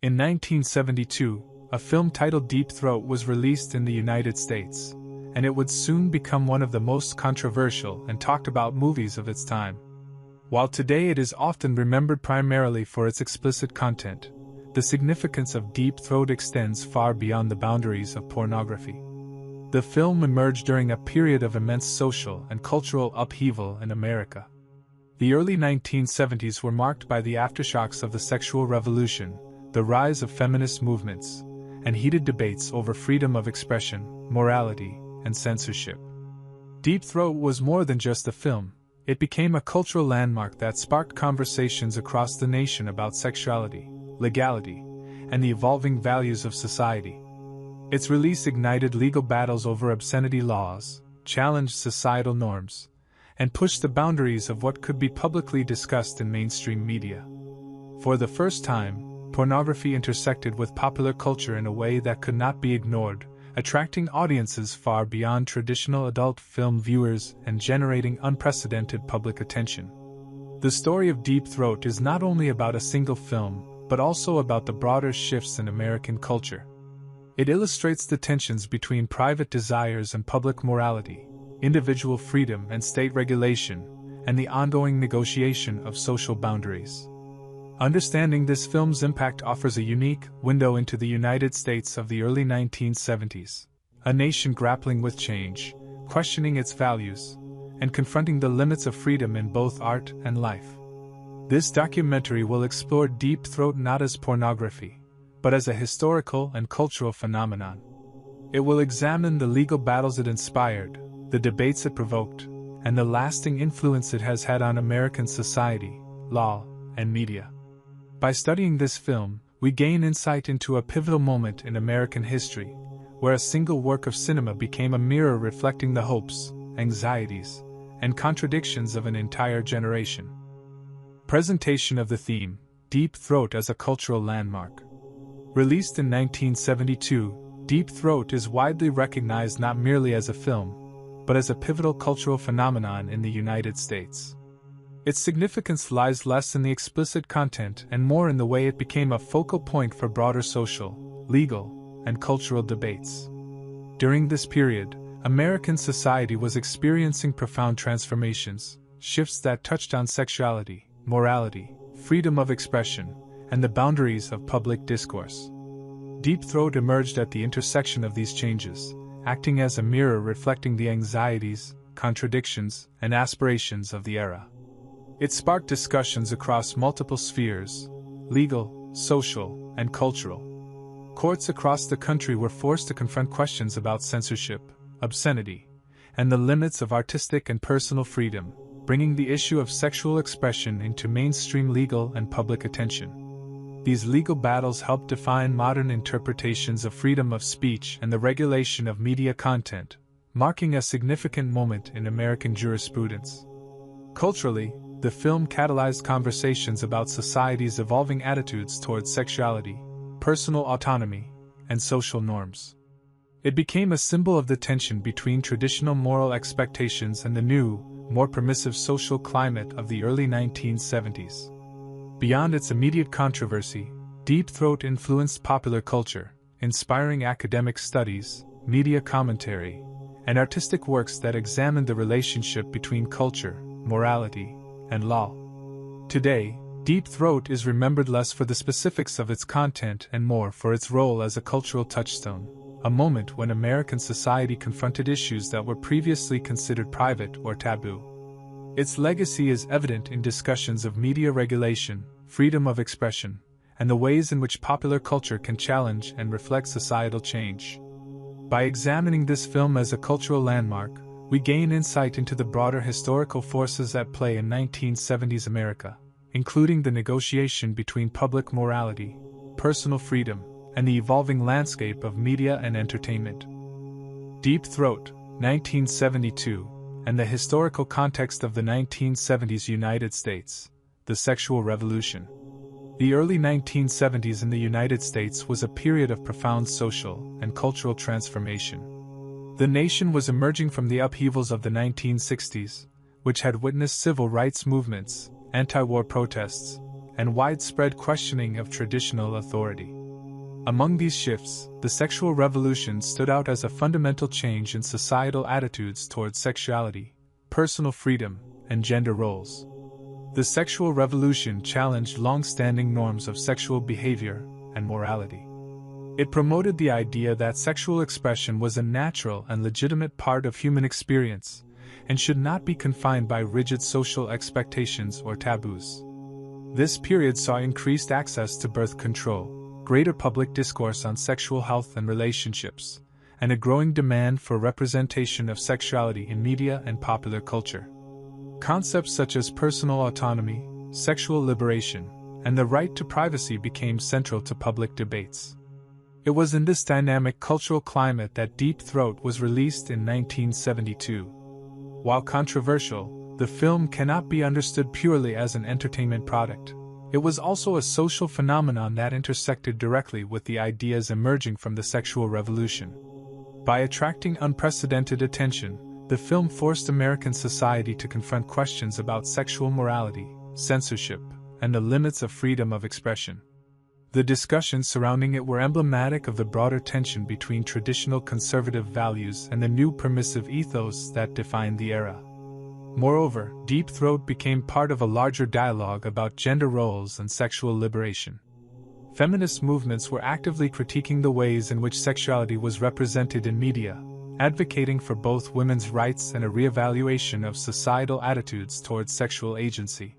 In 1972, a film titled Deep Throat was released in the United States, and it would soon become one of the most controversial and talked about movies of its time. While today it is often remembered primarily for its explicit content, the significance of Deep Throat extends far beyond the boundaries of pornography. The film emerged during a period of immense social and cultural upheaval in America. The early 1970s were marked by the aftershocks of the sexual revolution, the rise of feminist movements, and heated debates over freedom of expression, morality, and censorship. Deep Throat was more than just a film. It became a cultural landmark that sparked conversations across the nation about sexuality, legality, and the evolving values of society. Its release ignited legal battles over obscenity laws, challenged societal norms, and pushed the boundaries of what could be publicly discussed in mainstream media. For the first time, pornography intersected with popular culture in a way that could not be ignored, attracting audiences far beyond traditional adult film viewers and generating unprecedented public attention. The story of Deep Throat is not only about a single film, but also about the broader shifts in American culture. It illustrates the tensions between private desires and public morality, individual freedom and state regulation, and the ongoing negotiation of social boundaries. Understanding this film's impact offers a unique window into the United States of the early 1970s, a nation grappling with change, questioning its values, and confronting the limits of freedom in both art and life. This documentary will explore Deep Throat not as pornography, but as a historical and cultural phenomenon. It will examine the legal battles it inspired, the debates it provoked, and the lasting influence it has had on American society, law, and media. By studying this film, we gain insight into a pivotal moment in American history, where a single work of cinema became a mirror reflecting the hopes, anxieties, and contradictions of an entire generation. Presentation of the theme, Deep Throat as a cultural landmark. Released in 1972, Deep Throat is widely recognized not merely as a film, but as a pivotal cultural phenomenon in the United States. Its significance lies less in the explicit content and more in the way it became a focal point for broader social, legal, and cultural debates. During this period, American society was experiencing profound transformations, shifts that touched on sexuality, morality, freedom of expression, and the boundaries of public discourse. Deep Throat emerged at the intersection of these changes, acting as a mirror reflecting the anxieties, contradictions, and aspirations of the era. It sparked discussions across multiple spheres: legal, social, and cultural. Courts across the country were forced to confront questions about censorship, obscenity, and the limits of artistic and personal freedom, bringing the issue of sexual expression into mainstream legal and public attention. These legal battles helped define modern interpretations of freedom of speech and the regulation of media content, marking a significant moment in American jurisprudence. Culturally, the film catalyzed conversations about society's evolving attitudes towards sexuality, personal autonomy, and social norms. It became a symbol of the tension between traditional moral expectations and the new, more permissive social climate of the early 1970s. Beyond its immediate controversy, Deep Throat influenced popular culture, inspiring academic studies, media commentary, and artistic works that examined the relationship between culture, morality, and law. Today, Deep Throat is remembered less for the specifics of its content and more for its role as a cultural touchstone, a moment when American society confronted issues that were previously considered private or taboo. Its legacy is evident in discussions of media regulation, freedom of expression, and the ways in which popular culture can challenge and reflect societal change. By examining this film as a cultural landmark, we gain insight into the broader historical forces at play in 1970s America, including the negotiation between public morality, personal freedom, and the evolving landscape of media and entertainment. Deep Throat, 1972, and the historical context of the 1970s United States, the sexual revolution. The early 1970s in the United States was a period of profound social and cultural transformation. The nation was emerging from the upheavals of the 1960s, which had witnessed civil rights movements, anti-war protests, and widespread questioning of traditional authority. Among these shifts, the sexual revolution stood out as a fundamental change in societal attitudes towards sexuality, personal freedom, and gender roles. The sexual revolution challenged long-standing norms of sexual behavior and morality. It promoted the idea that sexual expression was a natural and legitimate part of human experience, and should not be confined by rigid social expectations or taboos. This period saw increased access to birth control, greater public discourse on sexual health and relationships, and a growing demand for representation of sexuality in media and popular culture. Concepts such as personal autonomy, sexual liberation, and the right to privacy became central to public debates. It was in this dynamic cultural climate that Deep Throat was released in 1972. While controversial, the film cannot be understood purely as an entertainment product. It was also a social phenomenon that intersected directly with the ideas emerging from the sexual revolution. By attracting unprecedented attention, the film forced American society to confront questions about sexual morality, censorship, and the limits of freedom of expression. The discussions surrounding it were emblematic of the broader tension between traditional conservative values and the new permissive ethos that defined the era. Moreover, Deep Throat became part of a larger dialogue about gender roles and sexual liberation. Feminist movements were actively critiquing the ways in which sexuality was represented in media, advocating for both women's rights and a reevaluation of societal attitudes towards sexual agency.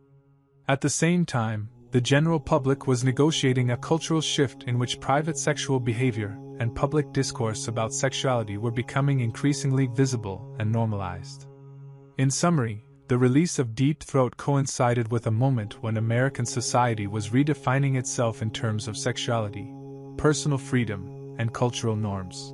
At the same time, the general public was negotiating a cultural shift in which private sexual behavior and public discourse about sexuality were becoming increasingly visible and normalized. In summary, the release of Deep Throat coincided with a moment when American society was redefining itself in terms of sexuality, personal freedom, and cultural norms.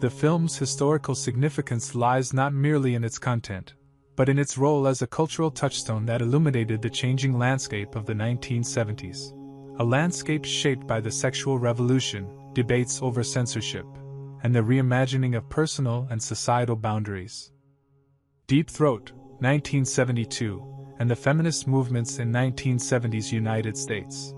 The film's historical significance lies not merely in its content, but in its role as a cultural touchstone that illuminated the changing landscape of the 1970s, a landscape shaped by the sexual revolution, debates over censorship, and the reimagining of personal and societal boundaries. Deep Throat, 1972, and the feminist movements in 1970s United States.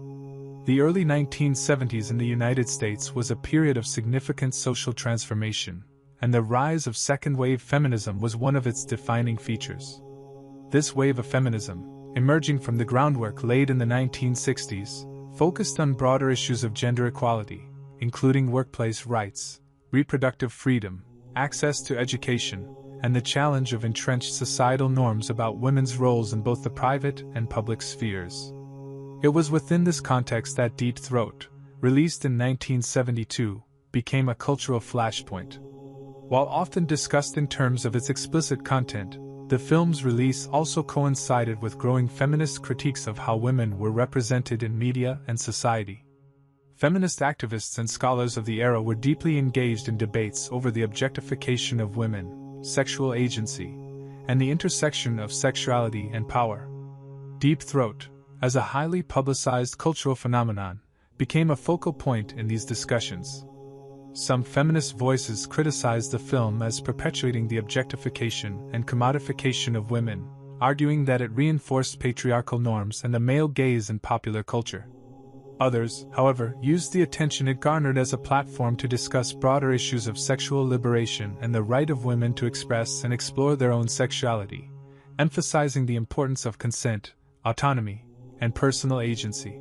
The early 1970s in the United States was a period of significant social transformation, and the rise of second-wave feminism was one of its defining features. This wave of feminism, emerging from the groundwork laid in the 1960s, focused on broader issues of gender equality, including workplace rights, reproductive freedom, access to education, and the challenge of entrenched societal norms about women's roles in both the private and public spheres. It was within this context that Deep Throat, released in 1972, became a cultural flashpoint. While often discussed in terms of its explicit content, the film's release also coincided with growing feminist critiques of how women were represented in media and society. Feminist activists and scholars of the era were deeply engaged in debates over the objectification of women, sexual agency, and the intersection of sexuality and power. Deep Throat, as a highly publicized cultural phenomenon, became a focal point in these discussions. Some feminist voices criticized the film as perpetuating the objectification and commodification of women, arguing that it reinforced patriarchal norms and the male gaze in popular culture. Others, however, used the attention it garnered as a platform to discuss broader issues of sexual liberation and the right of women to express and explore their own sexuality, emphasizing the importance of consent, autonomy, and personal agency.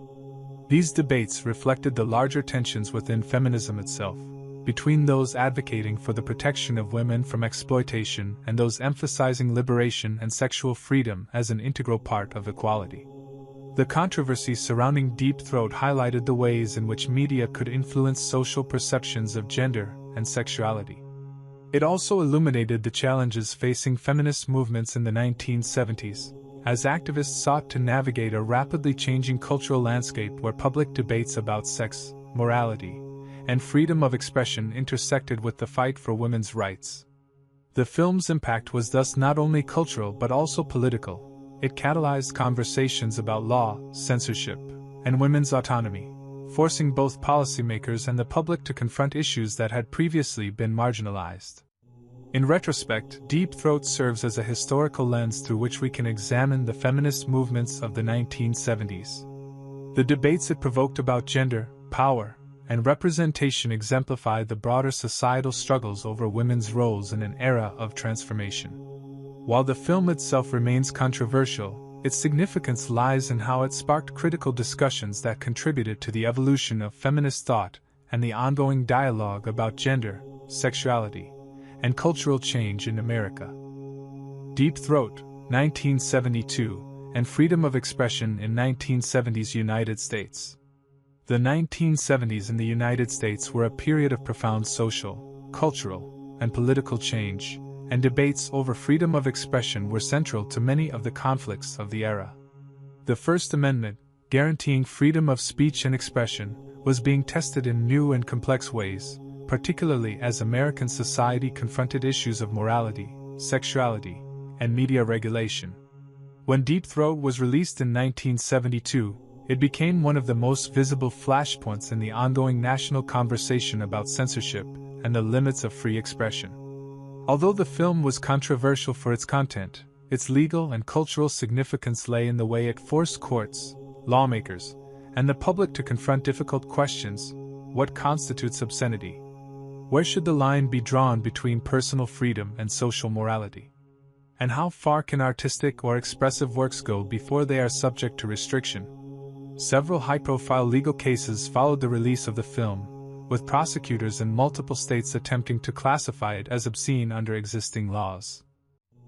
These debates reflected the larger tensions within feminism itself, between those advocating for the protection of women from exploitation and those emphasizing liberation and sexual freedom as an integral part of equality. The controversy surrounding Deep Throat highlighted the ways in which media could influence social perceptions of gender and sexuality. It also illuminated the challenges facing feminist movements in the 1970s, as activists sought to navigate a rapidly changing cultural landscape where public debates about sex, morality, and freedom of expression intersected with the fight for women's rights. The film's impact was thus not only cultural but also political. It catalyzed conversations about law, censorship, and women's autonomy, forcing both policymakers and the public to confront issues that had previously been marginalized. In retrospect, Deep Throat serves as a historical lens through which we can examine the feminist movements of the 1970s. The debates it provoked about gender, power, and representation exemplify the broader societal struggles over women's roles in an era of transformation. While the film itself remains controversial, its significance lies in how it sparked critical discussions that contributed to the evolution of feminist thought and the ongoing dialogue about gender, sexuality, and cultural change in America. Deep Throat, 1972, and Freedom of Expression in 1970s United States. The 1970s in the United States were a period of profound social, cultural, and political change, and debates over freedom of expression were central to many of the conflicts of the era. The First Amendment, guaranteeing freedom of speech and expression, was being tested in new and complex ways, particularly as American society confronted issues of morality, sexuality, and media regulation. When Deep Throat was released in 1972, it became one of the most visible flashpoints in the ongoing national conversation about censorship and the limits of free expression. Although the film was controversial for its content, its legal and cultural significance lay in the way it forced courts, lawmakers, and the public to confront difficult questions: what constitutes obscenity? Where should the line be drawn between personal freedom and social morality? And how far can artistic or expressive works go before they are subject to restriction? Several high-profile legal cases followed the release of the film, with prosecutors in multiple states attempting to classify it as obscene under existing laws.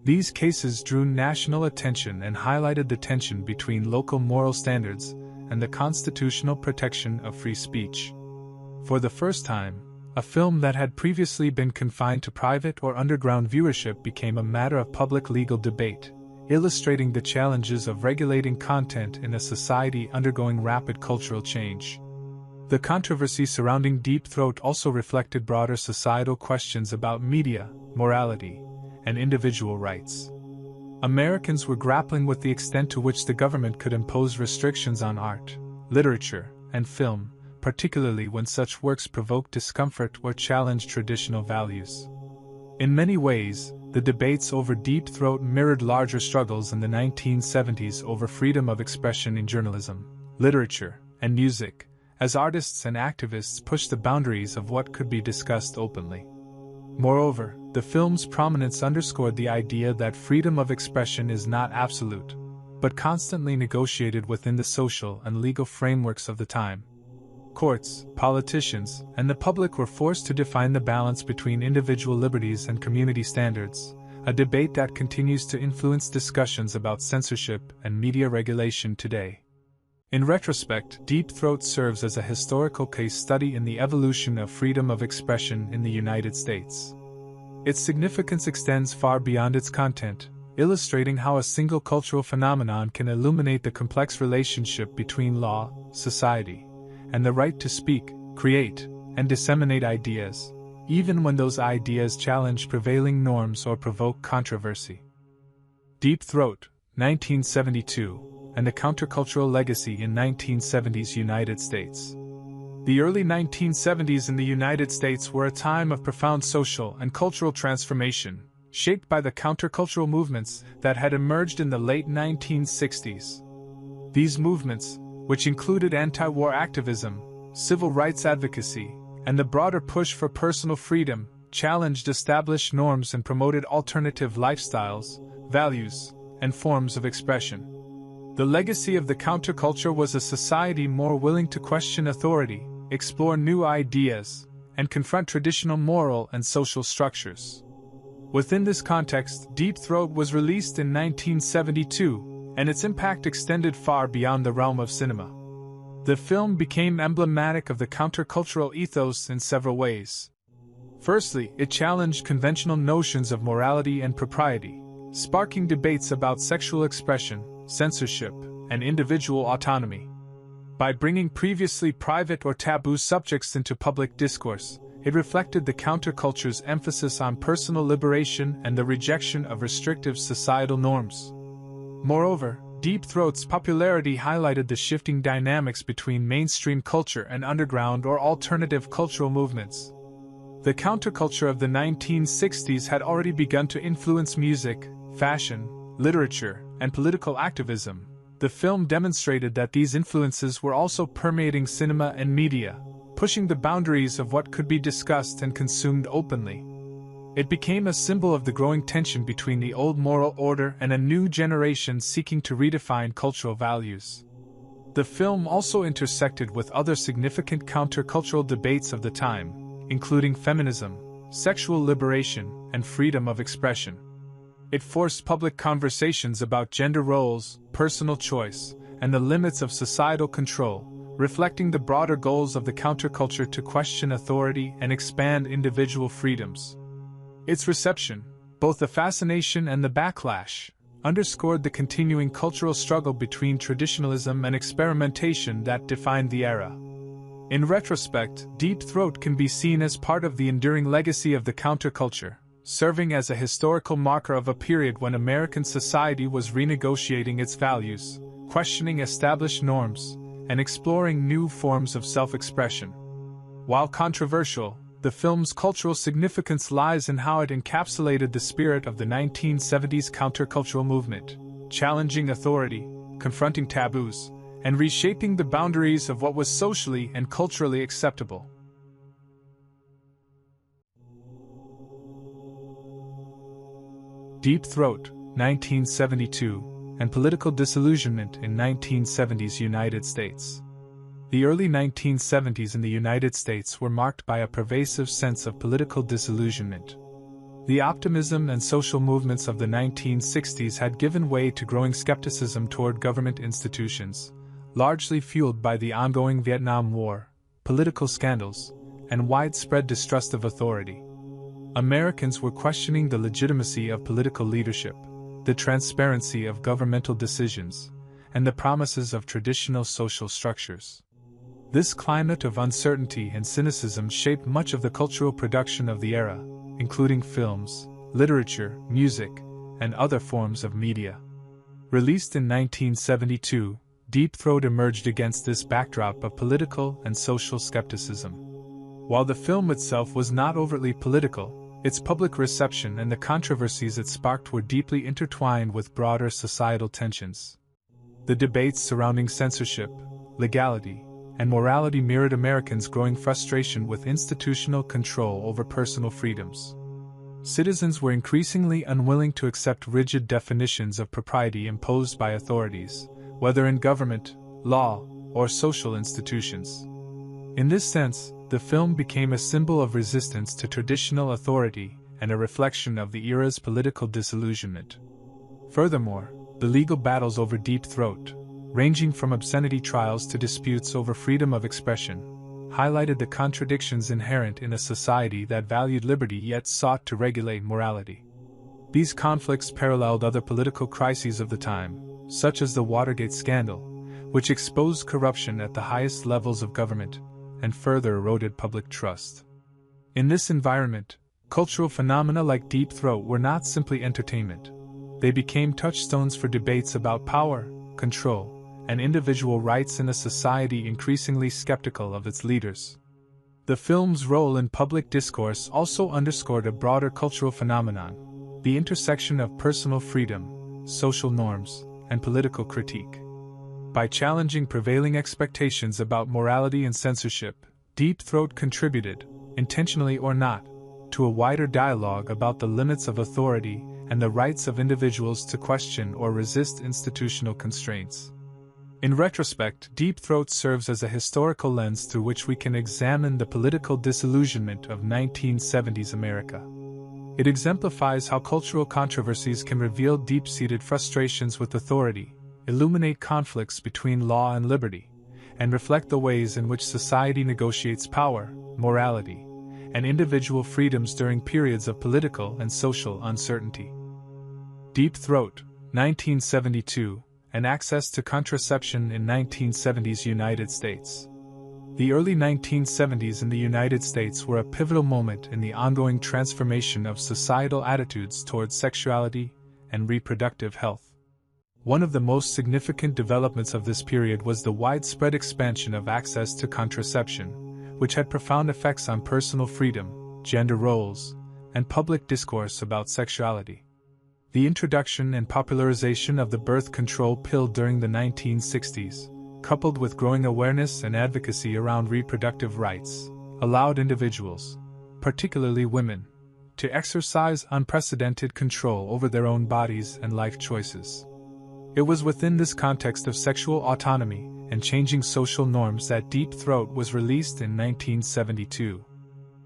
These cases drew national attention and highlighted the tension between local moral standards and the constitutional protection of free speech. For the first time, a film that had previously been confined to private or underground viewership became a matter of public legal debate, illustrating the challenges of regulating content in a society undergoing rapid cultural change. The controversy surrounding Deep Throat also reflected broader societal questions about media, morality, and individual rights. Americans were grappling with the extent to which the government could impose restrictions on art, literature, and film, particularly when such works provoked discomfort or challenged traditional values. In many ways, the debates over Deep Throat mirrored larger struggles in the 1970s over freedom of expression in journalism, literature, and music, as artists and activists pushed the boundaries of what could be discussed openly. Moreover, the film's prominence underscored the idea that freedom of expression is not absolute, but constantly negotiated within the social and legal frameworks of the time. Courts, politicians, and the public were forced to define the balance between individual liberties and community standards, a debate that continues to influence discussions about censorship and media regulation today. In retrospect, Deep Throat serves as a historical case study in the evolution of freedom of expression in the United States. Its significance extends far beyond its content, illustrating how a single cultural phenomenon can illuminate the complex relationship between law, society, and the right to speak, create, and disseminate ideas, even when those ideas challenge prevailing norms or provoke controversy. Deep Throat, 1972. And the countercultural legacy in 1970s United States. The early 1970s in the United States were a time of profound social and cultural transformation, shaped by the countercultural movements that had emerged in the late 1960s. These movements, which included anti-war activism, civil rights advocacy, and the broader push for personal freedom, challenged established norms and promoted alternative lifestyles, values, and forms of expression. The legacy of the counterculture was a society more willing to question authority, explore new ideas, and confront traditional moral and social structures. Within this context, Deep Throat was released in 1972, and its impact extended far beyond the realm of cinema. The film became emblematic of the countercultural ethos in several ways. Firstly, it challenged conventional notions of morality and propriety, sparking debates about sexual expression, censorship, and individual autonomy. By bringing previously private or taboo subjects into public discourse, it reflected the counterculture's emphasis on personal liberation and the rejection of restrictive societal norms. Moreover, Deep Throat's popularity highlighted the shifting dynamics between mainstream culture and underground or alternative cultural movements. The counterculture of the 1960s had already begun to influence music, fashion, literature, and political activism, The film demonstrated that these influences were also permeating cinema and media, pushing the boundaries of what could be discussed and consumed openly. It became a symbol of the growing tension between the old moral order and a new generation seeking to redefine cultural values. The film also intersected with other significant countercultural debates of the time, including feminism, sexual liberation, and freedom of expression. It forced public conversations about gender roles, personal choice, and the limits of societal control, reflecting the broader goals of the counterculture to question authority and expand individual freedoms. Its reception, both the fascination and the backlash, underscored the continuing cultural struggle between traditionalism and experimentation that defined the era. In retrospect, Deep Throat can be seen as part of the enduring legacy of the counterculture, serving as a historical marker of a period when American society was renegotiating its values, questioning established norms, and exploring new forms of self-expression. While controversial, the film's cultural significance lies in how it encapsulated the spirit of the 1970s countercultural movement, challenging authority, confronting taboos, and reshaping the boundaries of what was socially and culturally acceptable. Deep Throat, 1972, and political disillusionment in 1970s United States. The early 1970s in the United States were marked by a pervasive sense of political disillusionment. The optimism and social movements of the 1960s had given way to growing skepticism toward government institutions, largely fueled by the ongoing Vietnam War, political scandals, and widespread distrust of authority. Americans were questioning the legitimacy of political leadership, the transparency of governmental decisions, and the promises of traditional social structures. This climate of uncertainty and cynicism shaped much of the cultural production of the era, including films, literature, music, and other forms of media. Released in 1972, Deep Throat emerged against this backdrop of political and social skepticism. While the film itself was not overtly political, its public reception and the controversies it sparked were deeply intertwined with broader societal tensions. The debates surrounding censorship, legality, and morality mirrored Americans' growing frustration with institutional control over personal freedoms. Citizens were increasingly unwilling to accept rigid definitions of propriety imposed by authorities, whether in government, law, or social institutions. In this sense, the film became a symbol of resistance to traditional authority and a reflection of the era's political disillusionment. Furthermore, the legal battles over Deep Throat, ranging from obscenity trials to disputes over freedom of expression, highlighted the contradictions inherent in a society that valued liberty yet sought to regulate morality. These conflicts paralleled other political crises of the time, such as the Watergate scandal, which exposed corruption at the highest levels of government and further eroded public trust. In this environment, cultural phenomena like Deep Throat were not simply entertainment. They became touchstones for debates about power, control, and individual rights in a society increasingly skeptical of its leaders. The film's role in public discourse also underscored a broader cultural phenomenon: the intersection of personal freedom, social norms, and political critique. By challenging prevailing expectations about morality and censorship, Deep Throat contributed, intentionally or not, to a wider dialogue about the limits of authority and the rights of individuals to question or resist institutional constraints. In retrospect, Deep Throat serves as a historical lens through which we can examine the political disillusionment of 1970s America. It exemplifies how cultural controversies can reveal deep-seated frustrations with authority, illuminate conflicts between law and liberty, and reflect the ways in which society negotiates power, morality, and individual freedoms during periods of political and social uncertainty. Deep Throat, 1972, and access to contraception in 1970s United States. The early 1970s in the United States were a pivotal moment in the ongoing transformation of societal attitudes towards sexuality and reproductive health. One of the most significant developments of this period was the widespread expansion of access to contraception, which had profound effects on personal freedom, gender roles, and public discourse about sexuality. The introduction and popularization of the birth control pill during the 1960s, coupled with growing awareness and advocacy around reproductive rights, allowed individuals, particularly women, to exercise unprecedented control over their own bodies and life choices. It was within this context of sexual autonomy and changing social norms that Deep Throat was released in 1972.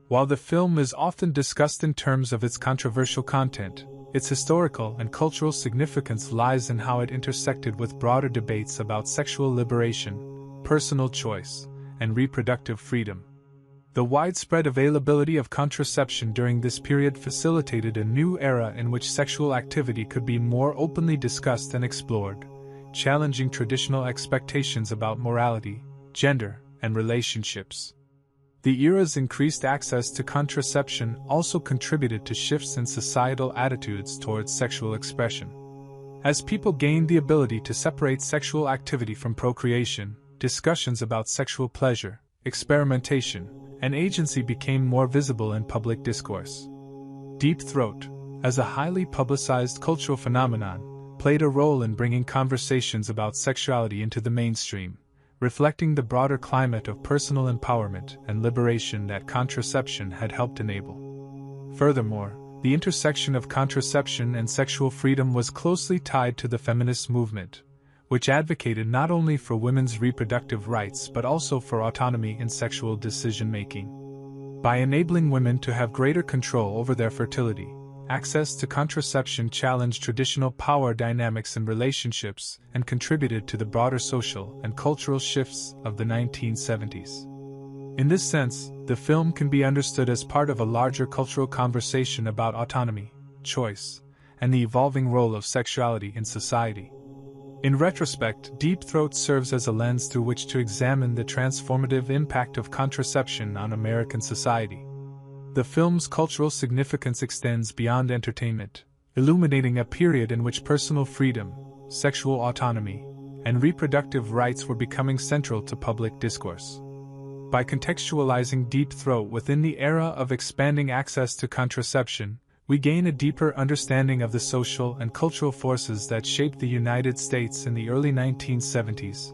While the film is often discussed in terms of its controversial content, its historical and cultural significance lies in how it intersected with broader debates about sexual liberation, personal choice, and reproductive freedom. The widespread availability of contraception during this period facilitated a new era in which sexual activity could be more openly discussed and explored, challenging traditional expectations about morality, gender, and relationships. The era's increased access to contraception also contributed to shifts in societal attitudes towards sexual expression. As people gained the ability to separate sexual activity from procreation, discussions about sexual pleasure, experimentation, and agency became more visible in public discourse. Deep Throat, as a highly publicized cultural phenomenon, played a role in bringing conversations about sexuality into the mainstream, reflecting the broader climate of personal empowerment and liberation that contraception had helped enable. Furthermore, the intersection of contraception and sexual freedom was closely tied to the feminist movement, which advocated not only for women's reproductive rights but also for autonomy in sexual decision-making. By enabling women to have greater control over their fertility, access to contraception challenged traditional power dynamics in relationships and contributed to the broader social and cultural shifts of the 1970s. In this sense, the film can be understood as part of a larger cultural conversation about autonomy, choice, and the evolving role of sexuality in society. In retrospect, Deep Throat serves as a lens through which to examine the transformative impact of contraception on American society. The film's cultural significance extends beyond entertainment, illuminating a period in which personal freedom, sexual autonomy, and reproductive rights were becoming central to public discourse. By contextualizing Deep Throat within the era of expanding access to contraception, we gain a deeper understanding of the social and cultural forces that shaped the United States in the early 1970s,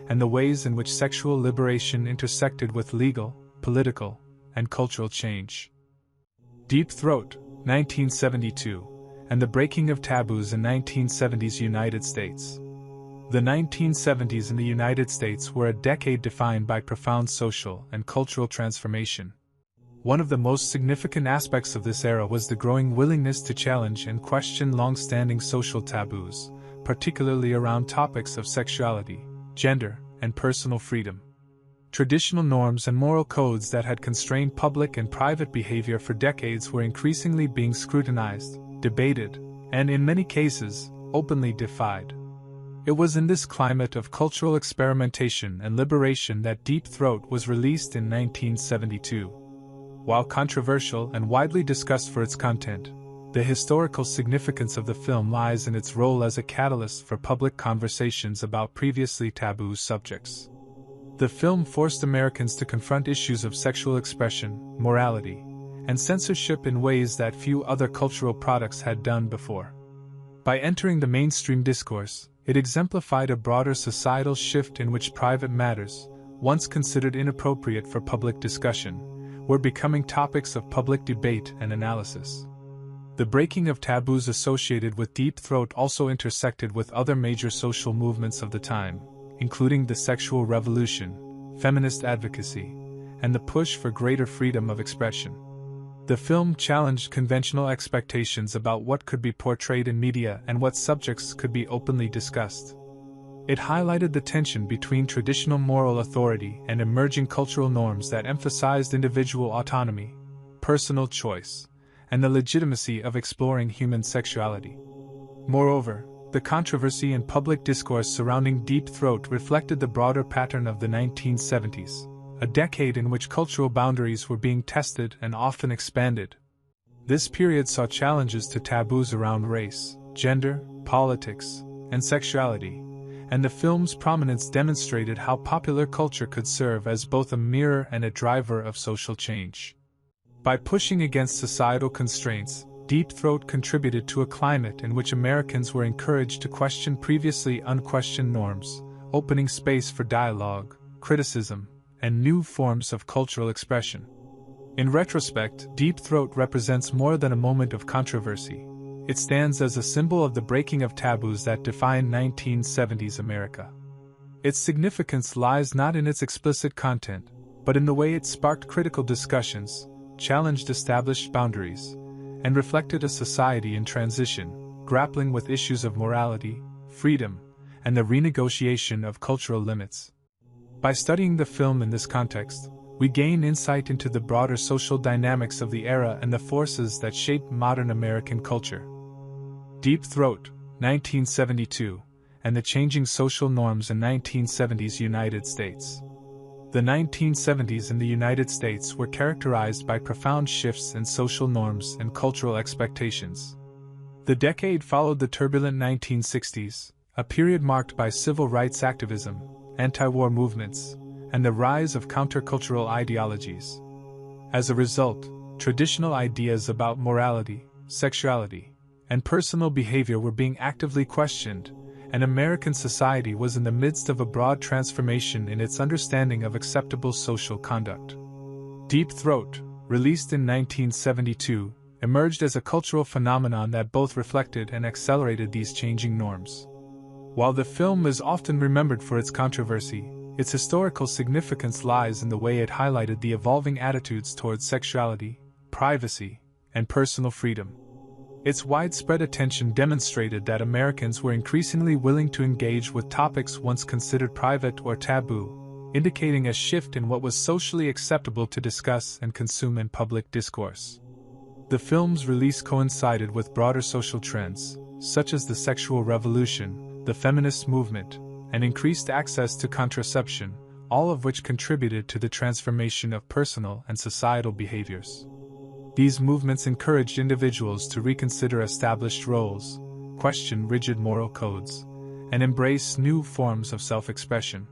and the ways in which sexual liberation intersected with legal, political, and cultural change. Deep Throat, 1972, and the breaking of taboos in 1970s United States. The 1970s in the United States were a decade defined by profound social and cultural transformation. One of the most significant aspects of this era was the growing willingness to challenge and question long-standing social taboos, particularly around topics of sexuality, gender, and personal freedom. Traditional norms and moral codes that had constrained public and private behavior for decades were increasingly being scrutinized, debated, and in many cases, openly defied. It was in this climate of cultural experimentation and liberation that Deep Throat was released in 1972. While controversial and widely discussed for its content, the historical significance of the film lies in its role as a catalyst for public conversations about previously taboo subjects. The film forced Americans to confront issues of sexual expression, morality, and censorship in ways that few other cultural products had done before. By entering the mainstream discourse, it exemplified a broader societal shift in which private matters, once considered inappropriate for public discussion, were becoming topics of public debate and analysis. The breaking of taboos associated with Deep Throat also intersected with other major social movements of the time, including the sexual revolution, feminist advocacy, and the push for greater freedom of expression. The film challenged conventional expectations about what could be portrayed in media and what subjects could be openly discussed. It highlighted the tension between traditional moral authority and emerging cultural norms that emphasized individual autonomy, personal choice, and the legitimacy of exploring human sexuality. Moreover, the controversy and public discourse surrounding Deep Throat reflected the broader pattern of the 1970s, a decade in which cultural boundaries were being tested and often expanded. This period saw challenges to taboos around race, gender, politics, and sexuality, and the film's prominence demonstrated how popular culture could serve as both a mirror and a driver of social change. By pushing against societal constraints, Deep Throat contributed to a climate in which Americans were encouraged to question previously unquestioned norms, opening space for dialogue, criticism, and new forms of cultural expression. In retrospect, Deep Throat represents more than a moment of controversy. It stands as a symbol of the breaking of taboos that defined 1970s America. Its significance lies not in its explicit content, but in the way it sparked critical discussions, challenged established boundaries, and reflected a society in transition, grappling with issues of morality, freedom, and the renegotiation of cultural limits. By studying the film in this context, we gain insight into the broader social dynamics of the era and the forces that shape modern American culture. Deep Throat, 1972, and the changing social norms in 1970s United States. The 1970s in the United States were characterized by profound shifts in social norms and cultural expectations. The decade followed the turbulent 1960s, a period marked by civil rights activism, anti-war movements, and the rise of countercultural ideologies. As a result, traditional ideas about morality, sexuality, and personal behavior were being actively questioned, and American society was in the midst of a broad transformation in its understanding of acceptable social conduct. Deep Throat, released in 1972, emerged as a cultural phenomenon that both reflected and accelerated these changing norms. While the film is often remembered for its controversy, its historical significance lies in the way it highlighted the evolving attitudes towards sexuality, privacy, and personal freedom. Its widespread attention demonstrated that Americans were increasingly willing to engage with topics once considered private or taboo, indicating a shift in what was socially acceptable to discuss and consume in public discourse. The film's release coincided with broader social trends, such as the sexual revolution, the feminist movement, and increased access to contraception, all of which contributed to the transformation of personal and societal behaviors. These movements encouraged individuals to reconsider established roles, question rigid moral codes, and embrace new forms of self-expression.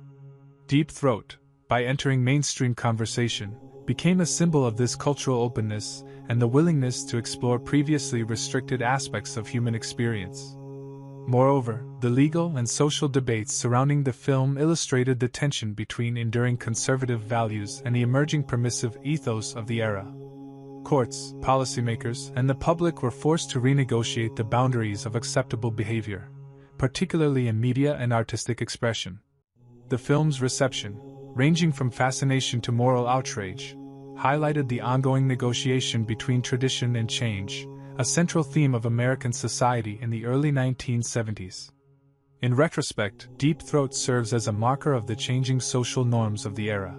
Deep Throat, by entering mainstream conversation, became a symbol of this cultural openness and the willingness to explore previously restricted aspects of human experience. Moreover, the legal and social debates surrounding the film illustrated the tension between enduring conservative values and the emerging permissive ethos of the era. Courts, policymakers, and the public were forced to renegotiate the boundaries of acceptable behavior, particularly in media and artistic expression. The film's reception, ranging from fascination to moral outrage, highlighted the ongoing negotiation between tradition and change, a central theme of American society in the early 1970s. In retrospect, Deep Throat serves as a marker of the changing social norms of the era.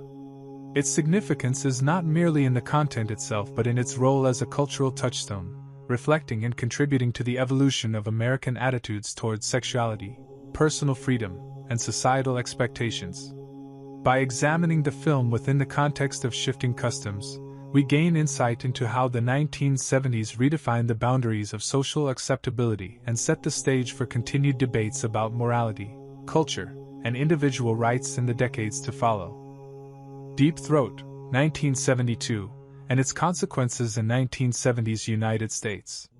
Its significance is not merely in the content itself but in its role as a cultural touchstone, reflecting and contributing to the evolution of American attitudes towards sexuality, personal freedom, and societal expectations. By examining the film within the context of shifting customs, we gain insight into how the 1970s redefined the boundaries of social acceptability and set the stage for continued debates about morality, culture, and individual rights in the decades to follow. Deep Throat, 1972, and its consequences in 1970s United States.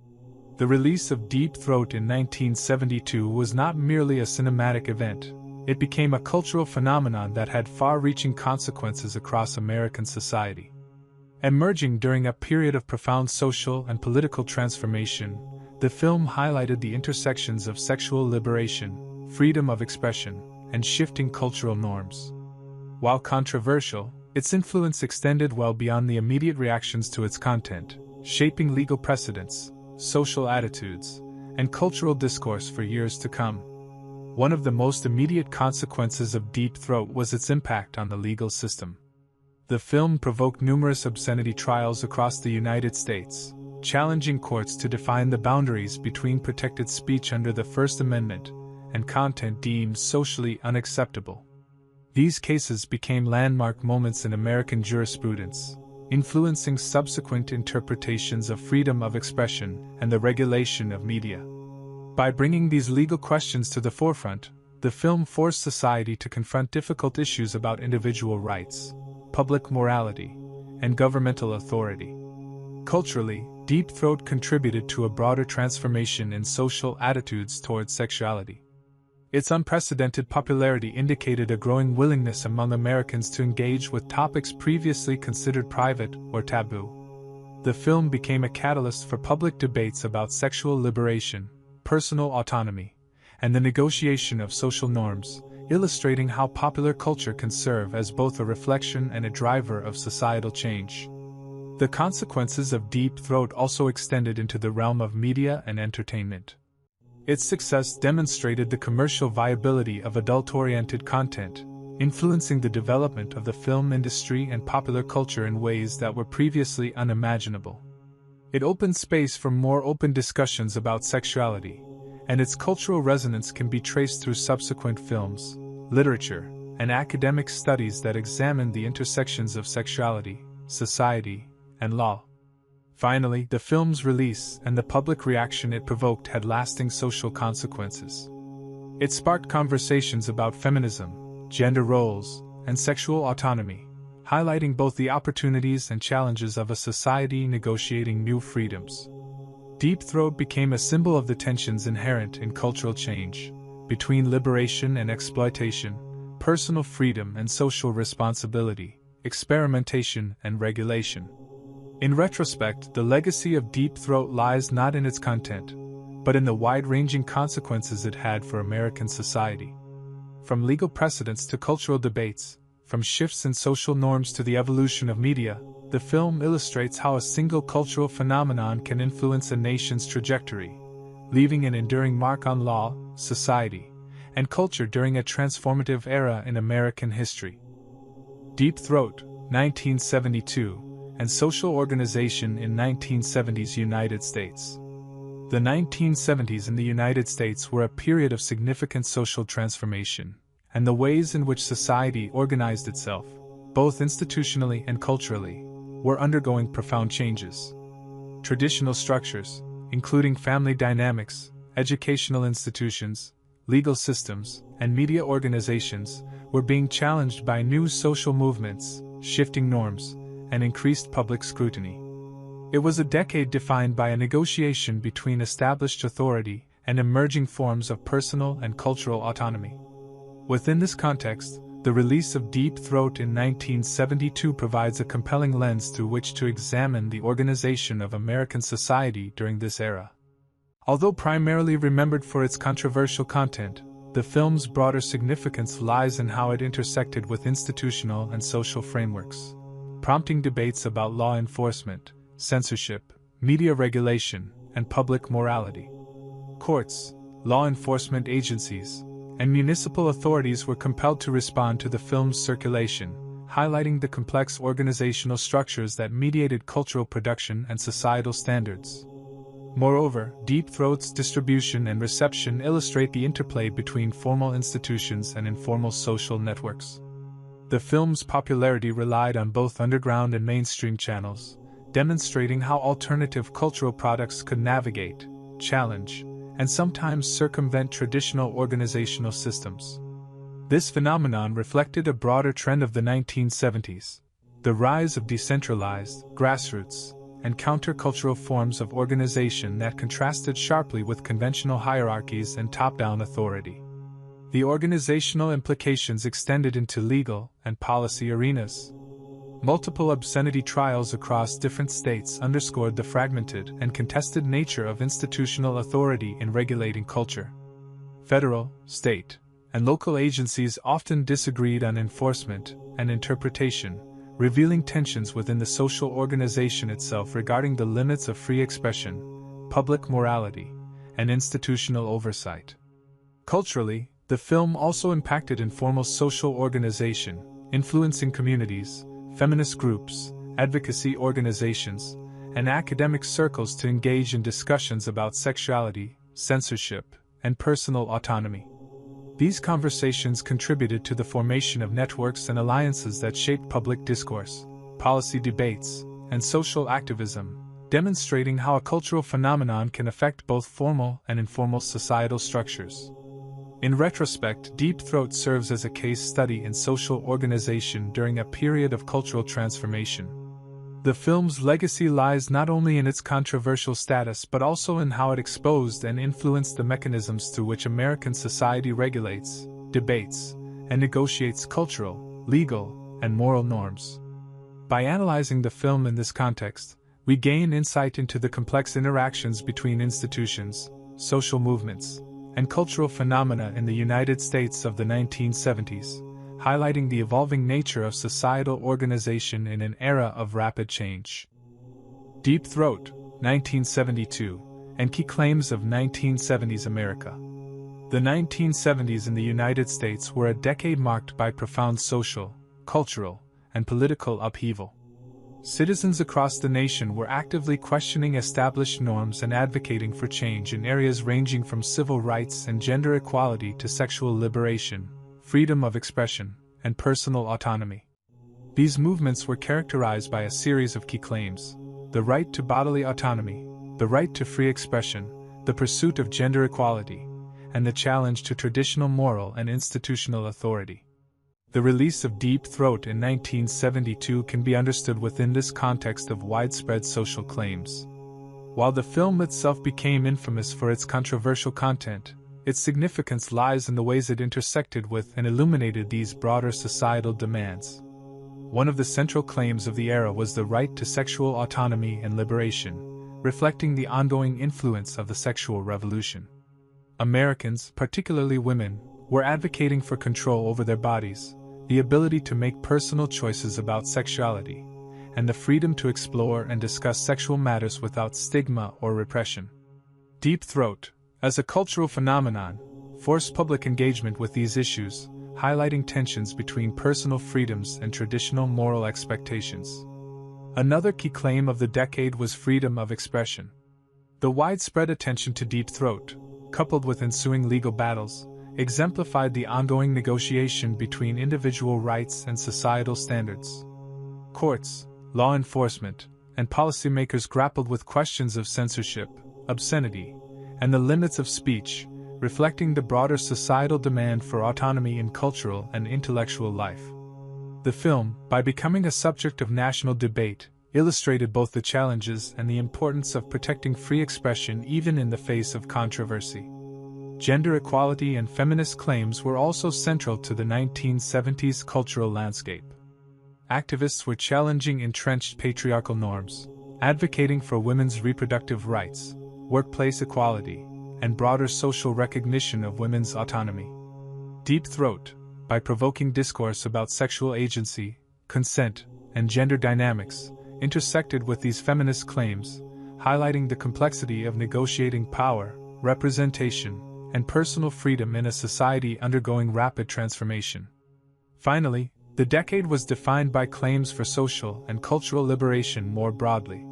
The release of Deep Throat in 1972 was not merely a cinematic event, it became a cultural phenomenon that had far-reaching consequences across American society. Emerging during a period of profound social and political transformation, the film highlighted the intersections of sexual liberation, freedom of expression, and shifting cultural norms. While controversial, its influence extended well beyond the immediate reactions to its content, shaping legal precedents, social attitudes, and cultural discourse for years to come. One of the most immediate consequences of Deep Throat was its impact on the legal system. The film provoked numerous obscenity trials across the United States, challenging courts to define the boundaries between protected speech under the First Amendment and content deemed socially unacceptable. These cases became landmark moments in American jurisprudence, influencing subsequent interpretations of freedom of expression and the regulation of media. By bringing these legal questions to the forefront, the film forced society to confront difficult issues about individual rights, public morality, and governmental authority. Culturally, Deep Throat contributed to a broader transformation in social attitudes towards sexuality. Its unprecedented popularity indicated a growing willingness among Americans to engage with topics previously considered private or taboo. The film became a catalyst for public debates about sexual liberation, personal autonomy, and the negotiation of social norms, illustrating how popular culture can serve as both a reflection and a driver of societal change. The consequences of Deep Throat also extended into the realm of media and entertainment. Its success demonstrated the commercial viability of adult-oriented content, influencing the development of the film industry and popular culture in ways that were previously unimaginable. It opened space for more open discussions about sexuality, and its cultural resonance can be traced through subsequent films, literature, and academic studies that examine the intersections of sexuality, society, and law. Finally, the film's release and the public reaction it provoked had lasting social consequences. It sparked conversations about feminism, gender roles, and sexual autonomy, highlighting both the opportunities and challenges of a society negotiating new freedoms. Deep Throat became a symbol of the tensions inherent in cultural change, between liberation and exploitation, personal freedom and social responsibility, experimentation and regulation. In retrospect, the legacy of Deep Throat lies not in its content, but in the wide-ranging consequences it had for American society. From legal precedents to cultural debates, from shifts in social norms to the evolution of media, the film illustrates how a single cultural phenomenon can influence a nation's trajectory, leaving an enduring mark on law, society, and culture during a transformative era in American history. Deep Throat, 1972, and social organization in 1970s United States. The 1970s in the United States were a period of significant social transformation, and the ways in which society organized itself, both institutionally and culturally, were undergoing profound changes. Traditional structures, including family dynamics, educational institutions, legal systems, and media organizations, were being challenged by new social movements, shifting norms, and increased public scrutiny. It was a decade defined by a negotiation between established authority and emerging forms of personal and cultural autonomy. Within this context, the release of Deep Throat in 1972 provides a compelling lens through which to examine the organization of American society during this era. Although primarily remembered for its controversial content, the film's broader significance lies in how it intersected with institutional and social frameworks, prompting debates about law enforcement, censorship, media regulation, and public morality. Courts, law enforcement agencies, and municipal authorities were compelled to respond to the film's circulation, highlighting the complex organizational structures that mediated cultural production and societal standards. Moreover, Deep Throat's distribution and reception illustrate the interplay between formal institutions and informal social networks. The film's popularity relied on both underground and mainstream channels, demonstrating how alternative cultural products could navigate, challenge, and sometimes circumvent traditional organizational systems. This phenomenon reflected a broader trend of the 1970s, the rise of decentralized, grassroots, and countercultural forms of organization that contrasted sharply with conventional hierarchies and top-down authority. The organizational implications extended into legal and policy arenas. Multiple obscenity trials across different states underscored the fragmented and contested nature of institutional authority in regulating culture. Federal, state, and local agencies often disagreed on enforcement and interpretation, revealing tensions within the social organization itself regarding the limits of free expression, public morality, and institutional oversight. Culturally, the film also impacted informal social organization, influencing communities, feminist groups, advocacy organizations, and academic circles to engage in discussions about sexuality, censorship, and personal autonomy. These conversations contributed to the formation of networks and alliances that shaped public discourse, policy debates, and social activism, demonstrating how a cultural phenomenon can affect both formal and informal societal structures. In retrospect, Deep Throat serves as a case study in social organization during a period of cultural transformation. The film's legacy lies not only in its controversial status but also in how it exposed and influenced the mechanisms through which American society regulates, debates, and negotiates cultural, legal, and moral norms. By analyzing the film in this context, we gain insight into the complex interactions between institutions, social movements, and cultural phenomena in the United States of the 1970s, highlighting the evolving nature of societal organization in an era of rapid change. Deep Throat, 1972, and Key Claims of 1970s America. The 1970s in the United States were a decade marked by profound social, cultural, and political upheaval. Citizens across the nation were actively questioning established norms and advocating for change in areas ranging from civil rights and gender equality to sexual liberation, freedom of expression, and personal autonomy. These movements were characterized by a series of key claims: the right to bodily autonomy, the right to free expression, the pursuit of gender equality, and the challenge to traditional moral and institutional authority. The release of Deep Throat in 1972 can be understood within this context of widespread social claims. While the film itself became infamous for its controversial content, its significance lies in the ways it intersected with and illuminated these broader societal demands. One of the central claims of the era was the right to sexual autonomy and liberation, reflecting the ongoing influence of the sexual revolution. Americans, particularly women, were advocating for control over their bodies, the ability to make personal choices about sexuality, and the freedom to explore and discuss sexual matters without stigma or repression. Deep Throat, as a cultural phenomenon, forced public engagement with these issues, highlighting tensions between personal freedoms and traditional moral expectations. Another key claim of the decade was freedom of expression. The widespread attention to Deep Throat, coupled with ensuing legal battles, exemplified the ongoing negotiation between individual rights and societal standards. Courts, law enforcement, and policymakers grappled with questions of censorship, obscenity, and the limits of speech, reflecting the broader societal demand for autonomy in cultural and intellectual life. The film, by becoming a subject of national debate, illustrated both the challenges and the importance of protecting free expression even in the face of controversy. Gender equality and feminist claims were also central to the 1970s cultural landscape. Activists were challenging entrenched patriarchal norms, advocating for women's reproductive rights, workplace equality, and broader social recognition of women's autonomy. Deep Throat, by provoking discourse about sexual agency, consent, and gender dynamics, intersected with these feminist claims, highlighting the complexity of negotiating power, representation, and personal freedom in a society undergoing rapid transformation. Finally, the decade was defined by claims for social and cultural liberation more broadly.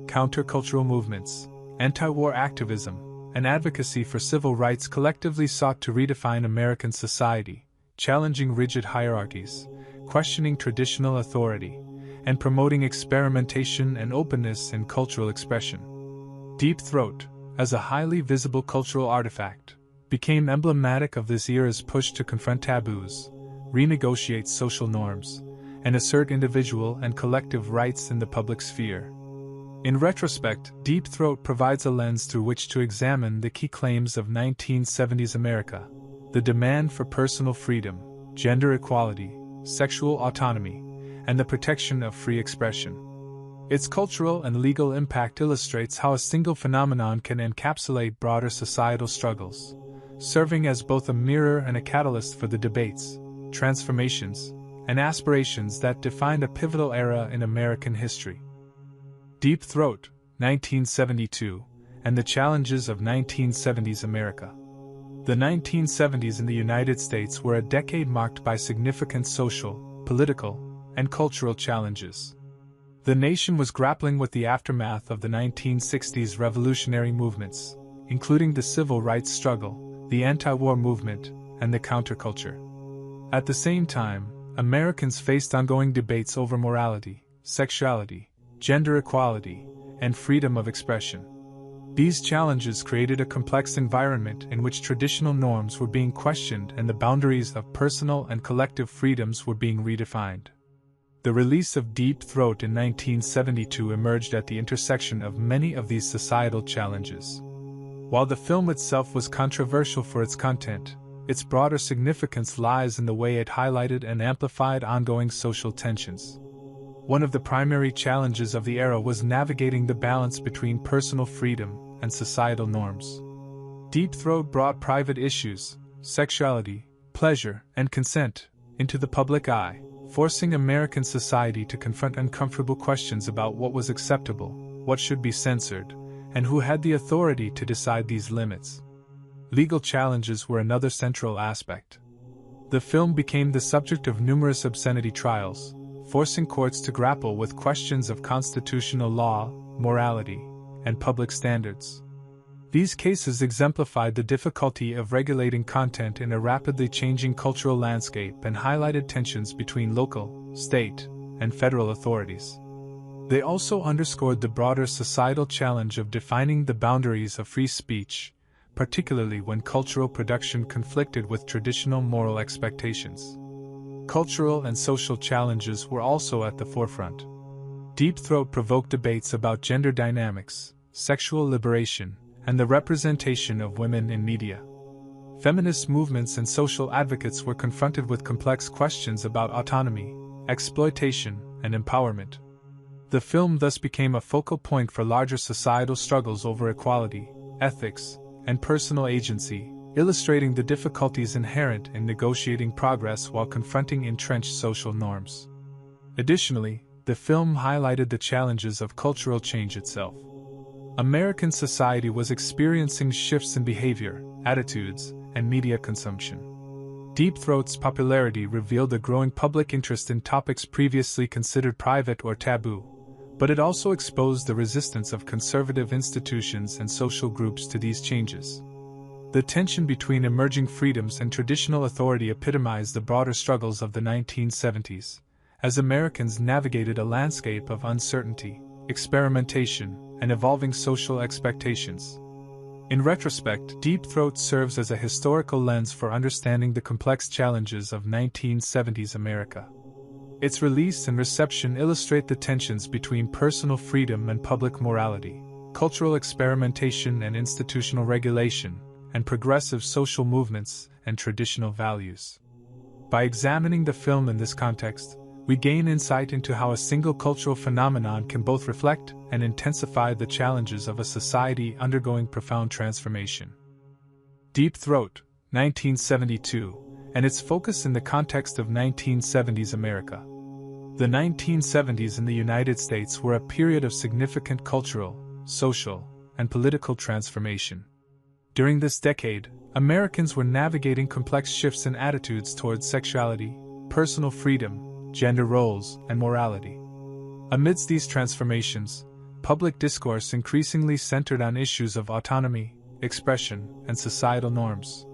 Countercultural movements, anti-war activism, and advocacy for civil rights collectively sought to redefine American society, challenging rigid hierarchies, questioning traditional authority, and promoting experimentation and openness in cultural expression. Deep Throat, as a highly visible cultural artifact, became emblematic of this era's push to confront taboos, renegotiate social norms, and assert individual and collective rights in the public sphere. In retrospect, Deep Throat provides a lens through which to examine the key claims of 1970s America: the demand for personal freedom, gender equality, sexual autonomy, and the protection of free expression. Its cultural and legal impact illustrates how a single phenomenon can encapsulate broader societal struggles, serving as both a mirror and a catalyst for the debates, transformations, and aspirations that defined a pivotal era in American history. Deep Throat, 1972, and the Challenges of 1970s America. The 1970s in the United States were a decade marked by significant social, political, and cultural challenges. The nation was grappling with the aftermath of the 1960s revolutionary movements, including the civil rights struggle, the anti-war movement, and the counterculture. At the same time, Americans faced ongoing debates over morality, sexuality, gender equality, and freedom of expression. These challenges created a complex environment in which traditional norms were being questioned and the boundaries of personal and collective freedoms were being redefined. The release of Deep Throat in 1972 emerged at the intersection of many of these societal challenges. While the film itself was controversial for its content, its broader significance lies in the way it highlighted and amplified ongoing social tensions. One of the primary challenges of the era was navigating the balance between personal freedom and societal norms. Deep Throat brought private issues, sexuality, pleasure, and consent, into the public eye, forcing American society to confront uncomfortable questions about what was acceptable, what should be censored, and who had the authority to decide these limits. Legal challenges were another central aspect. The film became the subject of numerous obscenity trials, forcing courts to grapple with questions of constitutional law, morality, and public standards. These cases exemplified the difficulty of regulating content in a rapidly changing cultural landscape and highlighted tensions between local, state, and federal authorities. They also underscored the broader societal challenge of defining the boundaries of free speech, particularly when cultural production conflicted with traditional moral expectations. Cultural and social challenges were also at the forefront. Deep Throat provoked debates about gender dynamics, sexual liberation, and the representation of women in media. Feminist movements and social advocates were confronted with complex questions about autonomy, exploitation, and empowerment. The film thus became a focal point for larger societal struggles over equality, ethics, and personal agency, illustrating the difficulties inherent in negotiating progress while confronting entrenched social norms. Additionally, the film highlighted the challenges of cultural change itself. American society was experiencing shifts in behavior, attitudes, and media consumption. Deep Throat's popularity revealed a growing public interest in topics previously considered private or taboo, but it also exposed the resistance of conservative institutions and social groups to these changes. The tension between emerging freedoms and traditional authority epitomized the broader struggles of the 1970s, as Americans navigated a landscape of uncertainty, experimentation, and evolving social expectations. In retrospect, Deep Throat serves as a historical lens for understanding the complex challenges of 1970s America. Its release and reception illustrate the tensions between personal freedom and public morality, cultural experimentation and institutional regulation, and progressive social movements and traditional values. By examining the film in this context, we gain insight into how a single cultural phenomenon can both reflect and intensify the challenges of a society undergoing profound transformation. Deep Throat, 1972, and its focus in the context of 1970s America. The 1970s in the United States were a period of significant cultural, social, and political transformation. During this decade, Americans were navigating complex shifts in attitudes towards sexuality, personal freedom, gender roles, and morality. Amidst these transformations, public discourse increasingly centered on issues of autonomy, expression, and societal norms.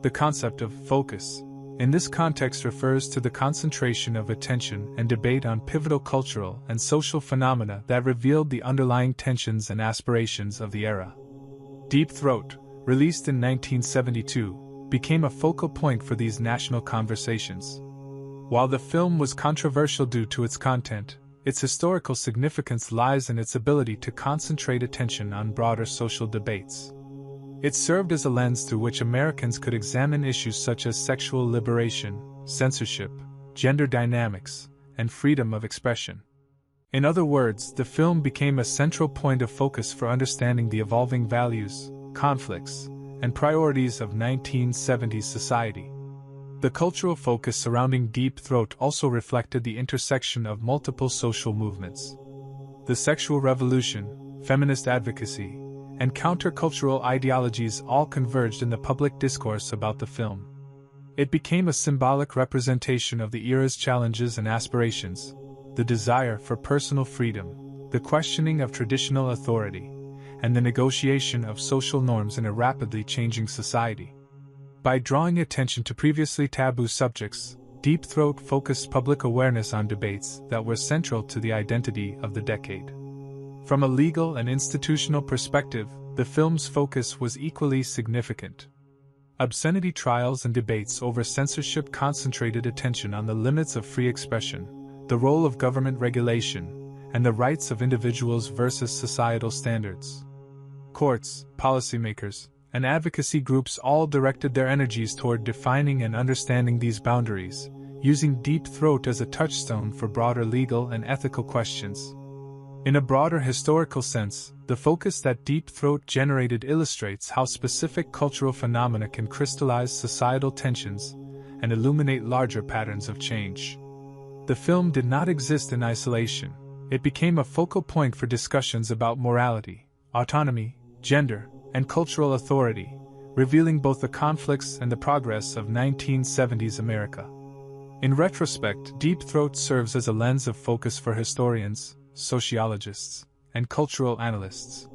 The concept of focus, in this context, refers to the concentration of attention and debate on pivotal cultural and social phenomena that revealed the underlying tensions and aspirations of the era. Deep Throat, released in 1972, became a focal point for these national conversations. While the film was controversial due to its content, its historical significance lies in its ability to concentrate attention on broader social debates. It served as a lens through which Americans could examine issues such as sexual liberation, censorship, gender dynamics, and freedom of expression. In other words, the film became a central point of focus for understanding the evolving values, conflicts, and priorities of 1970s society. The cultural focus surrounding Deep Throat also reflected the intersection of multiple social movements. The sexual revolution, feminist advocacy, and countercultural ideologies all converged in the public discourse about the film. It became a symbolic representation of the era's challenges and aspirations, the desire for personal freedom, the questioning of traditional authority, and the negotiation of social norms in a rapidly changing society. By drawing attention to previously taboo subjects, Deep Throat focused public awareness on debates that were central to the identity of the decade. From a legal and institutional perspective, the film's focus was equally significant. Obscenity trials and debates over censorship concentrated attention on the limits of free expression, the role of government regulation, and the rights of individuals versus societal standards. Courts, policymakers, and advocacy groups all directed their energies toward defining and understanding these boundaries, using Deep Throat as a touchstone for broader legal and ethical questions. In a broader historical sense, the focus that Deep Throat generated illustrates how specific cultural phenomena can crystallize societal tensions and illuminate larger patterns of change. The film did not exist in isolation. It became a focal point for discussions about morality, autonomy, gender, and cultural authority, revealing both the conflicts and the progress of 1970s America. In retrospect, Deep Throat serves as a lens of focus for historians, sociologists, and cultural analysts.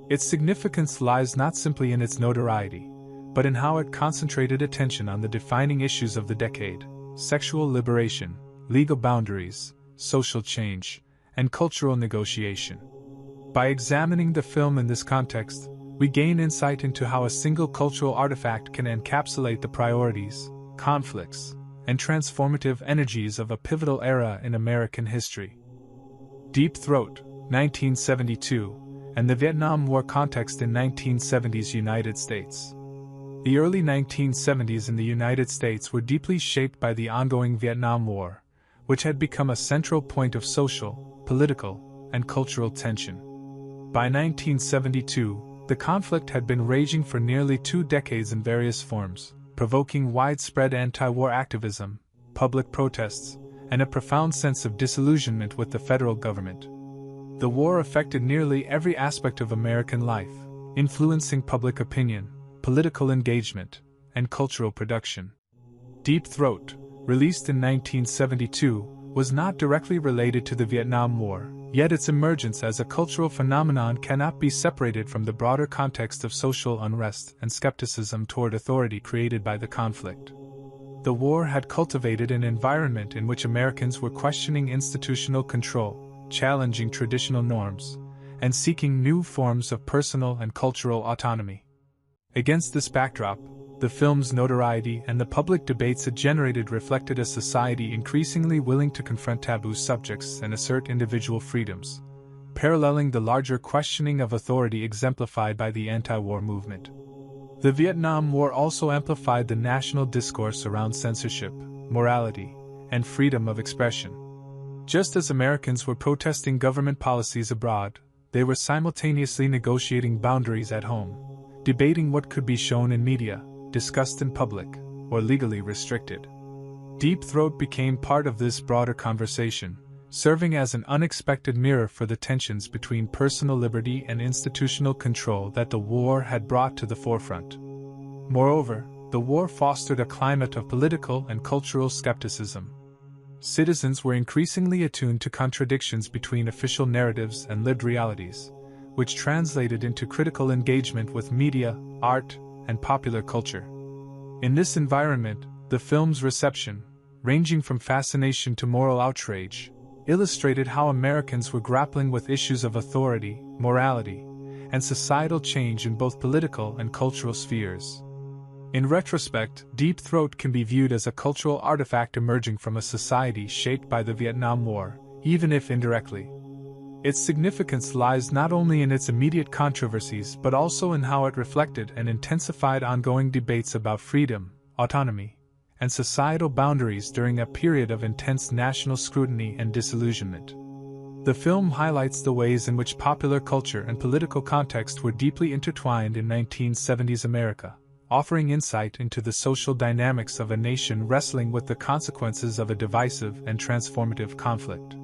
Its significance lies not simply in its notoriety, but in how it concentrated attention on the defining issues of the decade: sexual liberation, legal boundaries, social change, and cultural negotiation. By examining the film in this context, we gain insight into how a single cultural artifact can encapsulate the priorities, conflicts, and transformative energies of a pivotal era in American history. Deep Throat, 1972, and the Vietnam War context in 1970s United States. The early 1970s in the United States were deeply shaped by the ongoing Vietnam War, which had become a central point of social, political, and cultural tension. By 1972, the conflict had been raging for nearly 2 decades in various forms, provoking widespread anti-war activism, public protests, and a profound sense of disillusionment with the federal government. The war affected nearly every aspect of American life, influencing public opinion, political engagement, and cultural production. Deep Throat, released in 1972, was not directly related to the Vietnam War, yet its emergence as a cultural phenomenon cannot be separated from the broader context of social unrest and skepticism toward authority created by the conflict. The war had cultivated an environment in which Americans were questioning institutional control, challenging traditional norms, and seeking new forms of personal and cultural autonomy. Against this backdrop, the film's notoriety and the public debates it generated reflected a society increasingly willing to confront taboo subjects and assert individual freedoms, paralleling the larger questioning of authority exemplified by the anti-war movement. The Vietnam War also amplified the national discourse around censorship, morality, and freedom of expression. Just as Americans were protesting government policies abroad, they were simultaneously negotiating boundaries at home, debating what could be shown in media, discussed in public, or legally restricted. Deep Throat became part of this broader conversation, serving as an unexpected mirror for the tensions between personal liberty and institutional control that the war had brought to the forefront. Moreover, the war fostered a climate of political and cultural skepticism. Citizens were increasingly attuned to contradictions between official narratives and lived realities, which translated into critical engagement with media, art, and popular culture. In this environment, the film's reception, ranging from fascination to moral outrage, illustrated how Americans were grappling with issues of authority, morality, and societal change in both political and cultural spheres. In retrospect, Deep Throat can be viewed as a cultural artifact emerging from a society shaped by the Vietnam War, even if indirectly. Its significance lies not only in its immediate controversies but also in how it reflected and intensified ongoing debates about freedom, autonomy, and societal boundaries during a period of intense national scrutiny and disillusionment. The film highlights the ways in which popular culture and political context were deeply intertwined in 1970s America, offering insight into the social dynamics of a nation wrestling with the consequences of a divisive and transformative conflict.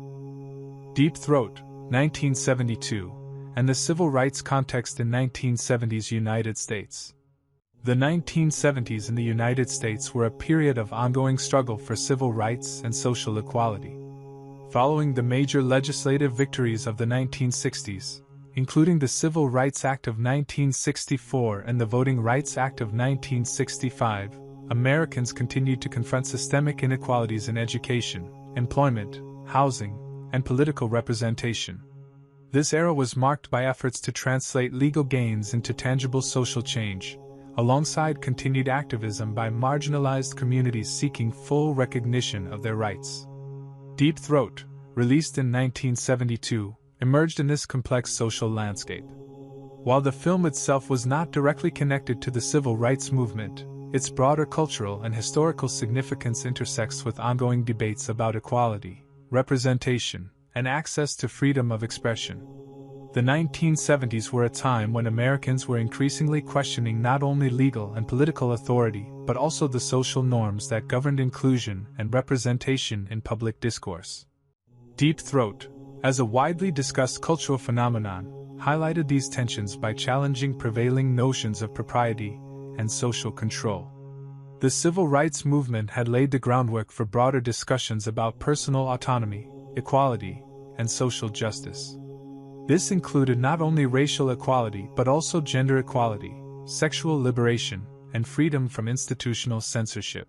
Deep Throat, 1972, and the civil rights context in 1970s United States. The 1970s in the United States were a period of ongoing struggle for civil rights and social equality. Following the major legislative victories of the 1960s, including the Civil Rights Act of 1964 and the Voting Rights Act of 1965, Americans continued to confront systemic inequalities in education, employment, housing, and political representation. This era was marked by efforts to translate legal gains into tangible social change, alongside continued activism by marginalized communities seeking full recognition of their rights. Deep Throat, released in 1972, emerged in this complex social landscape. While the film itself was not directly connected to the civil rights movement, its broader cultural and historical significance intersects with ongoing debates about equality, representation, and access to freedom of expression. The 1970s were a time when Americans were increasingly questioning not only legal and political authority, but also the social norms that governed inclusion and representation in public discourse. Deep Throat, as a widely discussed cultural phenomenon, highlighted these tensions by challenging prevailing notions of propriety and social control. The civil rights movement had laid the groundwork for broader discussions about personal autonomy, equality, and social justice. This included not only racial equality but also gender equality, sexual liberation, and freedom from institutional censorship.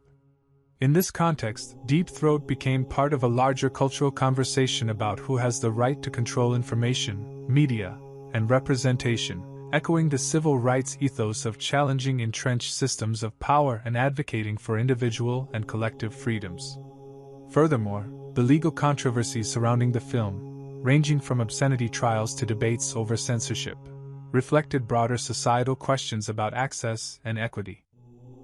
In this context, Deep Throat became part of a larger cultural conversation about who has the right to control information, media, and representation, echoing the civil rights ethos of challenging entrenched systems of power and advocating for individual and collective freedoms. Furthermore, the legal controversies surrounding the film, ranging from obscenity trials to debates over censorship, reflected broader societal questions about access and equity.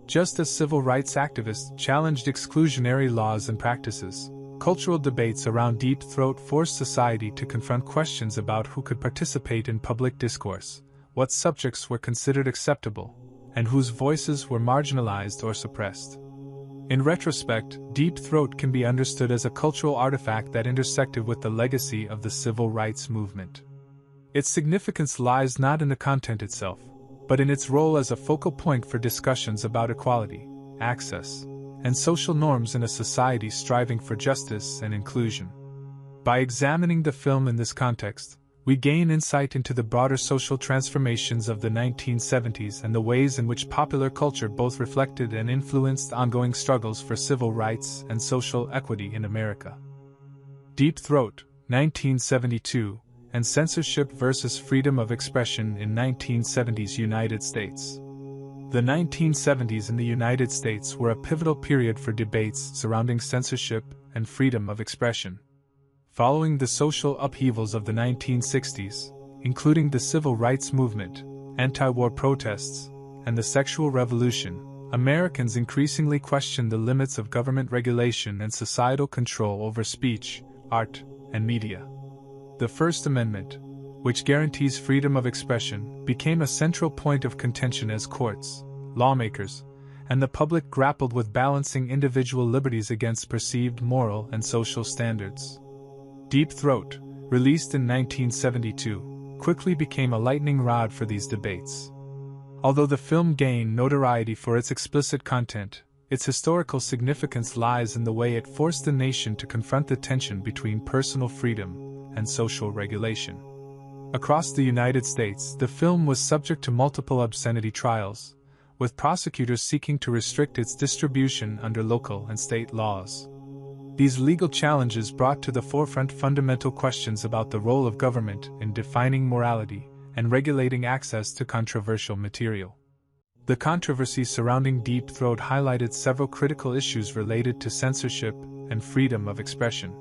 Just as civil rights activists challenged exclusionary laws and practices, cultural debates around Deep Throat forced society to confront questions about who could participate in public discourse, what subjects were considered acceptable, and whose voices were marginalized or suppressed. In retrospect, Deep Throat can be understood as a cultural artifact that intersected with the legacy of the civil rights movement. Its significance lies not in the content itself, but in its role as a focal point for discussions about equality, access, and social norms in a society striving for justice and inclusion. By examining the film in this context, we gain insight into the broader social transformations of the 1970s and the ways in which popular culture both reflected and influenced ongoing struggles for civil rights and social equity in America. Deep Throat, 1972, and Censorship versus Freedom of Expression in 1970s United States. The 1970s in the United States were a pivotal period for debates surrounding censorship and freedom of expression. Following the social upheavals of the 1960s, including the civil rights movement, anti-war protests, and the sexual revolution, Americans increasingly questioned the limits of government regulation and societal control over speech, art, and media. The First Amendment, which guarantees freedom of expression, became a central point of contention as courts, lawmakers, and the public grappled with balancing individual liberties against perceived moral and social standards. Deep Throat, released in 1972, quickly became a lightning rod for these debates. Although the film gained notoriety for its explicit content, its historical significance lies in the way it forced the nation to confront the tension between personal freedom and social regulation. Across the United States, the film was subject to multiple obscenity trials, with prosecutors seeking to restrict its distribution under local and state laws. These legal challenges brought to the forefront fundamental questions about the role of government in defining morality and regulating access to controversial material. The controversy surrounding Deep Throat highlighted several critical issues related to censorship and freedom of expression.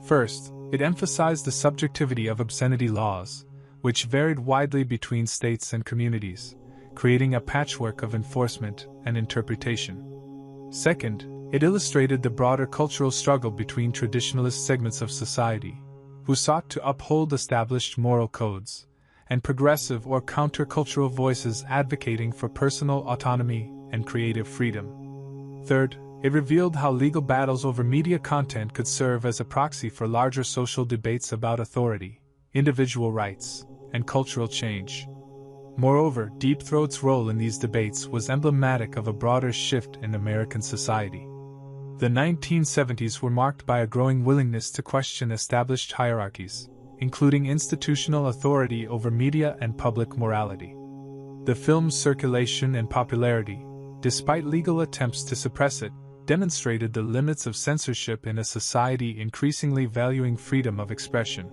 First, it emphasized the subjectivity of obscenity laws, which varied widely between states and communities, creating a patchwork of enforcement and interpretation. Second, it illustrated the broader cultural struggle between traditionalist segments of society, who sought to uphold established moral codes, and progressive or countercultural voices advocating for personal autonomy and creative freedom. Third, it revealed how legal battles over media content could serve as a proxy for larger social debates about authority, individual rights, and cultural change. Moreover, Deep Throat's role in these debates was emblematic of a broader shift in American society. The 1970s were marked by a growing willingness to question established hierarchies, including institutional authority over media and public morality. The film's circulation and popularity, despite legal attempts to suppress it, demonstrated the limits of censorship in a society increasingly valuing freedom of expression.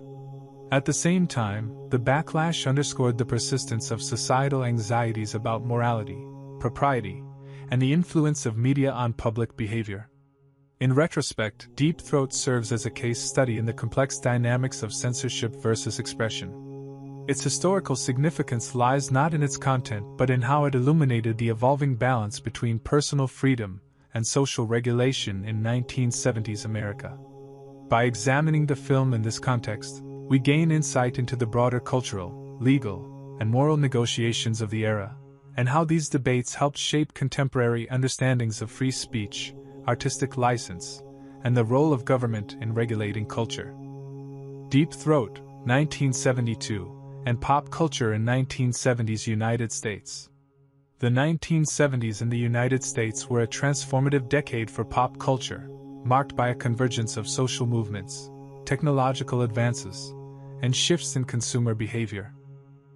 At the same time, the backlash underscored the persistence of societal anxieties about morality, propriety, and the influence of media on public behavior. In retrospect, Deep Throat serves as a case study in the complex dynamics of censorship versus expression. Its historical significance lies not in its content but in how it illuminated the evolving balance between personal freedom and social regulation in 1970s America. By examining the film in this context, we gain insight into the broader cultural, legal, and moral negotiations of the era, and how these debates helped shape contemporary understandings of free speech, artistic license, and the role of government in regulating culture. Deep Throat, 1972, and Pop Culture in 1970s United States. The 1970s in the United States were a transformative decade for pop culture, marked by a convergence of social movements, technological advances, and shifts in consumer behavior.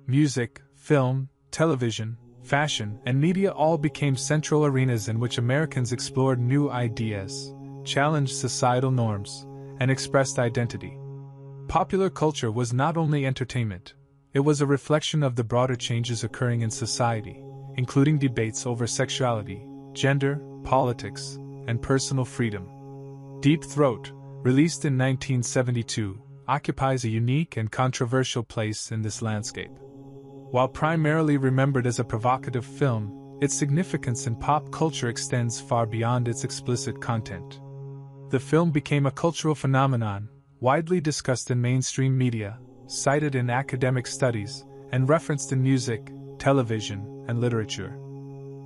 Music, film, television, fashion, and media all became central arenas in which Americans explored new ideas, challenged societal norms, and expressed identity. Popular culture was not only entertainment, it was a reflection of the broader changes occurring in society, including debates over sexuality, gender, politics, and personal freedom. Deep Throat, released in 1972, occupies a unique and controversial place in this landscape. While primarily remembered as a provocative film, its significance in pop culture extends far beyond its explicit content. The film became a cultural phenomenon, widely discussed in mainstream media, cited in academic studies, and referenced in music, television, and literature.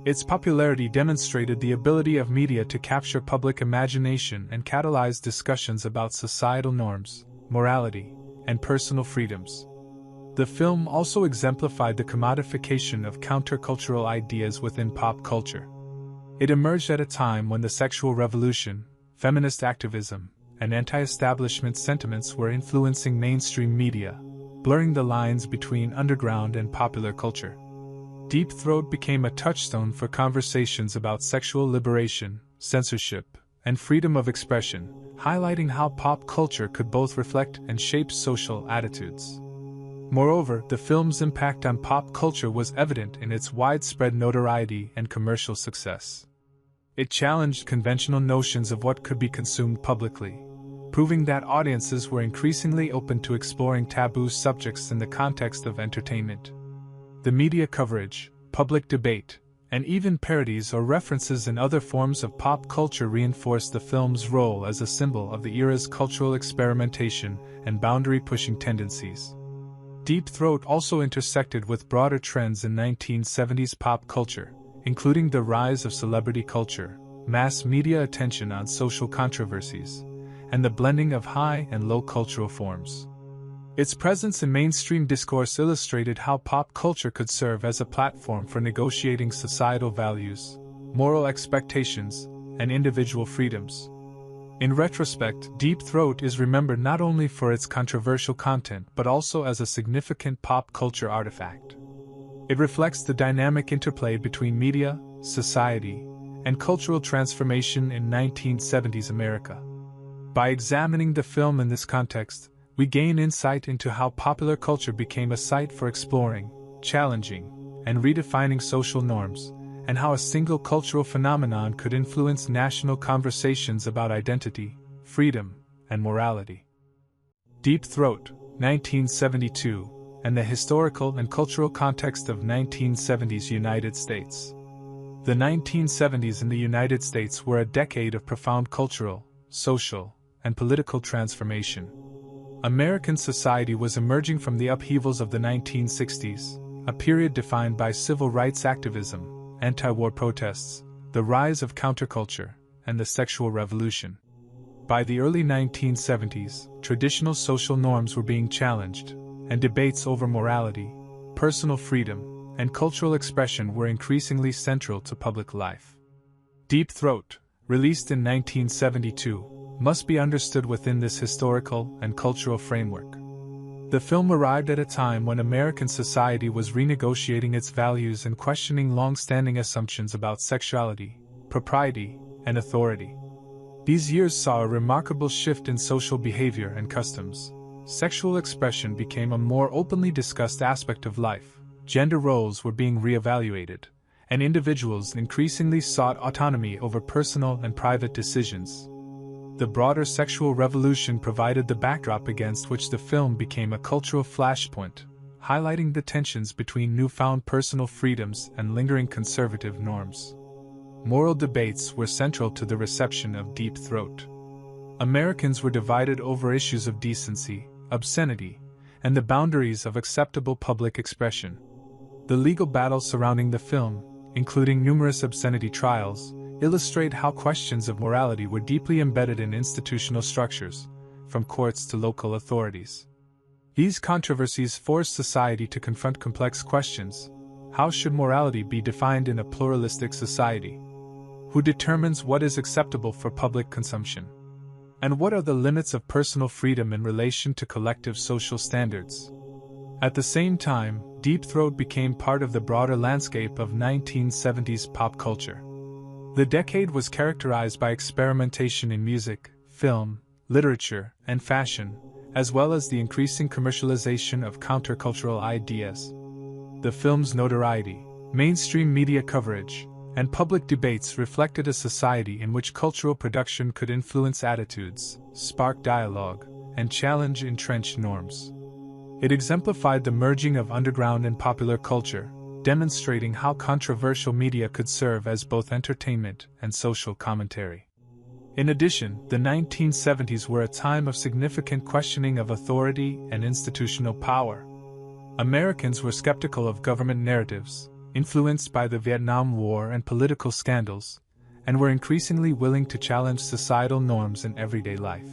Its popularity demonstrated the ability of media to capture public imagination and catalyze discussions about societal norms, morality, and personal freedoms. The film also exemplified the commodification of countercultural ideas within pop culture. It emerged at a time when the sexual revolution, feminist activism, and anti-establishment sentiments were influencing mainstream media, blurring the lines between underground and popular culture. Deep Throat became a touchstone for conversations about sexual liberation, censorship, and freedom of expression, highlighting how pop culture could both reflect and shape social attitudes. Moreover, the film's impact on pop culture was evident in its widespread notoriety and commercial success. It challenged conventional notions of what could be consumed publicly, proving that audiences were increasingly open to exploring taboo subjects in the context of entertainment. The media coverage, public debate, and even parodies or references in other forms of pop culture reinforced the film's role as a symbol of the era's cultural experimentation and boundary-pushing tendencies. Deep Throat also intersected with broader trends in 1970s pop culture, including the rise of celebrity culture, mass media attention on social controversies, and the blending of high and low cultural forms. Its presence in mainstream discourse illustrated how pop culture could serve as a platform for negotiating societal values, moral expectations, and individual freedoms. In retrospect, Deep Throat is remembered not only for its controversial content but also as a significant pop culture artifact. It reflects the dynamic interplay between media, society, and cultural transformation in 1970s America. By examining the film in this context, we gain insight into how popular culture became a site for exploring, challenging, and redefining social norms, and how a single cultural phenomenon could influence national conversations about identity, freedom, and morality. Deep Throat, 1972, and the historical and cultural context of 1970s United States. The 1970s in the United States were a decade of profound cultural, social, and political transformation. American society was emerging from the upheavals of the 1960s, a period defined by civil rights activism, anti-war protests, the rise of counterculture, and the sexual revolution. By the early 1970s, traditional social norms were being challenged, and debates over morality, personal freedom, and cultural expression were increasingly central to public life. Deep Throat, released in 1972, must be understood within this historical and cultural framework. The film arrived at a time when American society was renegotiating its values and questioning long-standing assumptions about sexuality, propriety, and authority. These years saw a remarkable shift in social behavior and customs. Sexual expression became a more openly discussed aspect of life, gender roles were being re-evaluated, and individuals increasingly sought autonomy over personal and private decisions. the broader sexual revolution provided the backdrop against which the film became a cultural flashpoint, highlighting the tensions between newfound personal freedoms and lingering conservative norms. Moral debates were central to the reception of Deep Throat. Americans were divided over issues of decency, obscenity, and the boundaries of acceptable public expression. The legal battles surrounding the film, including numerous obscenity trials, illustrate how questions of morality were deeply embedded in institutional structures, from courts to local authorities. These controversies forced society to confront complex questions. How should morality be defined in a pluralistic society? Who determines what is acceptable for public consumption? And what are the limits of personal freedom in relation to collective social standards? At the same time, Deep Throat became part of the broader landscape of 1970s pop culture. The decade was characterized by experimentation in music, film, literature, and fashion, as well as the increasing commercialization of countercultural ideas. The film's notoriety, mainstream media coverage, and public debates reflected a society in which cultural production could influence attitudes, spark dialogue, and challenge entrenched norms. It exemplified the merging of underground and popular culture, demonstrating how controversial media could serve as both entertainment and social commentary. In addition, the 1970s were a time of significant questioning of authority and institutional power. Americans were skeptical of government narratives, influenced by the Vietnam War and political scandals, and were increasingly willing to challenge societal norms in everyday life.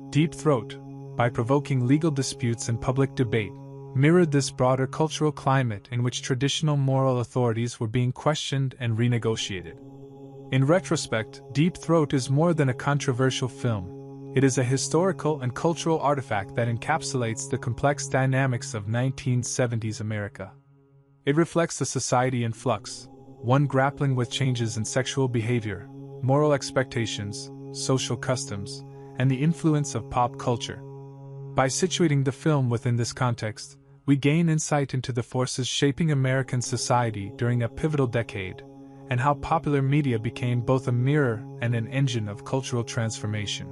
Deep Throat, by provoking legal disputes and public debate, mirrored this broader cultural climate in which traditional moral authorities were being questioned and renegotiated. In retrospect, Deep Throat is more than a controversial film. It is a historical and cultural artifact that encapsulates the complex dynamics of 1970s America. It reflects a society in flux, one grappling with changes in sexual behavior, moral expectations, social customs, and the influence of pop culture. By situating the film within this context, we gain insight into the forces shaping American society during a pivotal decade, and how popular media became both a mirror and an engine of cultural transformation.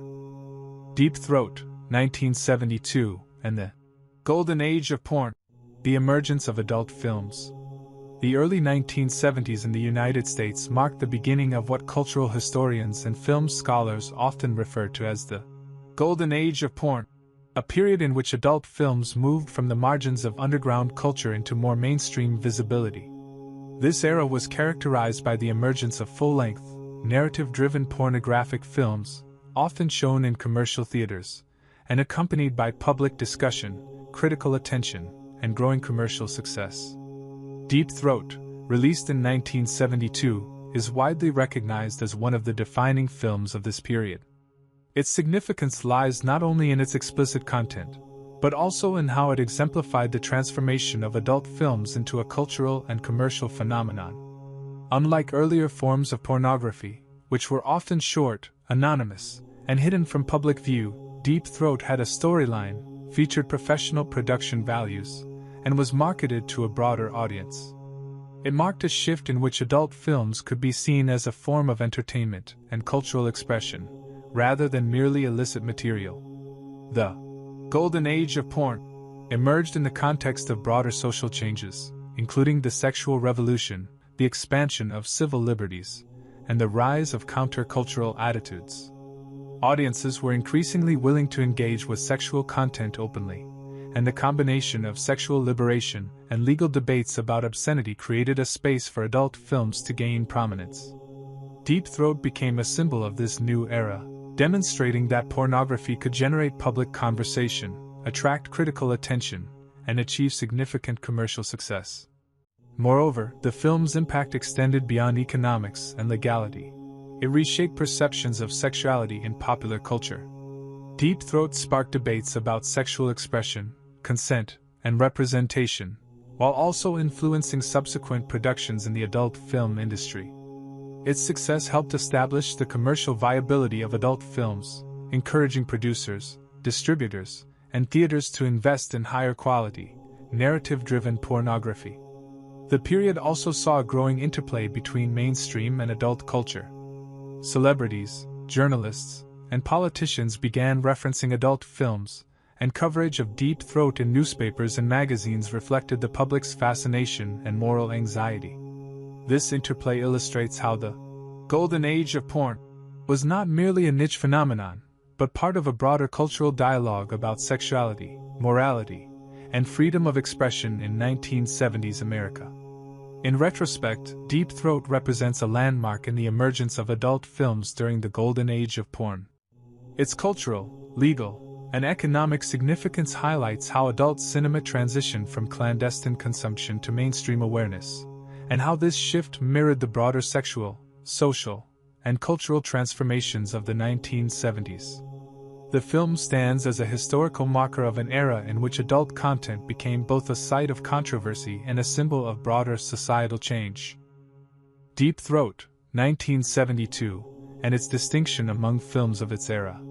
Deep Throat, 1972, and the Golden Age of Porn. The emergence of adult films. The early 1970s in the United States marked the beginning of what cultural historians and film scholars often refer to as the Golden Age of Porn, a period in which adult films moved from the margins of underground culture into more mainstream visibility. This era was characterized by the emergence of full-length, narrative-driven pornographic films, often shown in commercial theaters, and accompanied by public discussion, critical attention, and growing commercial success. Deep Throat, released in 1972, is widely recognized as one of the defining films of this period. Its significance lies not only in its explicit content, but also in how it exemplified the transformation of adult films into a cultural and commercial phenomenon. Unlike earlier forms of pornography, which were often short, anonymous, and hidden from public view, Deep Throat had a storyline, featured professional production values, and was marketed to a broader audience. It marked a shift in which adult films could be seen as a form of entertainment and cultural expression, rather than merely illicit material. The Golden Age of Porn emerged in the context of broader social changes, including the sexual revolution, the expansion of civil liberties, and the rise of countercultural attitudes. Audiences were increasingly willing to engage with sexual content openly, and the combination of sexual liberation and legal debates about obscenity created a space for adult films to gain prominence. Deep Throat became a symbol of this new era, demonstrating that pornography could generate public conversation, attract critical attention, and achieve significant commercial success. Moreover, the film's impact extended beyond economics and legality. It reshaped perceptions of sexuality in popular culture. Deep Throat sparked debates about sexual expression, consent, and representation, while also influencing subsequent productions in the adult film industry. Its success helped establish the commercial viability of adult films, encouraging producers, distributors, and theaters to invest in higher quality, narrative-driven pornography. The period also saw a growing interplay between mainstream and adult culture. Celebrities, journalists, and politicians began referencing adult films, and coverage of Deep Throat in newspapers and magazines reflected the public's fascination and moral anxiety. This interplay illustrates how the golden age of porn was not merely a niche phenomenon, but part of a broader cultural dialogue about sexuality, morality, and freedom of expression in 1970s America. In retrospect, Deep Throat represents a landmark in the emergence of adult films during the golden age of porn. Its cultural, legal, and economic significance highlights how adult cinema transitioned from clandestine consumption to mainstream awareness, and how this shift mirrored the broader sexual, social, and cultural transformations of the 1970s. The film stands as a historical marker of an era in which adult content became both a site of controversy and a symbol of broader societal change. Deep Throat, 1972, and its distinction among films of its era.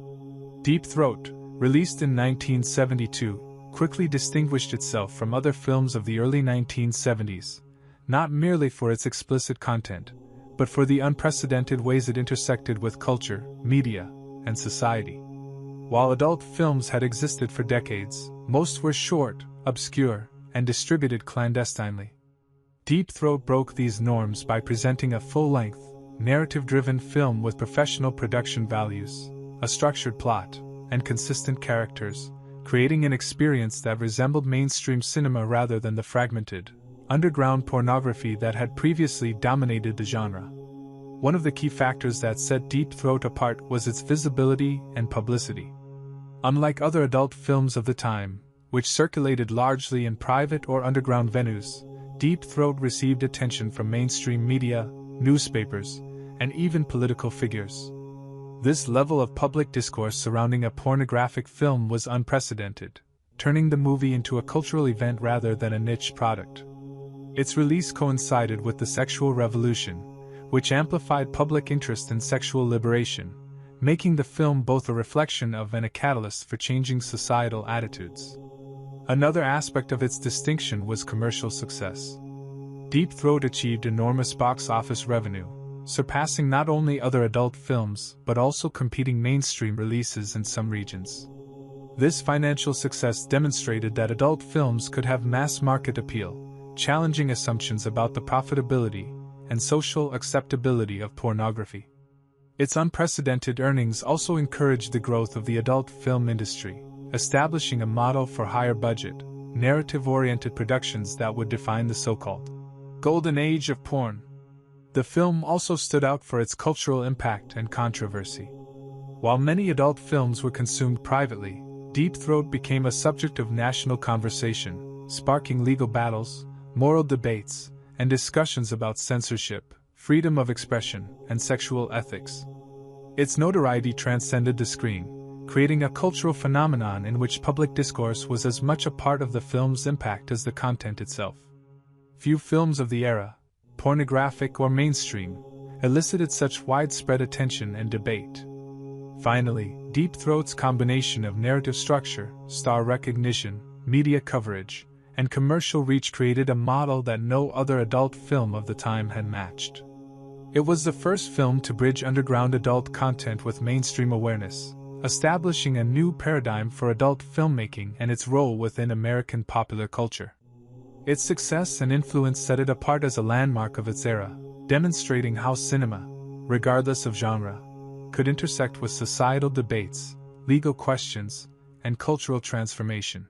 Deep Throat, released in 1972, quickly distinguished itself from other films of the early 1970s, not merely for its explicit content, but for the unprecedented ways it intersected with culture, media, and society. While adult films had existed for decades, most were short, obscure, and distributed clandestinely. Deep Throat broke these norms by presenting a full-length, narrative-driven film with professional production values, a structured plot, and consistent characters, creating an experience that resembled mainstream cinema rather than the fragmented, underground pornography that had previously dominated the genre. One of the key factors that set Deep Throat apart was its visibility and publicity. Unlike other adult films of the time, which circulated largely in private or underground venues, Deep Throat received attention from mainstream media, newspapers, and even political figures. This level of public discourse surrounding a pornographic film was unprecedented, turning the movie into a cultural event rather than a niche product. Its release coincided with the sexual revolution, which amplified public interest in sexual liberation, making the film both a reflection of and a catalyst for changing societal attitudes. Another aspect of its distinction was commercial success. Deep Throat achieved enormous box office revenue, surpassing not only other adult films but also competing mainstream releases in some regions. This financial success demonstrated that adult films could have mass market appeal, challenging assumptions about the profitability and social acceptability of pornography. Its unprecedented earnings also encouraged the growth of the adult film industry, establishing a model for higher-budget, narrative-oriented productions that would define the so-called golden age of porn. The film also stood out for its cultural impact and controversy. While many adult films were consumed privately, Deep Throat became a subject of national conversation, sparking legal battles, moral debates, and discussions about censorship, freedom of expression, and sexual ethics. Its notoriety transcended the screen, creating a cultural phenomenon in which public discourse was as much a part of the film's impact as the content itself. Few films of the era, pornographic or mainstream, elicited such widespread attention and debate. Finally, Deep Throat's combination of narrative structure, star recognition, media coverage, and commercial reach created a model that no other adult film of the time had matched. It was the first film to bridge underground adult content with mainstream awareness, establishing a new paradigm for adult filmmaking and its role within American popular culture. Its success and influence set it apart as a landmark of its era, demonstrating how cinema, regardless of genre, could intersect with societal debates, legal questions, and cultural transformation.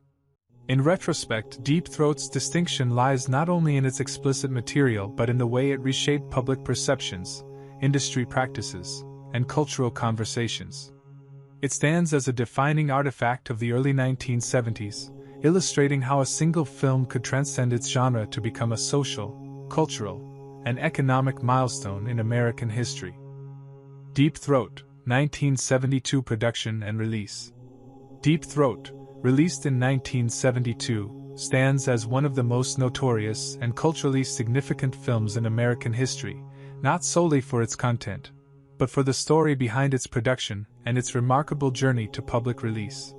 In retrospect, Deep Throat's distinction lies not only in its explicit material but in the way it reshaped public perceptions, industry practices, and cultural conversations. It stands as a defining artifact of the early 1970s, illustrating how a single film could transcend its genre to become a social, cultural, and economic milestone in American history. Deep Throat, 1972 production and release. Deep Throat, released in 1972, stands as one of the most notorious and culturally significant films in American history, not solely for its content, but for the story behind its production and its remarkable journey to public release.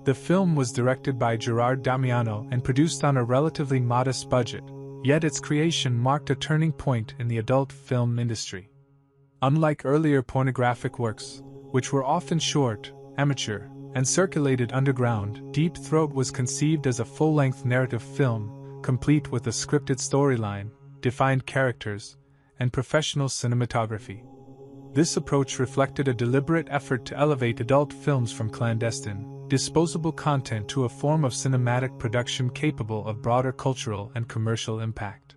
The film was directed by Gerard Damiano and produced on a relatively modest budget, yet its creation marked a turning point in the adult film industry. Unlike earlier pornographic works, which were often short, amateur, and circulated underground. Deep Throat was conceived as a full-length narrative film, complete with a scripted storyline, defined characters, and professional cinematography. This approach reflected a deliberate effort to elevate adult films from clandestine, disposable content to a form of cinematic production capable of broader cultural and commercial impact.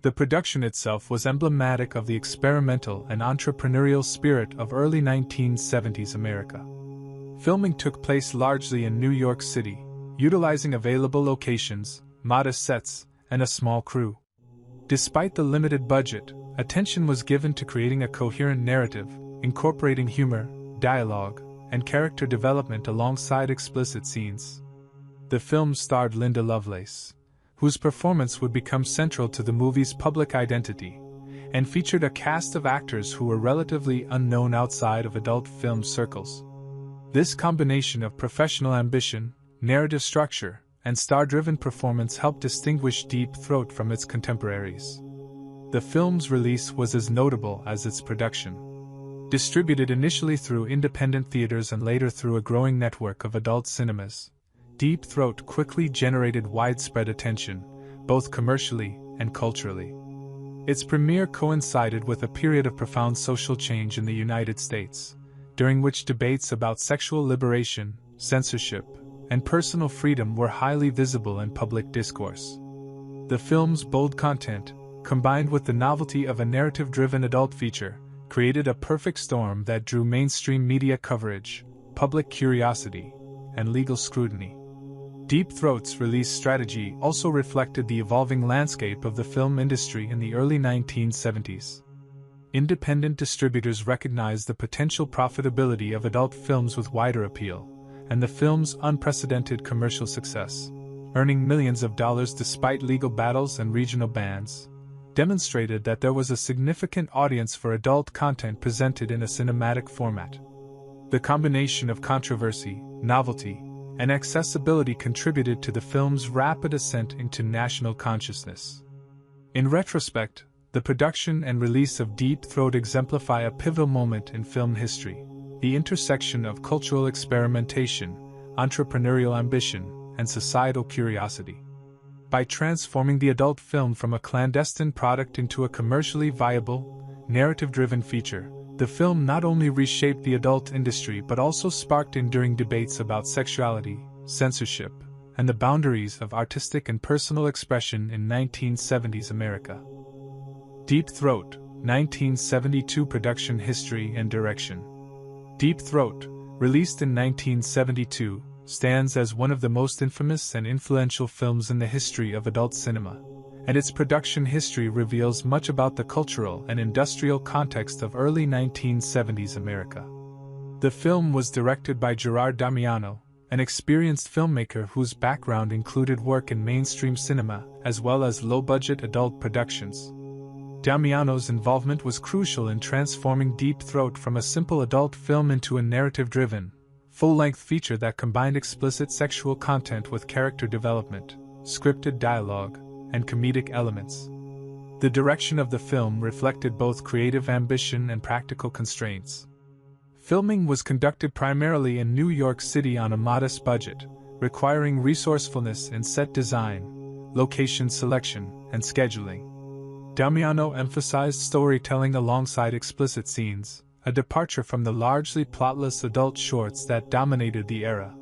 The production itself was emblematic of the experimental and entrepreneurial spirit of early 1970s America. Filming took place largely in New York City, utilizing available locations, modest sets, and a small crew. Despite the limited budget, attention was given to creating a coherent narrative, incorporating humor, dialogue, and character development alongside explicit scenes. The film starred Linda Lovelace, whose performance would become central to the movie's public identity, and featured a cast of actors who were relatively unknown outside of adult film circles. This combination of professional ambition, narrative structure, and star-driven performance helped distinguish Deep Throat from its contemporaries. The film's release was as notable as its production. Distributed initially through independent theaters and later through a growing network of adult cinemas, Deep Throat quickly generated widespread attention, both commercially and culturally. Its premiere coincided with a period of profound social change in the United States, during which debates about sexual liberation, censorship, and personal freedom were highly visible in public discourse. The film's bold content, combined with the novelty of a narrative-driven adult feature, created a perfect storm that drew mainstream media coverage, public curiosity, and legal scrutiny. Deep Throat's release strategy also reflected the evolving landscape of the film industry in the early 1970s. Independent distributors recognized the potential profitability of adult films with wider appeal, and the film's unprecedented commercial success, earning millions of dollars despite legal battles and regional bans, demonstrated that there was a significant audience for adult content presented in a cinematic format. The combination of controversy, novelty, and accessibility contributed to the film's rapid ascent into national consciousness. In retrospect, the production and release of Deep Throat exemplify a pivotal moment in film history, the intersection of cultural experimentation, entrepreneurial ambition, and societal curiosity. By transforming the adult film from a clandestine product into a commercially viable, narrative-driven feature, the film not only reshaped the adult industry but also sparked enduring debates about sexuality, censorship, and the boundaries of artistic and personal expression in 1970s America. Deep Throat, 1972 production history and direction. Deep Throat, released in 1972, stands as one of the most infamous and influential films in the history of adult cinema, and its production history reveals much about the cultural and industrial context of early 1970s America. The film was directed by Gerard Damiano, an experienced filmmaker whose background included work in mainstream cinema as well as low-budget adult productions. Damiano's involvement was crucial in transforming Deep Throat from a simple adult film into a narrative-driven, full-length feature that combined explicit sexual content with character development, scripted dialogue, and comedic elements. The direction of the film reflected both creative ambition and practical constraints. Filming was conducted primarily in New York City on a modest budget, requiring resourcefulness in set design, location selection, and scheduling. Damiano emphasized storytelling alongside explicit scenes, a departure from the largely plotless adult shorts that dominated the era.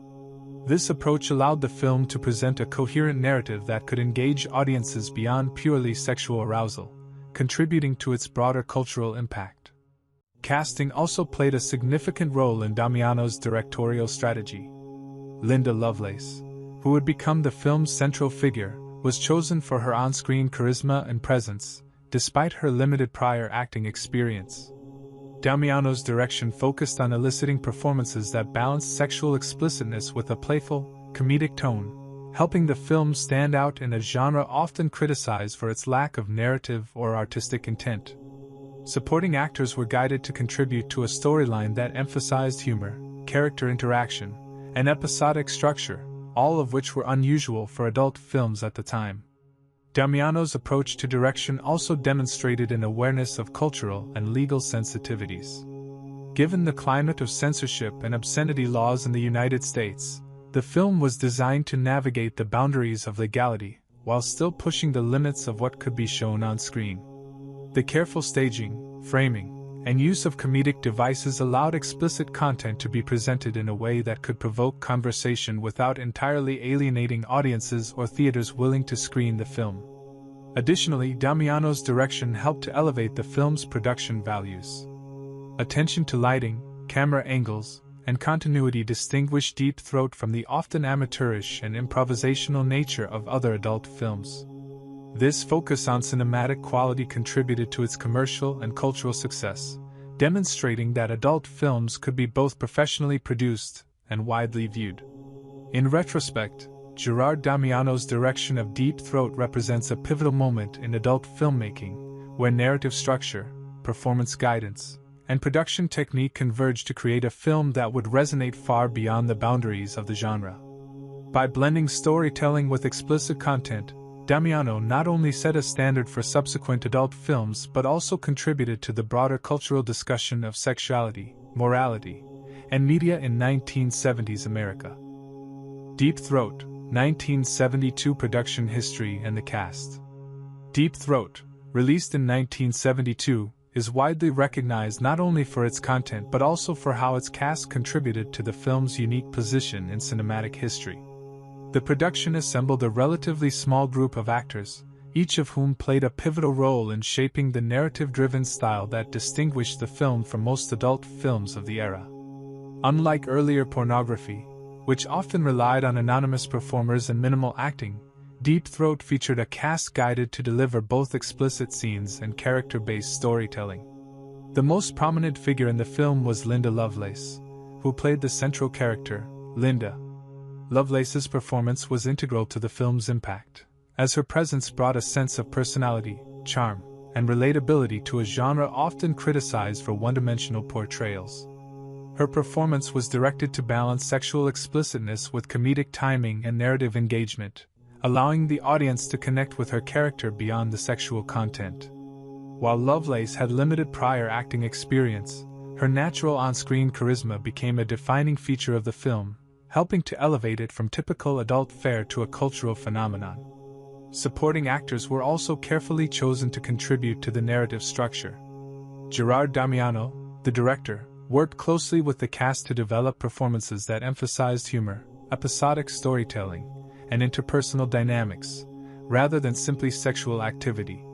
This approach allowed the film to present a coherent narrative that could engage audiences beyond purely sexual arousal, contributing to its broader cultural impact. Casting also played a significant role in Damiano's directorial strategy. Linda Lovelace, who would become the film's central figure, was chosen for her on-screen charisma and presence, despite her limited prior acting experience. Damiano's direction focused on eliciting performances that balanced sexual explicitness with a playful, comedic tone, helping the film stand out in a genre often criticized for its lack of narrative or artistic intent. Supporting actors were guided to contribute to a storyline that emphasized humor, character interaction, and episodic structure, all of which were unusual for adult films at the time. Damiano's approach to direction also demonstrated an awareness of cultural and legal sensitivities. Given the climate of censorship and obscenity laws in the United States, the film was designed to navigate the boundaries of legality while still pushing the limits of what could be shown on screen. The careful staging, framing, and use of comedic devices allowed explicit content to be presented in a way that could provoke conversation without entirely alienating audiences or theaters willing to screen the film. Additionally, Damiano's direction helped to elevate the film's production values. Attention to lighting, camera angles, and continuity distinguished Deep Throat from the often amateurish and improvisational nature of other adult films. This focus on cinematic quality contributed to its commercial and cultural success, demonstrating that adult films could be both professionally produced and widely viewed. In retrospect, Gerard Damiano's direction of Deep Throat represents a pivotal moment in adult filmmaking, where narrative structure, performance guidance, and production technique converged to create a film that would resonate far beyond the boundaries of the genre. By blending storytelling with explicit content, Damiano not only set a standard for subsequent adult films but also contributed to the broader cultural discussion of sexuality, morality, and media in 1970s America. Deep Throat, 1972 production history and the cast. Deep Throat, released in 1972, is widely recognized not only for its content but also for how its cast contributed to the film's unique position in cinematic history. The production assembled a relatively small group of actors, each of whom played a pivotal role in shaping the narrative-driven style that distinguished the film from most adult films of the era. Unlike earlier pornography, which often relied on anonymous performers and minimal acting, Deep Throat featured a cast guided to deliver both explicit scenes and character-based storytelling. The most prominent figure in the film was Linda Lovelace, who played the central character, Linda. Lovelace's performance was integral to the film's impact, as her presence brought a sense of personality, charm, and relatability to a genre often criticized for one-dimensional portrayals. Her performance was directed to balance sexual explicitness with comedic timing and narrative engagement, allowing the audience to connect with her character beyond the sexual content. While Lovelace had limited prior acting experience, her natural on-screen charisma became a defining feature of the film, helping to elevate it from typical adult fare to a cultural phenomenon. Supporting actors were also carefully chosen to contribute to the narrative structure. Gerard Damiano, the director, worked closely with the cast to develop performances that emphasized humor, episodic storytelling, and interpersonal dynamics, rather than simply sexual activity.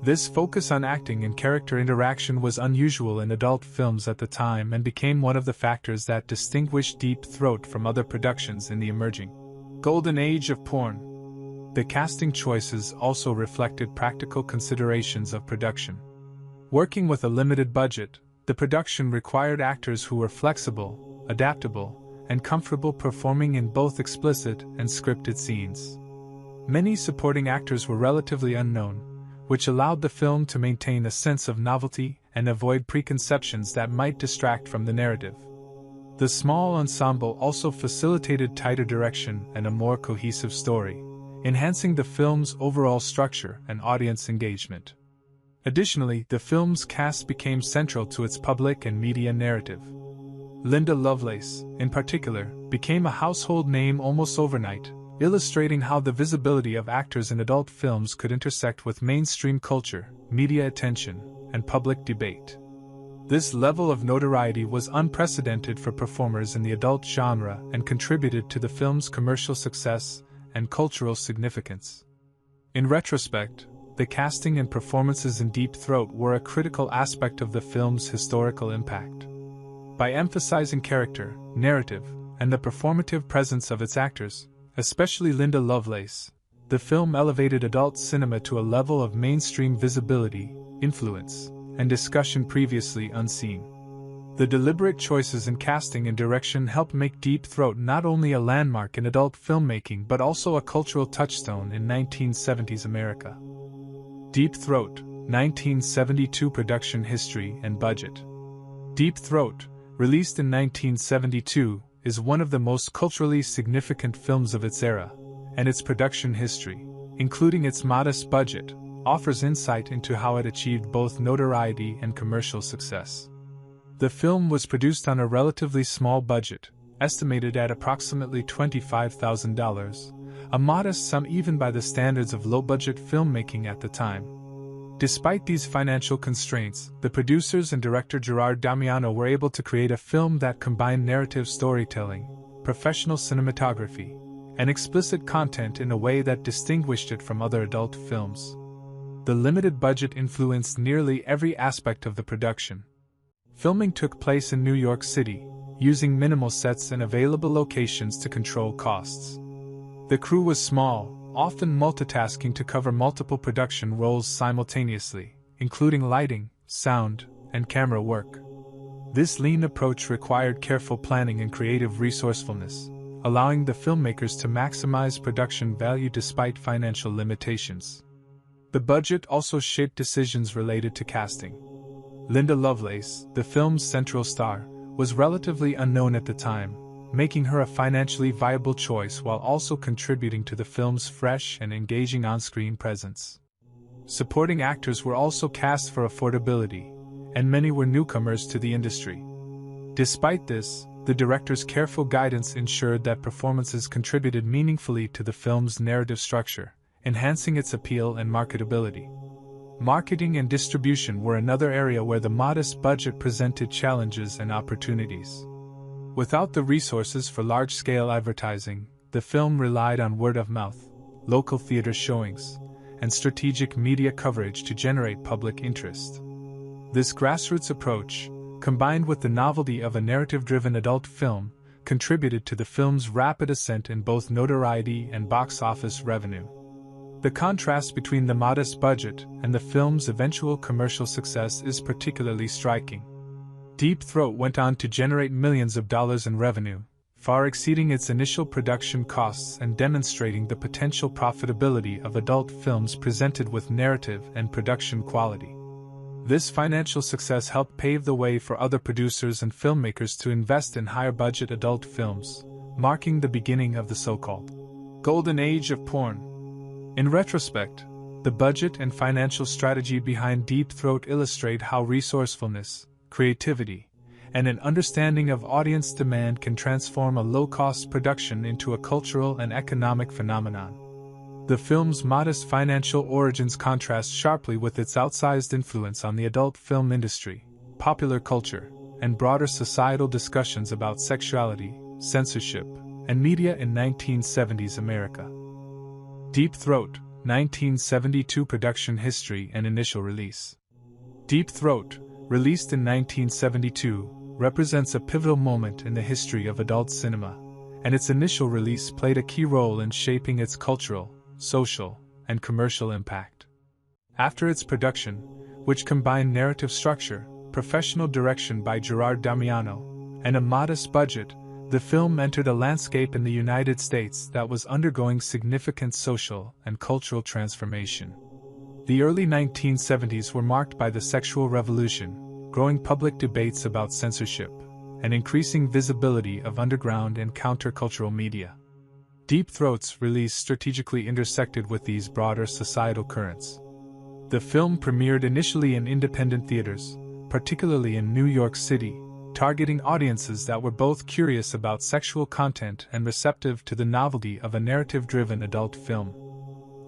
This focus on acting and character interaction was unusual in adult films at the time and became one of the factors that distinguished Deep Throat from other productions in the emerging golden age of porn. The casting choices also reflected practical considerations of production. Working with a limited budget, the production required actors who were flexible, adaptable, and comfortable performing in both explicit and scripted scenes. Many supporting actors were relatively unknown, which allowed the film to maintain a sense of novelty and avoid preconceptions that might distract from the narrative. The small ensemble also facilitated tighter direction and a more cohesive story, enhancing the film's overall structure and audience engagement. Additionally, the film's cast became central to its public and media narrative. Linda Lovelace, in particular, became a household name almost overnight, illustrating how the visibility of actors in adult films could intersect with mainstream culture, media attention, and public debate. This level of notoriety was unprecedented for performers in the adult genre and contributed to the film's commercial success and cultural significance. In retrospect, the casting and performances in Deep Throat were a critical aspect of the film's historical impact. By emphasizing character, narrative, and the performative presence of its actors, especially Linda Lovelace, the film elevated adult cinema to a level of mainstream visibility, influence, and discussion previously unseen. The deliberate choices in casting and direction helped make Deep Throat not only a landmark in adult filmmaking but also a cultural touchstone in 1970s America. Deep Throat, 1972 production history and budget. Deep Throat, released in 1972, is one of the most culturally significant films of its era, and its production history, including its modest budget, offers insight into how it achieved both notoriety and commercial success. The film was produced on a relatively small budget, estimated at approximately $25,000, a modest sum even by the standards of low-budget filmmaking at the time. Despite these financial constraints, the producers and director Gerard Damiano were able to create a film that combined narrative storytelling, professional cinematography, and explicit content in a way that distinguished it from other adult films. The limited budget influenced nearly every aspect of the production. Filming took place in New York City, using minimal sets and available locations to control costs. The crew was small, often multitasking to cover multiple production roles simultaneously, including lighting, sound, and camera work. This lean approach required careful planning and creative resourcefulness, allowing the filmmakers to maximize production value despite financial limitations. The budget also shaped decisions related to casting. Linda Lovelace, the film's central star, was relatively unknown at the time, making her a financially viable choice while also contributing to the film's fresh and engaging on-screen presence. Supporting actors were also cast for affordability, and many were newcomers to the industry. Despite this, the director's careful guidance ensured that performances contributed meaningfully to the film's narrative structure, enhancing its appeal and marketability. Marketing and distribution were another area where the modest budget presented challenges and opportunities. Without the resources for large-scale advertising, the film relied on word-of-mouth, local theater showings, and strategic media coverage to generate public interest. This grassroots approach, combined with the novelty of a narrative-driven adult film, contributed to the film's rapid ascent in both notoriety and box office revenue. The contrast between the modest budget and the film's eventual commercial success is particularly striking. Deep Throat went on to generate millions of dollars in revenue, far exceeding its initial production costs and demonstrating the potential profitability of adult films presented with narrative and production quality. This financial success helped pave the way for other producers and filmmakers to invest in higher-budget adult films, marking the beginning of the so-called golden age of porn. In retrospect, the budget and financial strategy behind Deep Throat illustrate how resourcefulness, creativity, and an understanding of audience demand can transform a low-cost production into a cultural and economic phenomenon. The film's modest financial origins contrast sharply with its outsized influence on the adult film industry, popular culture, and broader societal discussions about sexuality, censorship, and media in 1970s America. Deep Throat, 1972 production history and initial release. Deep Throat, released in 1972, represents a pivotal moment in the history of adult cinema, and its initial release played a key role in shaping its cultural, social, and commercial impact. After its production, which combined narrative structure, professional direction by Gerard Damiano, and a modest budget, the film entered a landscape in the United States that was undergoing significant social and cultural transformation. The early 1970s were marked by the sexual revolution, growing public debates about censorship, and increasing visibility of underground and countercultural media. Deep Throat's release strategically intersected with these broader societal currents. The film premiered initially in independent theaters, particularly in New York City, targeting audiences that were both curious about sexual content and receptive to the novelty of a narrative-driven adult film.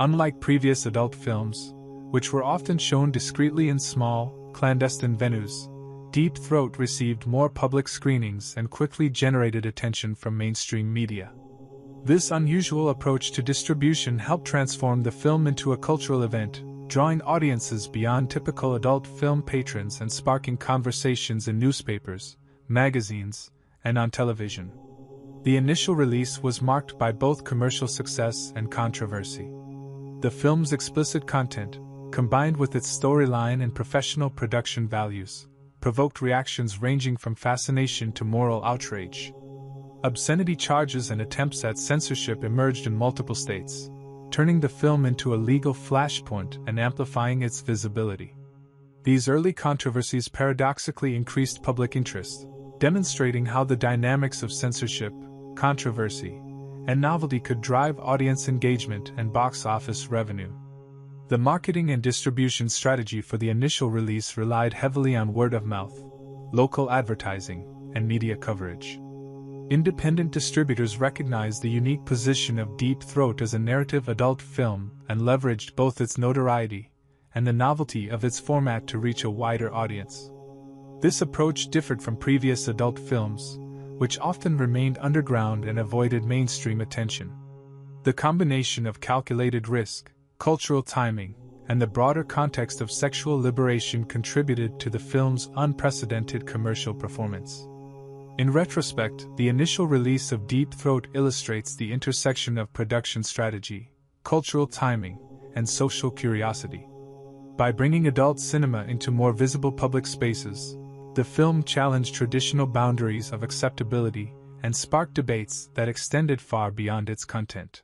Unlike previous adult films, which were often shown discreetly in small, clandestine venues, Deep Throat received more public screenings and quickly generated attention from mainstream media. This unusual approach to distribution helped transform the film into a cultural event, drawing audiences beyond typical adult film patrons and sparking conversations in newspapers, magazines, and on television. The initial release was marked by both commercial success and controversy. The film's explicit content, combined with its storyline and professional production values, provoked reactions ranging from fascination to moral outrage. Obscenity charges and attempts at censorship emerged in multiple states, turning the film into a legal flashpoint and amplifying its visibility. These early controversies paradoxically increased public interest, demonstrating how the dynamics of censorship, controversy, and novelty could drive audience engagement and box office revenue. The marketing and distribution strategy for the initial release relied heavily on word of mouth, local advertising, and media coverage. Independent distributors recognized the unique position of Deep Throat as a narrative adult film and leveraged both its notoriety and the novelty of its format to reach a wider audience. This approach differed from previous adult films, which often remained underground and avoided mainstream attention. The combination of calculated risk, cultural timing, and the broader context of sexual liberation contributed to the film's unprecedented commercial performance. In retrospect, the initial release of Deep Throat illustrates the intersection of production strategy, cultural timing, and social curiosity. By bringing adult cinema into more visible public spaces, the film challenged traditional boundaries of acceptability and sparked debates that extended far beyond its content.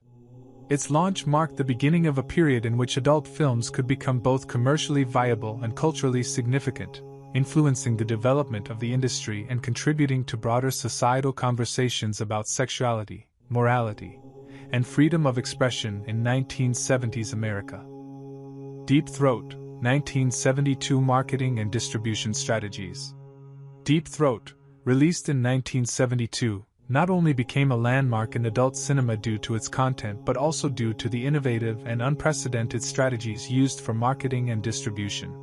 Its launch marked the beginning of a period in which adult films could become both commercially viable and culturally significant, influencing the development of the industry and contributing to broader societal conversations about sexuality, morality, and freedom of expression in 1970s America. Deep Throat, 1972 Marketing and Distribution Strategies. Deep Throat, released in 1972, not only became a landmark in adult cinema due to its content but also due to the innovative and unprecedented strategies used for marketing and distribution.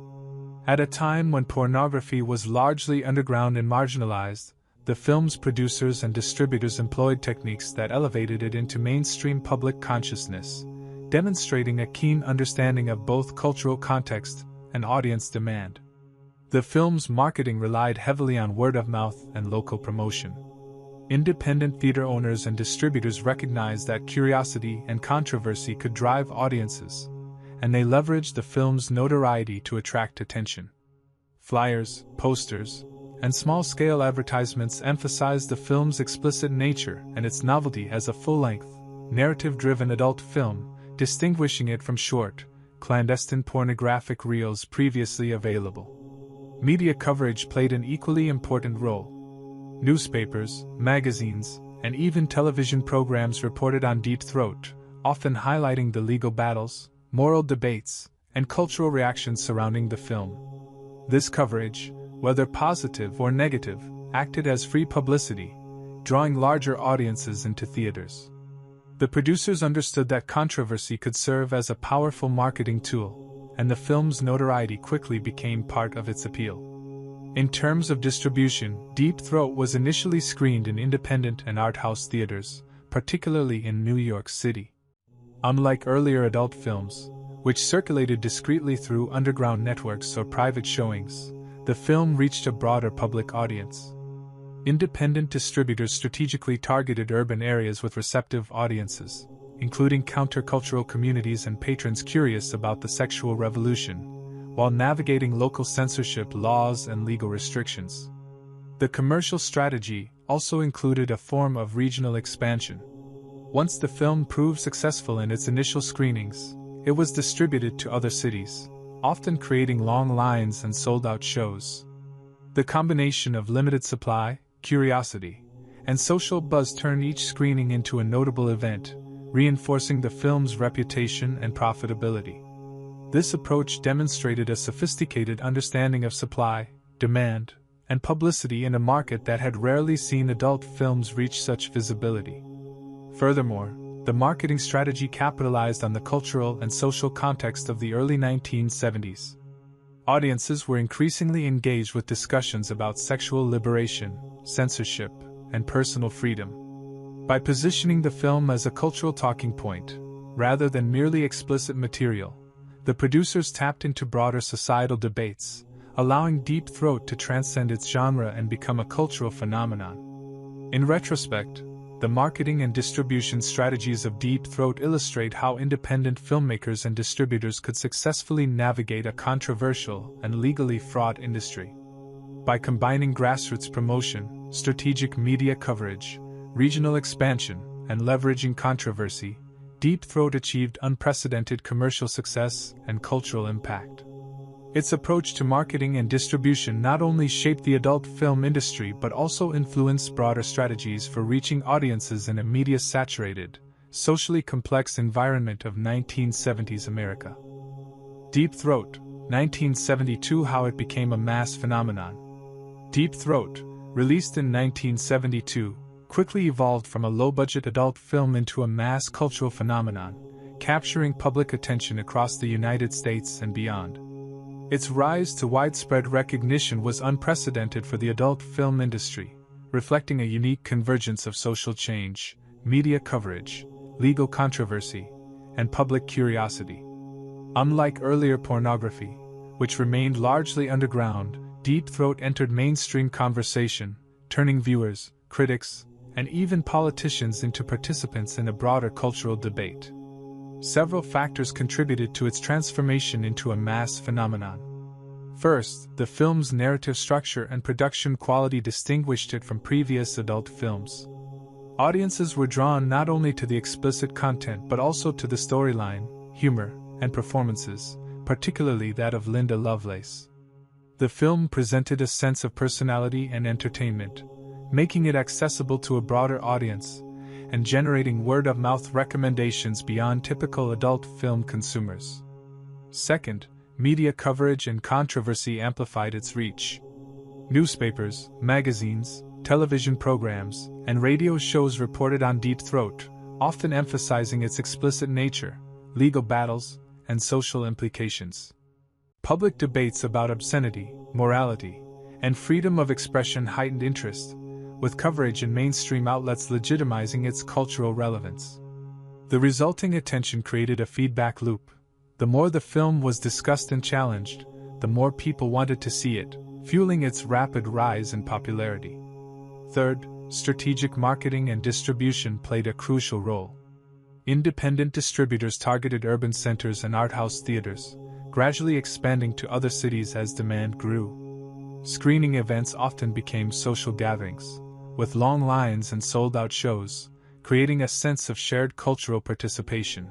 At a time when pornography was largely underground and marginalized, the film's producers and distributors employed techniques that elevated it into mainstream public consciousness, demonstrating a keen understanding of both cultural context and audience demand. The film's marketing relied heavily on word of mouth and local promotion. Independent theater owners and distributors recognized that curiosity and controversy could drive audiences, and they leveraged the film's notoriety to attract attention. Flyers, posters, and small-scale advertisements emphasized the film's explicit nature and its novelty as a full-length, narrative-driven adult film, distinguishing it from short, clandestine pornographic reels previously available. Media coverage played an equally important role. Newspapers, magazines, and even television programs reported on Deep Throat, often highlighting the legal battles, moral debates, and cultural reactions surrounding the film. This coverage, whether positive or negative, acted as free publicity, drawing larger audiences into theaters. The producers understood that controversy could serve as a powerful marketing tool, and the film's notoriety quickly became part of its appeal. In terms of distribution, Deep Throat was initially screened in independent and art house theaters, particularly in New York City. Unlike earlier adult films, which circulated discreetly through underground networks or private showings, the film reached a broader public audience. Independent distributors strategically targeted urban areas with receptive audiences, including countercultural communities and patrons curious about the sexual revolution, while navigating local censorship laws and legal restrictions. The commercial strategy also included a form of regional expansion. Once the film proved successful in its initial screenings, it was distributed to other cities, often creating long lines and sold-out shows. The combination of limited supply, curiosity, and social buzz turned each screening into a notable event, reinforcing the film's reputation and profitability. This approach demonstrated a sophisticated understanding of supply, demand, and publicity in a market that had rarely seen adult films reach such visibility. Furthermore, the marketing strategy capitalized on the cultural and social context of the early 1970s. Audiences were increasingly engaged with discussions about sexual liberation, censorship, and personal freedom. By positioning the film as a cultural talking point, rather than merely explicit material, the producers tapped into broader societal debates, allowing Deep Throat to transcend its genre and become a cultural phenomenon. In retrospect, the marketing and distribution strategies of Deep Throat illustrate how independent filmmakers and distributors could successfully navigate a controversial and legally fraught industry. By combining grassroots promotion, strategic media coverage, regional expansion, and leveraging controversy, Deep Throat achieved unprecedented commercial success and cultural impact. Its approach to marketing and distribution not only shaped the adult film industry but also influenced broader strategies for reaching audiences in a media-saturated, socially complex environment of 1970s America. Deep Throat, 1972. How it became a mass phenomenon. Deep Throat, released in 1972, quickly evolved from a low-budget adult film into a mass cultural phenomenon, capturing public attention across the United States and beyond. Its rise to widespread recognition was unprecedented for the adult film industry, reflecting a unique convergence of social change, media coverage, legal controversy, and public curiosity. Unlike earlier pornography, which remained largely underground, Deep Throat entered mainstream conversation, turning viewers, critics, and even politicians into participants in a broader cultural debate. Several factors contributed to its transformation into a mass phenomenon. First, the film's narrative structure and production quality distinguished it from previous adult films. Audiences were drawn not only to the explicit content but also to the storyline, humor, and performances, particularly that of Linda Lovelace. The film presented a sense of personality and entertainment, making it accessible to a broader audience and generating word-of-mouth recommendations beyond typical adult film consumers. Second, media coverage and controversy amplified its reach. Newspapers, magazines, television programs, and radio shows reported on Deep Throat, often emphasizing its explicit nature, legal battles, and social implications. Public debates about obscenity, morality, and freedom of expression heightened interest, with coverage in mainstream outlets legitimizing its cultural relevance. The resulting attention created a feedback loop. The more the film was discussed and challenged, the more people wanted to see it, fueling its rapid rise in popularity. Third, strategic marketing and distribution played a crucial role. Independent distributors targeted urban centers and art house theaters, gradually expanding to other cities as demand grew. Screening events often became social gatherings, with long lines and sold-out shows, creating a sense of shared cultural participation.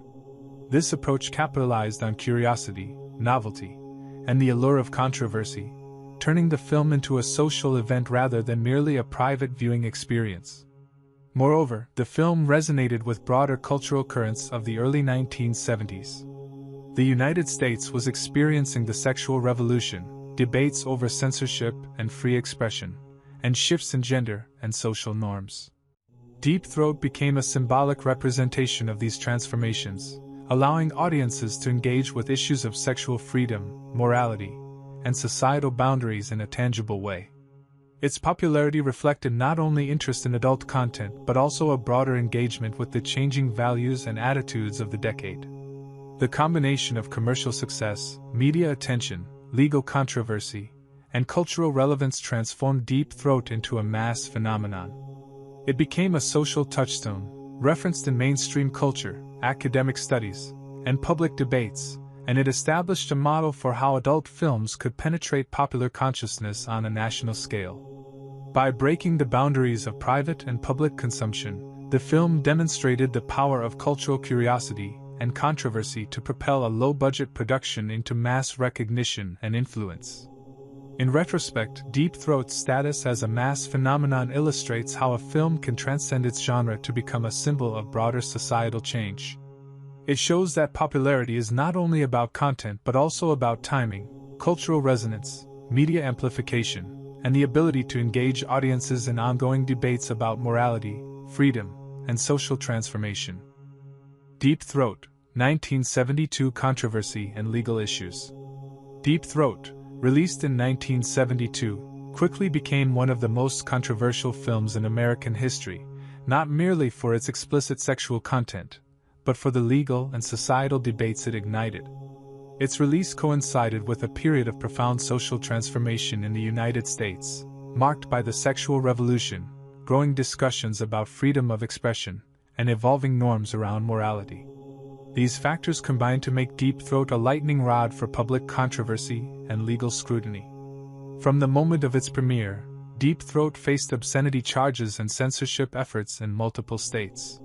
This approach capitalized on curiosity, novelty, and the allure of controversy, turning the film into a social event rather than merely a private viewing experience. Moreover, the film resonated with broader cultural currents of the early 1970s. The United States was experiencing the sexual revolution, debates over censorship and free expression, and shifts in gender and social norms. Deep Throat became a symbolic representation of these transformations, allowing audiences to engage with issues of sexual freedom, morality, and societal boundaries in a tangible way. Its popularity reflected not only interest in adult content but also a broader engagement with the changing values and attitudes of the decade. The combination of commercial success, media attention, legal controversy, and cultural relevance transformed Deep Throat into a mass phenomenon. It became a social touchstone, referenced in mainstream culture, academic studies, and public debates, and it established a model for how adult films could penetrate popular consciousness on a national scale. By breaking the boundaries of private and public consumption, the film demonstrated the power of cultural curiosity and controversy to propel a low-budget production into mass recognition and influence. In retrospect, Deep Throat's status as a mass phenomenon illustrates how a film can transcend its genre to become a symbol of broader societal change. It shows that popularity is not only about content but also about timing, cultural resonance, media amplification, and the ability to engage audiences in ongoing debates about morality, freedom, and social transformation. Deep Throat, 1972 controversy and legal issues. Deep Throat, released in 1972, quickly became one of the most controversial films in American history, not merely for its explicit sexual content, but for the legal and societal debates it ignited. Its release coincided with a period of profound social transformation in the United States, marked by the sexual revolution, growing discussions about freedom of expression, and evolving norms around morality. These factors combined to make Deep Throat a lightning rod for public controversy and legal scrutiny. From the moment of its premiere, Deep Throat faced obscenity charges and censorship efforts in multiple states.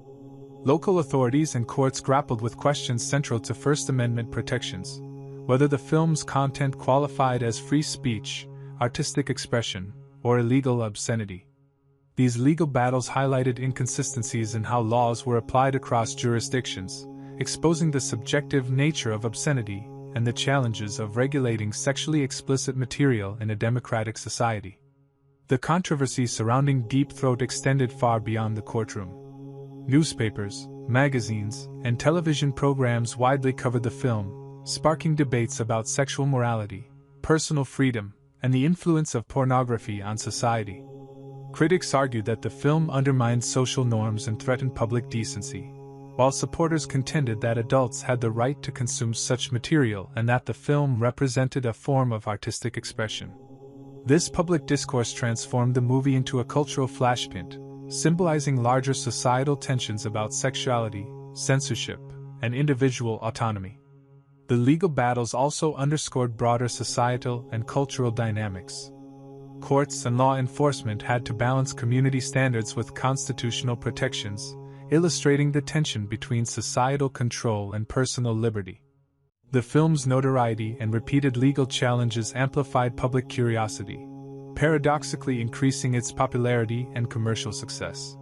Local authorities and courts grappled with questions central to First Amendment protections, whether the film's content qualified as free speech, artistic expression, or illegal obscenity. These legal battles highlighted inconsistencies in how laws were applied across jurisdictions, exposing the subjective nature of obscenity and the challenges of regulating sexually explicit material in a democratic society. The controversy surrounding Deep Throat extended far beyond the courtroom. Newspapers, magazines, and television programs widely covered the film, sparking debates about sexual morality, personal freedom, and the influence of pornography on society. Critics argued that the film undermined social norms and threatened public decency, while supporters contended that adults had the right to consume such material and that the film represented a form of artistic expression. This public discourse transformed the movie into a cultural flashpoint, symbolizing larger societal tensions about sexuality, censorship, and individual autonomy. The legal battles also underscored broader societal and cultural dynamics. Courts and law enforcement had to balance community standards with constitutional protections, illustrating the tension between societal control and personal liberty. The film's notoriety and repeated legal challenges amplified public curiosity, paradoxically increasing its popularity and commercial success.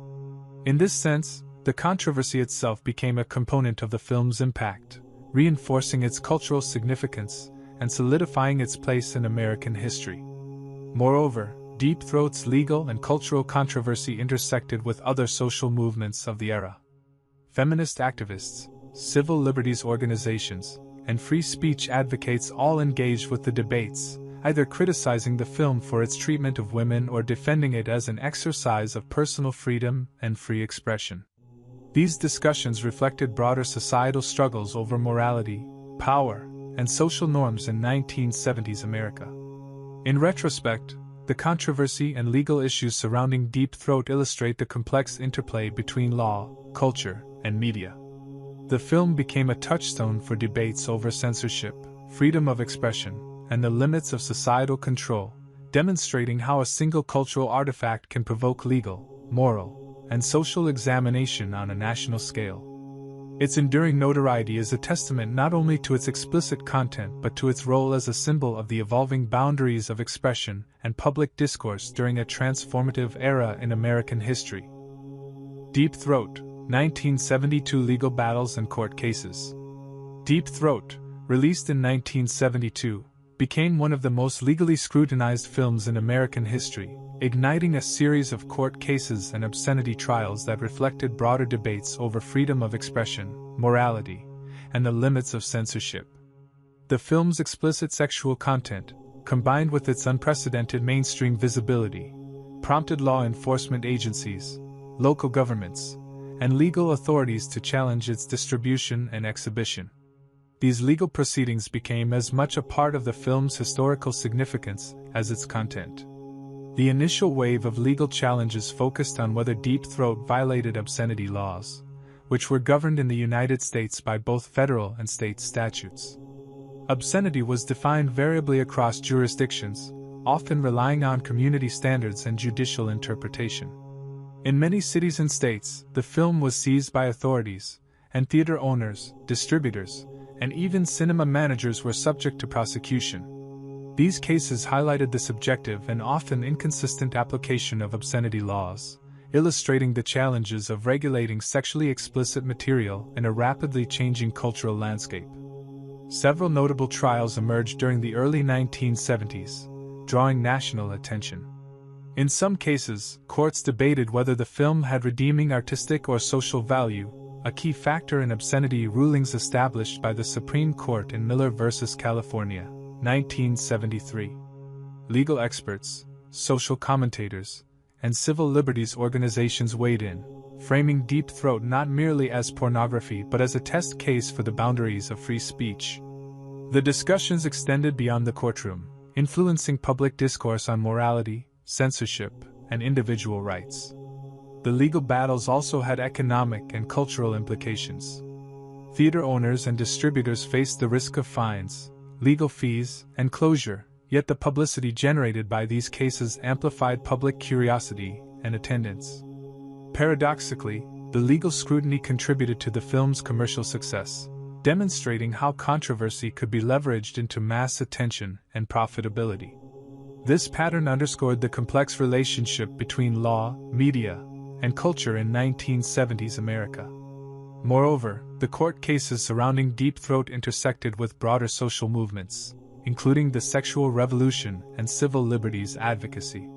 In this sense, the controversy itself became a component of the film's impact, reinforcing its cultural significance and solidifying its place in American history. Moreover, Deep Throat's legal and cultural controversy intersected with other social movements of the era. Feminist activists, civil liberties organizations, and free speech advocates all engaged with the debates, either criticizing the film for its treatment of women or defending it as an exercise of personal freedom and free expression. These discussions reflected broader societal struggles over morality, power, and social norms in 1970s America. In retrospect, the controversy and legal issues surrounding Deep Throat illustrate the complex interplay between law, culture, and media. The film became a touchstone for debates over censorship, freedom of expression, and the limits of societal control, demonstrating how a single cultural artifact can provoke legal, moral, and social examination on a national scale. Its enduring notoriety is a testament not only to its explicit content but to its role as a symbol of the evolving boundaries of expression and public discourse during a transformative era in American history. Deep Throat, 1972 legal battles and court cases. Deep Throat, released in 1972, became one of the most legally scrutinized films in American history, igniting a series of court cases and obscenity trials that reflected broader debates over freedom of expression, morality, and the limits of censorship. The film's explicit sexual content, combined with its unprecedented mainstream visibility, prompted law enforcement agencies, local governments, and legal authorities to challenge its distribution and exhibition. These legal proceedings became as much a part of the film's historical significance as its content. The initial wave of legal challenges focused on whether Deep Throat violated obscenity laws, which were governed in the United States by both federal and state statutes. Obscenity was defined variably across jurisdictions, often relying on community standards and judicial interpretation. In many cities and states, the film was seized by authorities, and theater owners, distributors, and even cinema managers were subject to prosecution. These cases highlighted the subjective and often inconsistent application of obscenity laws, illustrating the challenges of regulating sexually explicit material in a rapidly changing cultural landscape. Several notable trials emerged during the early 1970s, drawing national attention. In some cases, courts debated whether the film had redeeming artistic or social value, a key factor in obscenity rulings established by the Supreme Court in Miller v. California, 1973. Legal experts, social commentators, and civil liberties organizations weighed in, framing Deep Throat not merely as pornography but as a test case for the boundaries of free speech. The discussions extended beyond the courtroom, influencing public discourse on morality, censorship, and individual rights. The legal battles also had economic and cultural implications. Theater owners and distributors faced the risk of fines, legal fees, and closure, yet the publicity generated by these cases amplified public curiosity and attendance. Paradoxically, the legal scrutiny contributed to the film's commercial success, demonstrating how controversy could be leveraged into mass attention and profitability. This pattern underscored the complex relationship between law, media, and culture in 1970s America. Moreover, the court cases surrounding Deep Throat intersected with broader social movements, including the sexual revolution and civil liberties advocacy.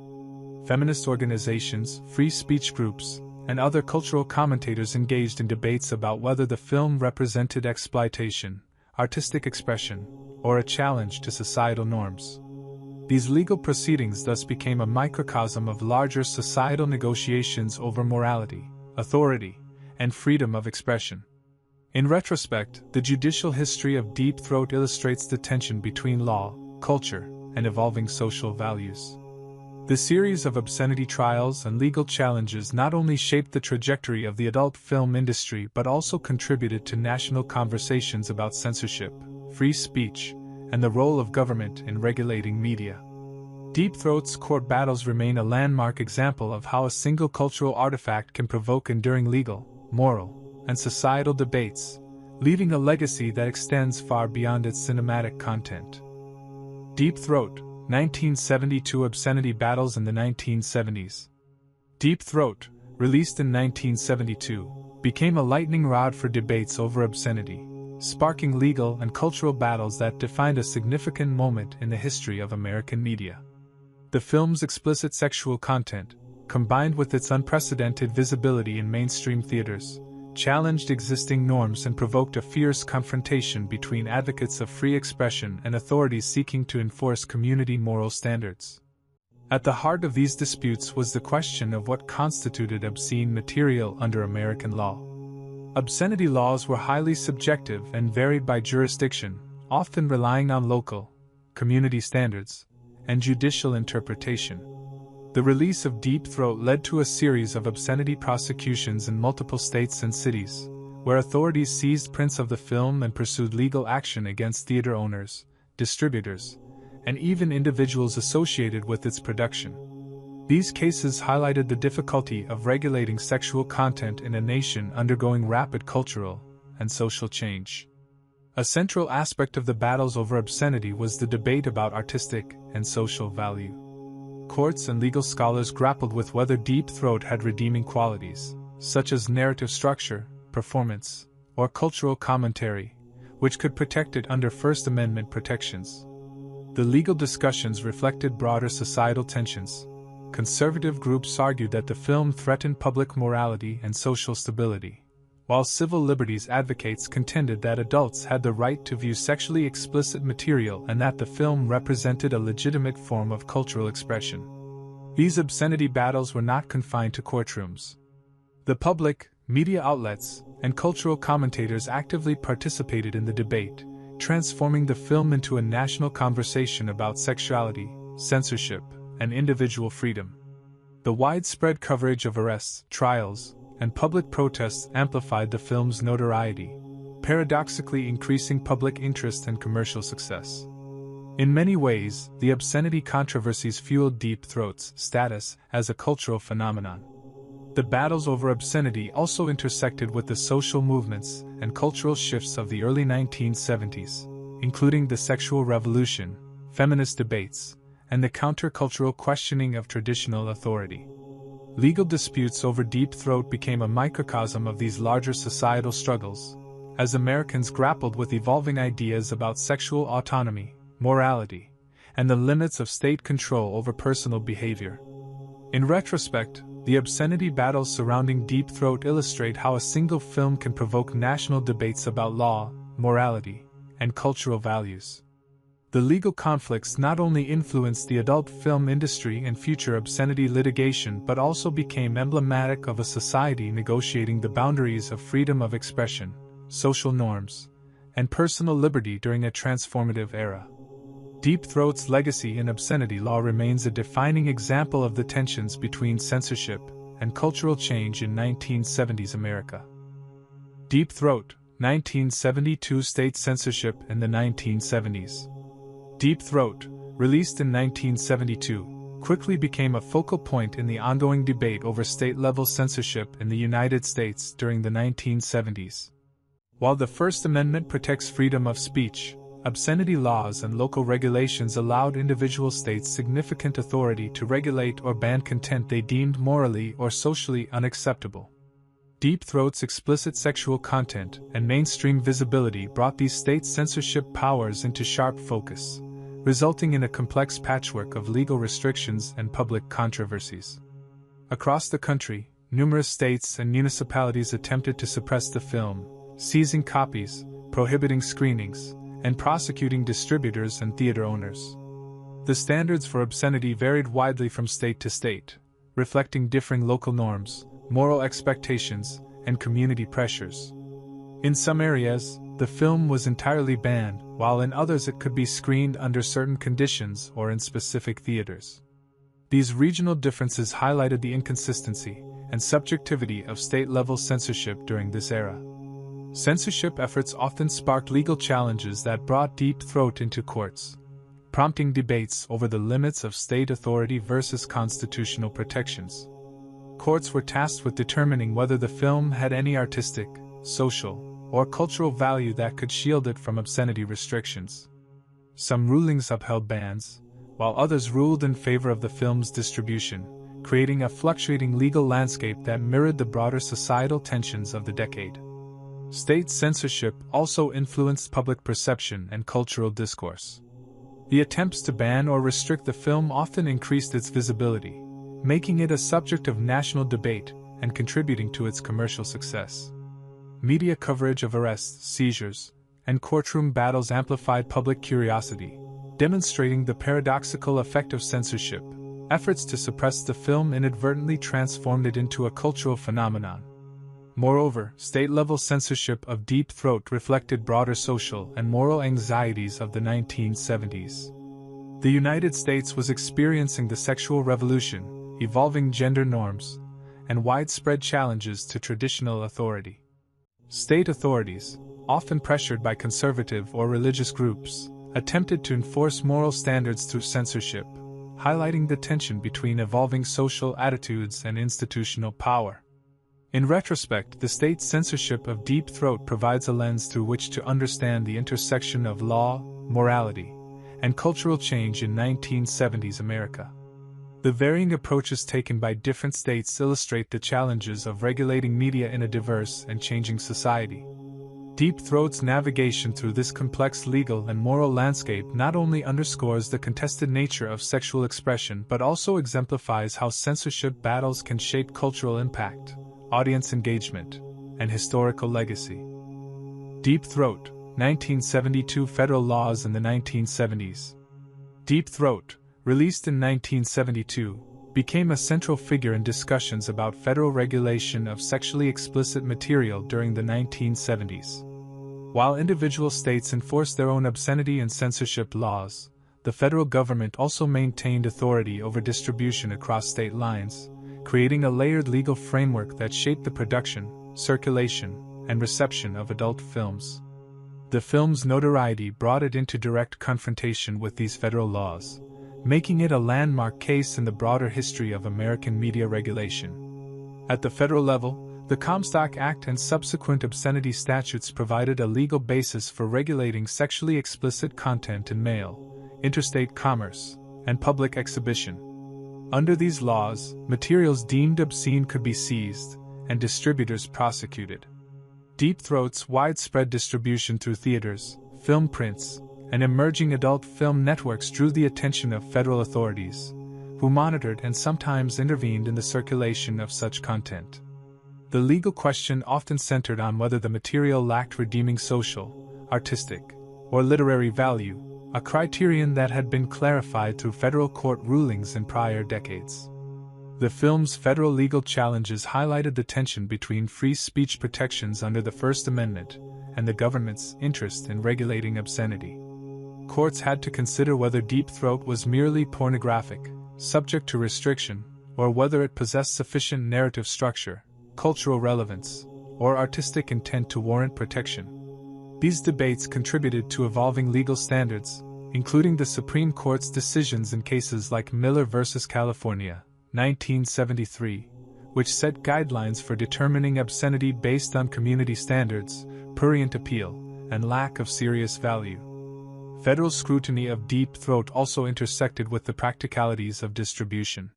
feminist organizations, free speech groups, and other cultural commentators engaged in debates about whether the film represented exploitation, artistic expression, or a challenge to societal norms. These legal proceedings thus became a microcosm of larger societal negotiations over morality, authority, and freedom of expression. In retrospect, the judicial history of Deep Throat illustrates the tension between law, culture, and evolving social values. The series of obscenity trials and legal challenges not only shaped the trajectory of the adult film industry but also contributed to national conversations about censorship, free speech, and the role of government in regulating media. Deep Throat's court battles remain a landmark example of how a single cultural artifact can provoke enduring legal, moral, and societal debates, leaving a legacy that extends far beyond its cinematic content. Deep Throat, 1972 obscenity battles in the 1970s. Deep Throat, released in 1972, became a lightning rod for debates over obscenity, sparking legal and cultural battles that defined a significant moment in the history of American media. The film's explicit sexual content, combined with its unprecedented visibility in mainstream theaters, challenged existing norms and provoked a fierce confrontation between advocates of free expression and authorities seeking to enforce community moral standards. At the heart of these disputes was the question of what constituted obscene material under American law. Obscenity laws were highly subjective and varied by jurisdiction, often relying on local, community standards, and judicial interpretation. The release of Deep Throat led to a series of obscenity prosecutions in multiple states and cities, where authorities seized prints of the film and pursued legal action against theater owners, distributors, and even individuals associated with its production. These cases highlighted the difficulty of regulating sexual content in a nation undergoing rapid cultural and social change. A central aspect of the battles over obscenity was the debate about artistic and social value. Courts and legal scholars grappled with whether Deep Throat had redeeming qualities, such as narrative structure, performance, or cultural commentary, which could protect it under First Amendment protections. The legal discussions reflected broader societal tensions. Conservative groups argued that the film threatened public morality and social stability, while civil liberties advocates contended that adults had the right to view sexually explicit material and that the film represented a legitimate form of cultural expression. These obscenity battles were not confined to courtrooms. The public, media outlets, and cultural commentators actively participated in the debate, transforming the film into a national conversation about sexuality, censorship, and individual freedom. The widespread coverage of arrests, trials, and public protests amplified the film's notoriety, paradoxically increasing public interest and commercial success. In many ways, the obscenity controversies fueled Deep Throat's status as a cultural phenomenon. The battles over obscenity also intersected with the social movements and cultural shifts of the early 1970s, including the sexual revolution, feminist debates, and the countercultural questioning of traditional authority. Legal disputes over Deep Throat became a microcosm of these larger societal struggles, as Americans grappled with evolving ideas about sexual autonomy, morality, and the limits of state control over personal behavior. In retrospect, the obscenity battles surrounding Deep Throat illustrate how a single film can provoke national debates about law, morality, and cultural values. The legal conflicts not only influenced the adult film industry and future obscenity litigation but also became emblematic of a society negotiating the boundaries of freedom of expression, social norms, and personal liberty during a transformative era. Deep Throat's legacy in obscenity law remains a defining example of the tensions between censorship and cultural change in 1970s America. Deep Throat, 1972 state censorship in the 1970s. Deep Throat, released in 1972, quickly became a focal point in the ongoing debate over state-level censorship in the United States during the 1970s. While the First Amendment protects freedom of speech, obscenity laws and local regulations allowed individual states significant authority to regulate or ban content they deemed morally or socially unacceptable. Deep Throat's explicit sexual content and mainstream visibility brought these states' censorship powers into sharp focus, resulting in a complex patchwork of legal restrictions and public controversies. Across the country, numerous states and municipalities attempted to suppress the film, seizing copies, prohibiting screenings, and prosecuting distributors and theater owners. The standards for obscenity varied widely from state to state, reflecting differing local norms, moral expectations, and community pressures. In some areas, the film was entirely banned, while in others it could be screened under certain conditions or in specific theaters. These regional differences highlighted the inconsistency and subjectivity of state-level censorship during this era. Censorship efforts often sparked legal challenges that brought Deep Throat into courts, prompting debates over the limits of state authority versus constitutional protections. Courts were tasked with determining whether the film had any artistic, social, or cultural value that could shield it from obscenity restrictions. Some rulings upheld bans, while others ruled in favor of the film's distribution, creating a fluctuating legal landscape that mirrored the broader societal tensions of the decade. State censorship also influenced public perception and cultural discourse. The attempts to ban or restrict the film often increased its visibility, making it a subject of national debate and contributing to its commercial success. Media coverage of arrests, seizures, and courtroom battles amplified public curiosity, demonstrating the paradoxical effect of censorship. Efforts to suppress the film inadvertently transformed it into a cultural phenomenon. Moreover, state-level censorship of Deep Throat reflected broader social and moral anxieties of the 1970s. The United States was experiencing the sexual revolution, evolving gender norms, and widespread challenges to traditional authority. State authorities, often pressured by conservative or religious groups, attempted to enforce moral standards through censorship, highlighting the tension between evolving social attitudes and institutional power. In retrospect, the state censorship of Deep Throat provides a lens through which to understand the intersection of law, morality, and cultural change in 1970s America. The varying approaches taken by different states illustrate the challenges of regulating media in a diverse and changing society. Deep Throat's navigation through this complex legal and moral landscape not only underscores the contested nature of sexual expression but also exemplifies how censorship battles can shape cultural impact, audience engagement, and historical legacy. Deep Throat, 1972 Federal laws in the 1970s. Deep Throat, released in 1972, became a central figure in discussions about federal regulation of sexually explicit material during the 1970s. While individual states enforced their own obscenity and censorship laws, the federal government also maintained authority over distribution across state lines, creating a layered legal framework that shaped the production, circulation, and reception of adult films. The film's notoriety brought it into direct confrontation with these federal laws, making it a landmark case in the broader history of American media regulation. At the federal level, the Comstock Act and subsequent obscenity statutes provided a legal basis for regulating sexually explicit content in mail, interstate commerce, and public exhibition. Under these laws, materials deemed obscene could be seized, and distributors prosecuted. Deep Throat's widespread distribution through theaters, film prints, and emerging adult film networks drew the attention of federal authorities, who monitored and sometimes intervened in the circulation of such content. The legal question often centered on whether the material lacked redeeming social, artistic, or literary value, a criterion that had been clarified through federal court rulings in prior decades. The film's federal legal challenges highlighted the tension between free speech protections under the First Amendment and the government's interest in regulating obscenity. Courts had to consider whether Deep Throat was merely pornographic, subject to restriction, or whether it possessed sufficient narrative structure, cultural relevance, or artistic intent to warrant protection. These debates contributed to evolving legal standards, including the Supreme Court's decisions in cases like Miller v. California, 1973, which set guidelines for determining obscenity based on community standards, prurient appeal, and lack of serious value. Federal scrutiny of Deep Throat also intersected with the practicalities of distribution.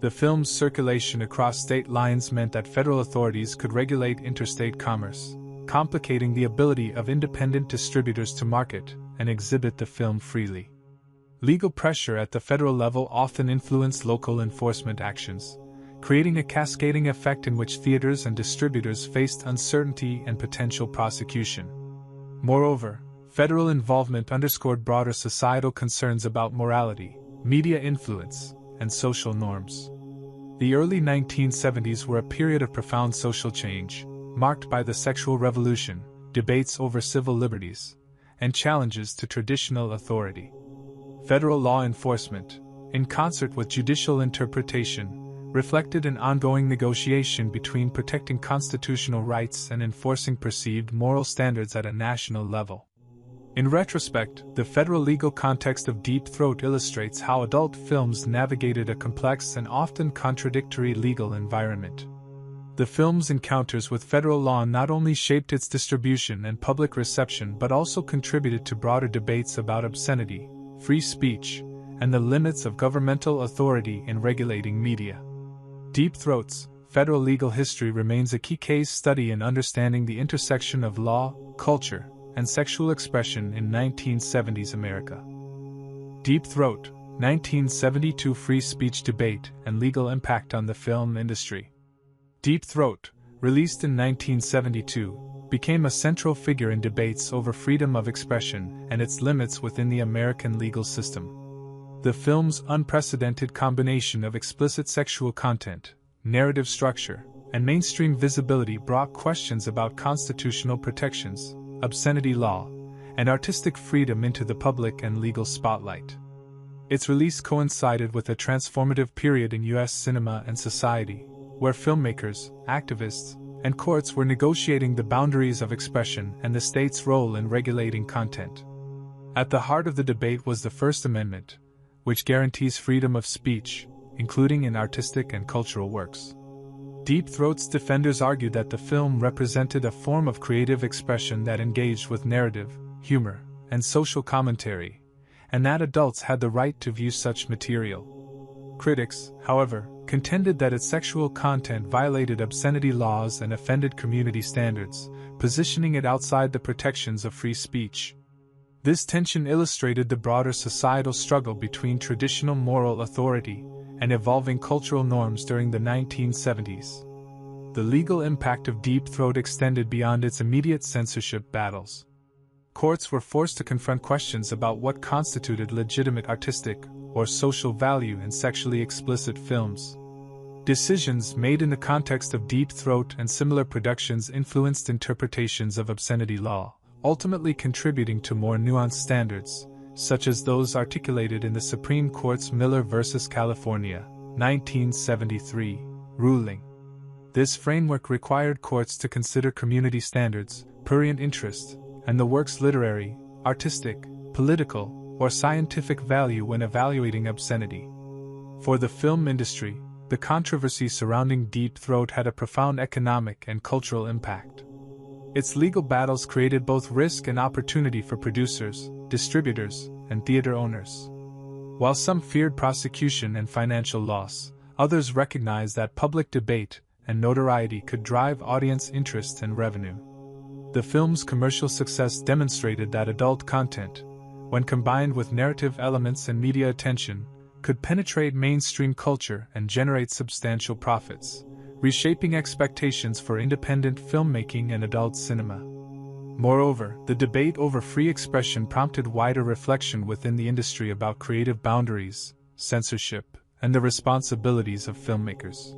The film's circulation across state lines meant that federal authorities could regulate interstate commerce, complicating the ability of independent distributors to market and exhibit the film freely. Legal pressure at the federal level often influenced local enforcement actions, creating a cascading effect in which theaters and distributors faced uncertainty and potential prosecution. Moreover, federal involvement underscored broader societal concerns about morality, media influence, and social norms. The early 1970s were a period of profound social change, marked by the sexual revolution, debates over civil liberties, and challenges to traditional authority. Federal law enforcement, in concert with judicial interpretation, reflected an ongoing negotiation between protecting constitutional rights and enforcing perceived moral standards at a national level. In retrospect, the federal legal context of Deep Throat illustrates how adult films navigated a complex and often contradictory legal environment. The film's encounters with federal law not only shaped its distribution and public reception but also contributed to broader debates about obscenity, free speech, and the limits of governmental authority in regulating media. Deep Throat's federal legal history remains a key case study in understanding the intersection of law, culture, and sexual expression in 1970s America. Deep Throat, 1972 free speech debate and legal impact on the film industry. Deep Throat, released in 1972, became a central figure in debates over freedom of expression and its limits within the American legal system. The film's unprecedented combination of explicit sexual content, narrative structure, and mainstream visibility brought questions about constitutional protections, obscenity law, and artistic freedom into the public and legal spotlight. Its release coincided with a transformative period in U.S. cinema and society, where filmmakers, activists, and courts were negotiating the boundaries of expression and the state's role in regulating content. At the heart of the debate was the First Amendment, which guarantees freedom of speech, including in artistic and cultural works. Deep Throat's defenders argued that the film represented a form of creative expression that engaged with narrative, humor, and social commentary, and that adults had the right to view such material. Critics, however, contended that its sexual content violated obscenity laws and offended community standards, positioning it outside the protections of free speech. This tension illustrated the broader societal struggle between traditional moral authority and evolving cultural norms during the 1970s. The legal impact of Deep Throat extended beyond its immediate censorship battles. Courts were forced to confront questions about what constituted legitimate artistic or social value in sexually explicit films. Decisions made in the context of Deep Throat and similar productions influenced interpretations of obscenity law, ultimately contributing to more nuanced standards, such as those articulated in the Supreme Court's Miller v. California, 1973, ruling. This framework required courts to consider community standards, prurient interest, and the work's literary, artistic, political, or scientific value when evaluating obscenity. For the film industry, the controversy surrounding Deep Throat had a profound economic and cultural impact. Its legal battles created both risk and opportunity for producers, distributors, and theater owners. While some feared prosecution and financial loss, others recognized that public debate and notoriety could drive audience interest and revenue. The film's commercial success demonstrated that adult content, when combined with narrative elements and media attention, could penetrate mainstream culture and generate substantial profits, reshaping expectations for independent filmmaking and adult cinema. Moreover, the debate over free expression prompted wider reflection within the industry about creative boundaries, censorship, and the responsibilities of filmmakers.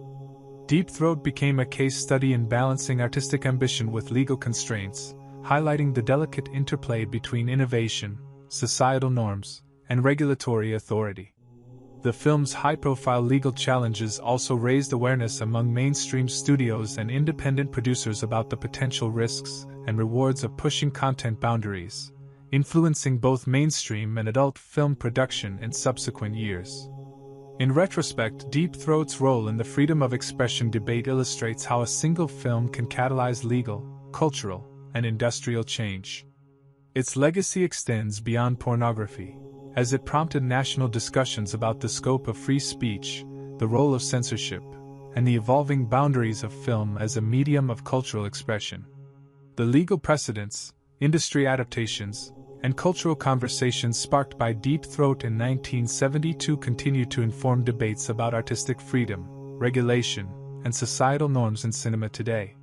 Deep Throat became a case study in balancing artistic ambition with legal constraints, highlighting the delicate interplay between innovation, societal norms, and regulatory authority. The film's high-profile legal challenges also raised awareness among mainstream studios and independent producers about the potential risks and rewards of pushing content boundaries, influencing both mainstream and adult film production in subsequent years. In retrospect, Deep Throat's role in the freedom of expression debate illustrates how a single film can catalyze legal, cultural, and industrial change. Its legacy extends beyond pornography, as it prompted national discussions about the scope of free speech, the role of censorship, and the evolving boundaries of film as a medium of cultural expression. The legal precedents, industry adaptations, and cultural conversations sparked by Deep Throat in 1972 continue to inform debates about artistic freedom, regulation, and societal norms in cinema today.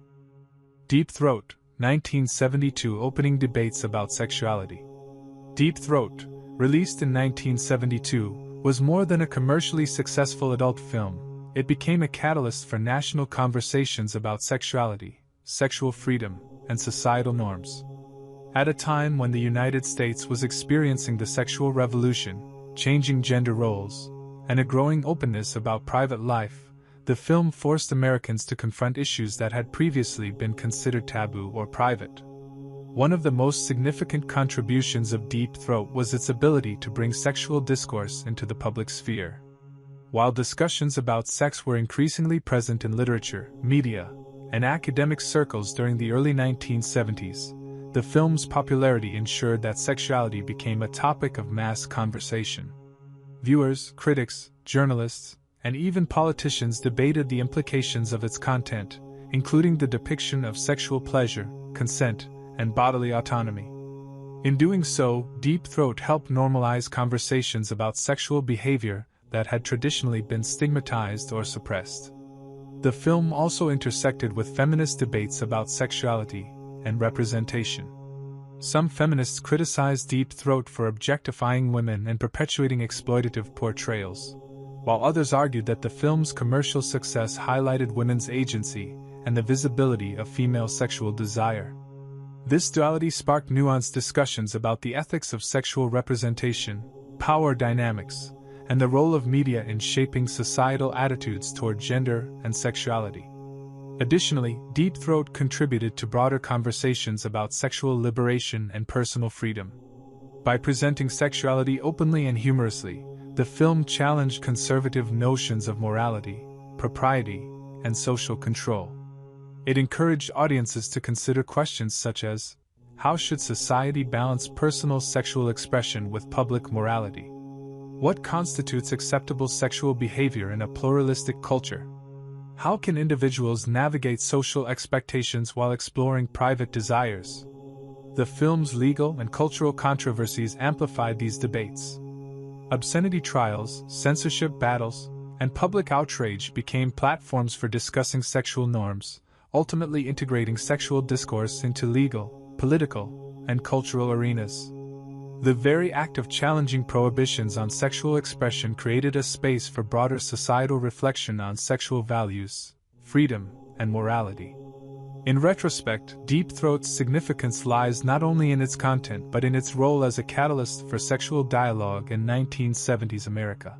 Deep Throat, 1972 opening debates about sexuality. Deep Throat, released in 1972, was more than a commercially successful adult film. It became a catalyst for national conversations about sexuality, sexual freedom, and societal norms. At a time when the United States was experiencing the sexual revolution, changing gender roles, and a growing openness about private life, the film forced Americans to confront issues that had previously been considered taboo or private. One of the most significant contributions of Deep Throat was its ability to bring sexual discourse into the public sphere. While discussions about sex were increasingly present in literature, media, and academic circles during the early 1970s, the film's popularity ensured that sexuality became a topic of mass conversation. Viewers, critics, journalists, and even politicians debated the implications of its content, including the depiction of sexual pleasure, consent, and bodily autonomy. In doing so, Deep Throat helped normalize conversations about sexual behavior that had traditionally been stigmatized or suppressed. The film also intersected with feminist debates about sexuality and representation. Some feminists criticized Deep Throat for objectifying women and perpetuating exploitative portrayals, while others argued that the film's commercial success highlighted women's agency and the visibility of female sexual desire. This duality sparked nuanced discussions about the ethics of sexual representation, power dynamics, and the role of media in shaping societal attitudes toward gender and sexuality. Additionally, Deep Throat contributed to broader conversations about sexual liberation and personal freedom. By presenting sexuality openly and humorously, the film challenged conservative notions of morality, propriety, and social control. It encouraged audiences to consider questions such as, how should society balance personal sexual expression with public morality? What constitutes acceptable sexual behavior in a pluralistic culture? How can individuals navigate social expectations while exploring private desires? The film's legal and cultural controversies amplified these debates. Obscenity trials, censorship battles, and public outrage became platforms for discussing sexual norms, ultimately integrating sexual discourse into legal, political, and cultural arenas. The very act of challenging prohibitions on sexual expression created a space for broader societal reflection on sexual values, freedom, and morality. In retrospect, Deep Throat's significance lies not only in its content but in its role as a catalyst for sexual dialogue in 1970s America.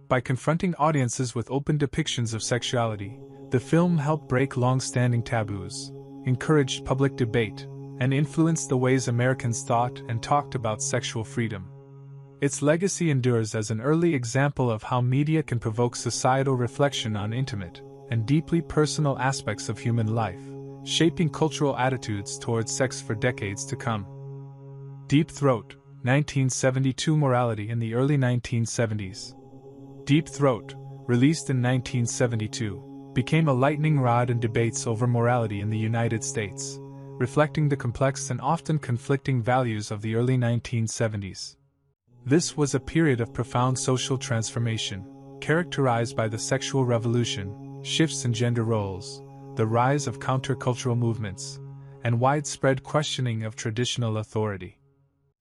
By confronting audiences with open depictions of sexuality, the film helped break long-standing taboos, encouraged public debate, and influenced the ways Americans thought and talked about sexual freedom. Its legacy endures as an early example of how media can provoke societal reflection on intimate and deeply personal aspects of human life, shaping cultural attitudes towards sex for decades to come. Deep Throat, 1972 morality in the early 1970s. Deep Throat, released in 1972, became a lightning rod in debates over morality in the United States, reflecting the complex and often conflicting values of the early 1970s. This was a period of profound social transformation, characterized by the sexual revolution, shifts in gender roles, the rise of countercultural movements, and widespread questioning of traditional authority.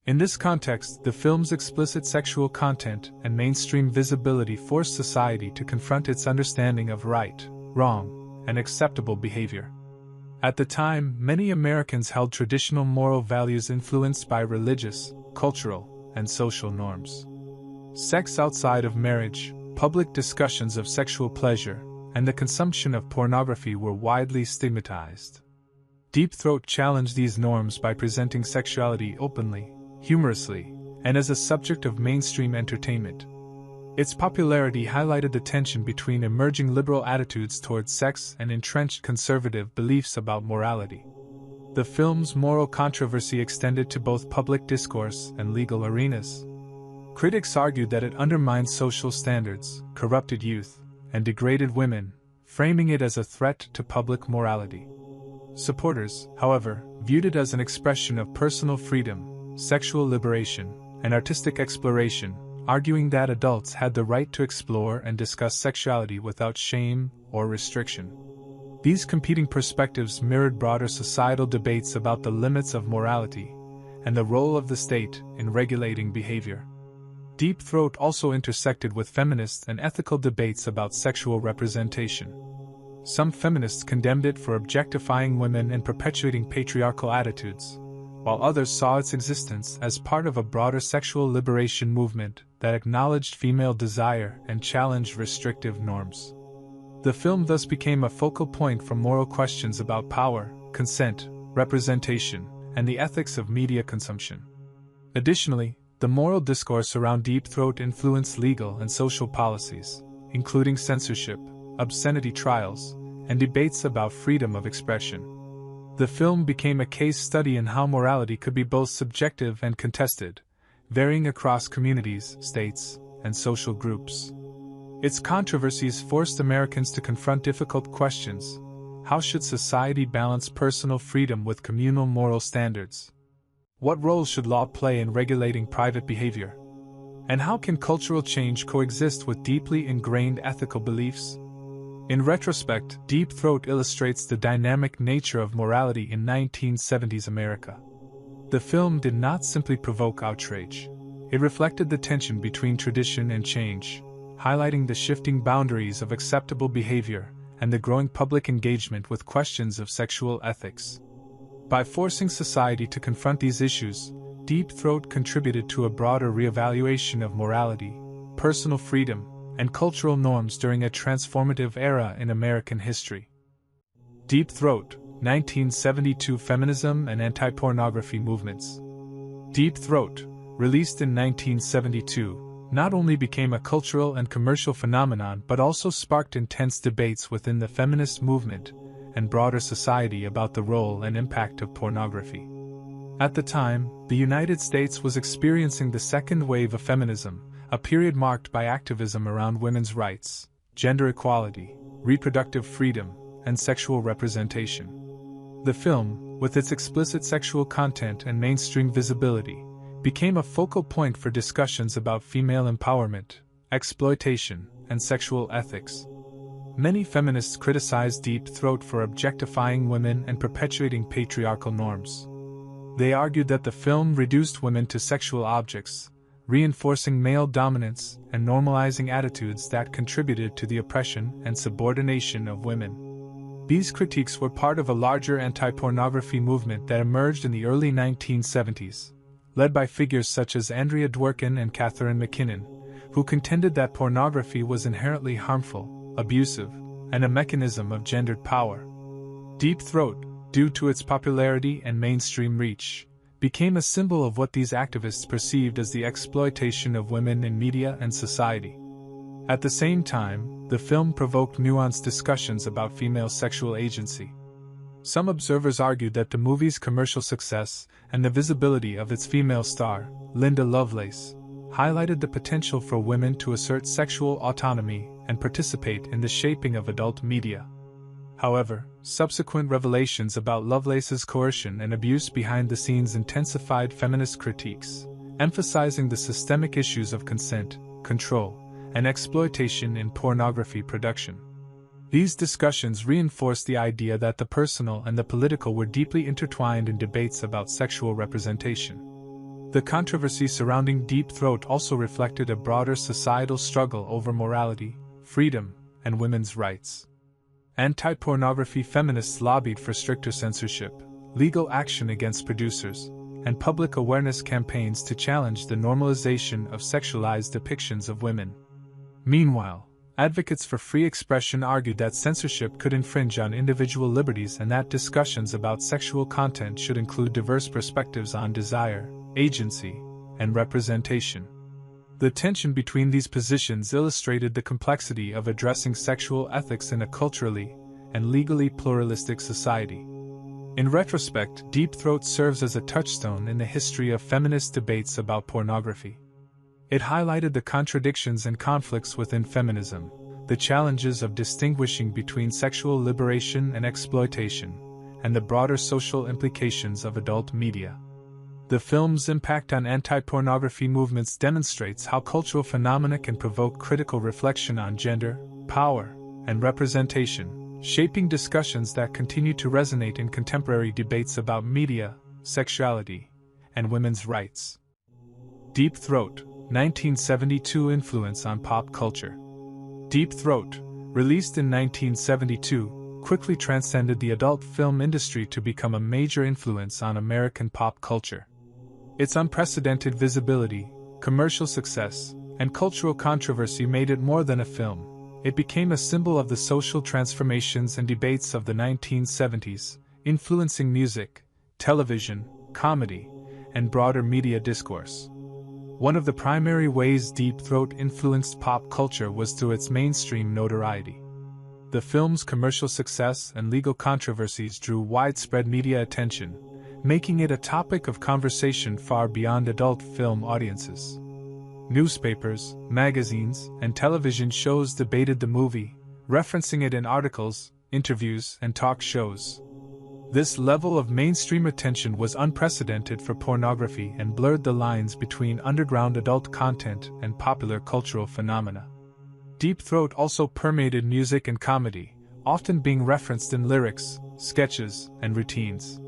In this context, the film's explicit sexual content and mainstream visibility forced society to confront its understanding of right, wrong, and acceptable behavior. At the time, many Americans held traditional moral values influenced by religious, cultural, and social norms. Sex outside of marriage, public discussions of sexual pleasure, and the consumption of pornography were widely stigmatized. Deep Throat challenged these norms by presenting sexuality openly, humorously, and as a subject of mainstream entertainment. Its popularity highlighted the tension between emerging liberal attitudes towards sex and entrenched conservative beliefs about morality. The film's moral controversy extended to both public discourse and legal arenas. Critics argued that it undermined social standards, corrupted youth, and degraded women, framing it as a threat to public morality. Supporters, however, viewed it as an expression of personal freedom, sexual liberation, and artistic exploration, arguing that adults had the right to explore and discuss sexuality without shame or restriction. These competing perspectives mirrored broader societal debates about the limits of morality and the role of the state in regulating behavior. Deep Throat also intersected with feminist and ethical debates about sexual representation. Some feminists condemned it for objectifying women and perpetuating patriarchal attitudes, while others saw its existence as part of a broader sexual liberation movement that acknowledged female desire and challenged restrictive norms. The film thus became a focal point for moral questions about power, consent, representation, and the ethics of media consumption. Additionally, the moral discourse around Deep Throat influenced legal and social policies, including censorship, obscenity trials, and debates about freedom of expression. The film became a case study in how morality could be both subjective and contested, varying across communities, states, and social groups. Its controversies forced Americans to confront difficult questions. How should society balance personal freedom with communal moral standards? What role should law play in regulating private behavior? And how can cultural change coexist with deeply ingrained ethical beliefs? In retrospect, Deep Throat illustrates the dynamic nature of morality in 1970s America. The film did not simply provoke outrage. It reflected the tension between tradition and change, highlighting the shifting boundaries of acceptable behavior and the growing public engagement with questions of sexual ethics. By forcing society to confront these issues, Deep Throat contributed to a broader reevaluation of morality, personal freedom, and cultural norms during a transformative era in American history. Deep Throat, 1972 Feminism and Anti-Pornography Movements. Deep Throat, released in 1972, not only became a cultural and commercial phenomenon but also sparked intense debates within the feminist movement and broader society about the role and impact of pornography. At the time, the United States was experiencing the second wave of feminism, a period marked by activism around women's rights, gender equality, reproductive freedom, and sexual representation. The film, with its explicit sexual content and mainstream visibility, became a focal point for discussions about female empowerment, exploitation, and sexual ethics. Many feminists criticized Deep Throat for objectifying women and perpetuating patriarchal norms. They argued that the film reduced women to sexual objects, reinforcing male dominance and normalizing attitudes that contributed to the oppression and subordination of women. These critiques were part of a larger anti-pornography movement that emerged in the early 1970s, led by figures such as Andrea Dworkin and Catherine McKinnon, who contended that pornography was inherently harmful, abusive, and a mechanism of gendered power. Deep Throat, due to its popularity and mainstream reach, became a symbol of what these activists perceived as the exploitation of women in media and society. At the same time, the film provoked nuanced discussions about female sexual agency. Some observers argued that the movie's commercial success and the visibility of its female star, Linda Lovelace, highlighted the potential for women to assert sexual autonomy and participate in the shaping of adult media. However, subsequent revelations about Lovelace's coercion and abuse behind the scenes intensified feminist critiques, emphasizing the systemic issues of consent, control, and exploitation in pornography production. These discussions reinforced the idea that the personal and the political were deeply intertwined in debates about sexual representation. The controversy surrounding Deep Throat also reflected a broader societal struggle over morality, freedom, and women's rights. Anti-pornography feminists lobbied for stricter censorship, legal action against producers, and public awareness campaigns to challenge the normalization of sexualized depictions of women. Meanwhile, advocates for free expression argued that censorship could infringe on individual liberties and that discussions about sexual content should include diverse perspectives on desire, agency, and representation. The tension between these positions illustrated the complexity of addressing sexual ethics in a culturally and legally pluralistic society. In retrospect, Deep Throat serves as a touchstone in the history of feminist debates about pornography. It highlighted the contradictions and conflicts within feminism, the challenges of distinguishing between sexual liberation and exploitation, and the broader social implications of adult media. The film's impact on anti-pornography movements demonstrates how cultural phenomena can provoke critical reflection on gender, power, and representation, shaping discussions that continue to resonate in contemporary debates about media, sexuality, and women's rights. Deep Throat, 1972 influence on pop culture. Deep Throat, released in 1972, quickly transcended the adult film industry to become a major influence on American pop culture. Its unprecedented visibility, commercial success, and cultural controversy made it more than a film. It became a symbol of the social transformations and debates of the 1970s, influencing music, television, comedy, and broader media discourse. One of the primary ways Deep Throat influenced pop culture was through its mainstream notoriety. The film's commercial success and legal controversies drew widespread media attention, making it a topic of conversation far beyond adult film audiences. Newspapers, magazines, and television shows debated the movie, referencing it in articles, interviews, and talk shows. This level of mainstream attention was unprecedented for pornography and blurred the lines between underground adult content and popular cultural phenomena. Deep Throat also permeated music and comedy, often being referenced in lyrics, sketches, and routines.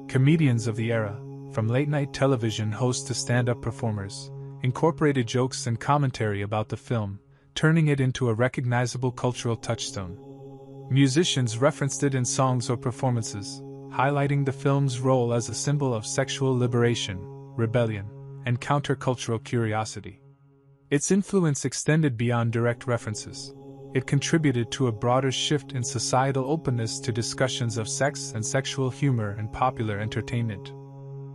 Comedians of the era, from late-night television hosts to stand-up performers, incorporated jokes and commentary about the film, turning it into a recognizable cultural touchstone. Musicians referenced it in songs or performances, highlighting the film's role as a symbol of sexual liberation, rebellion, and countercultural curiosity. Its influence extended beyond direct references. It contributed to a broader shift in societal openness to discussions of sex and sexual humor in popular entertainment.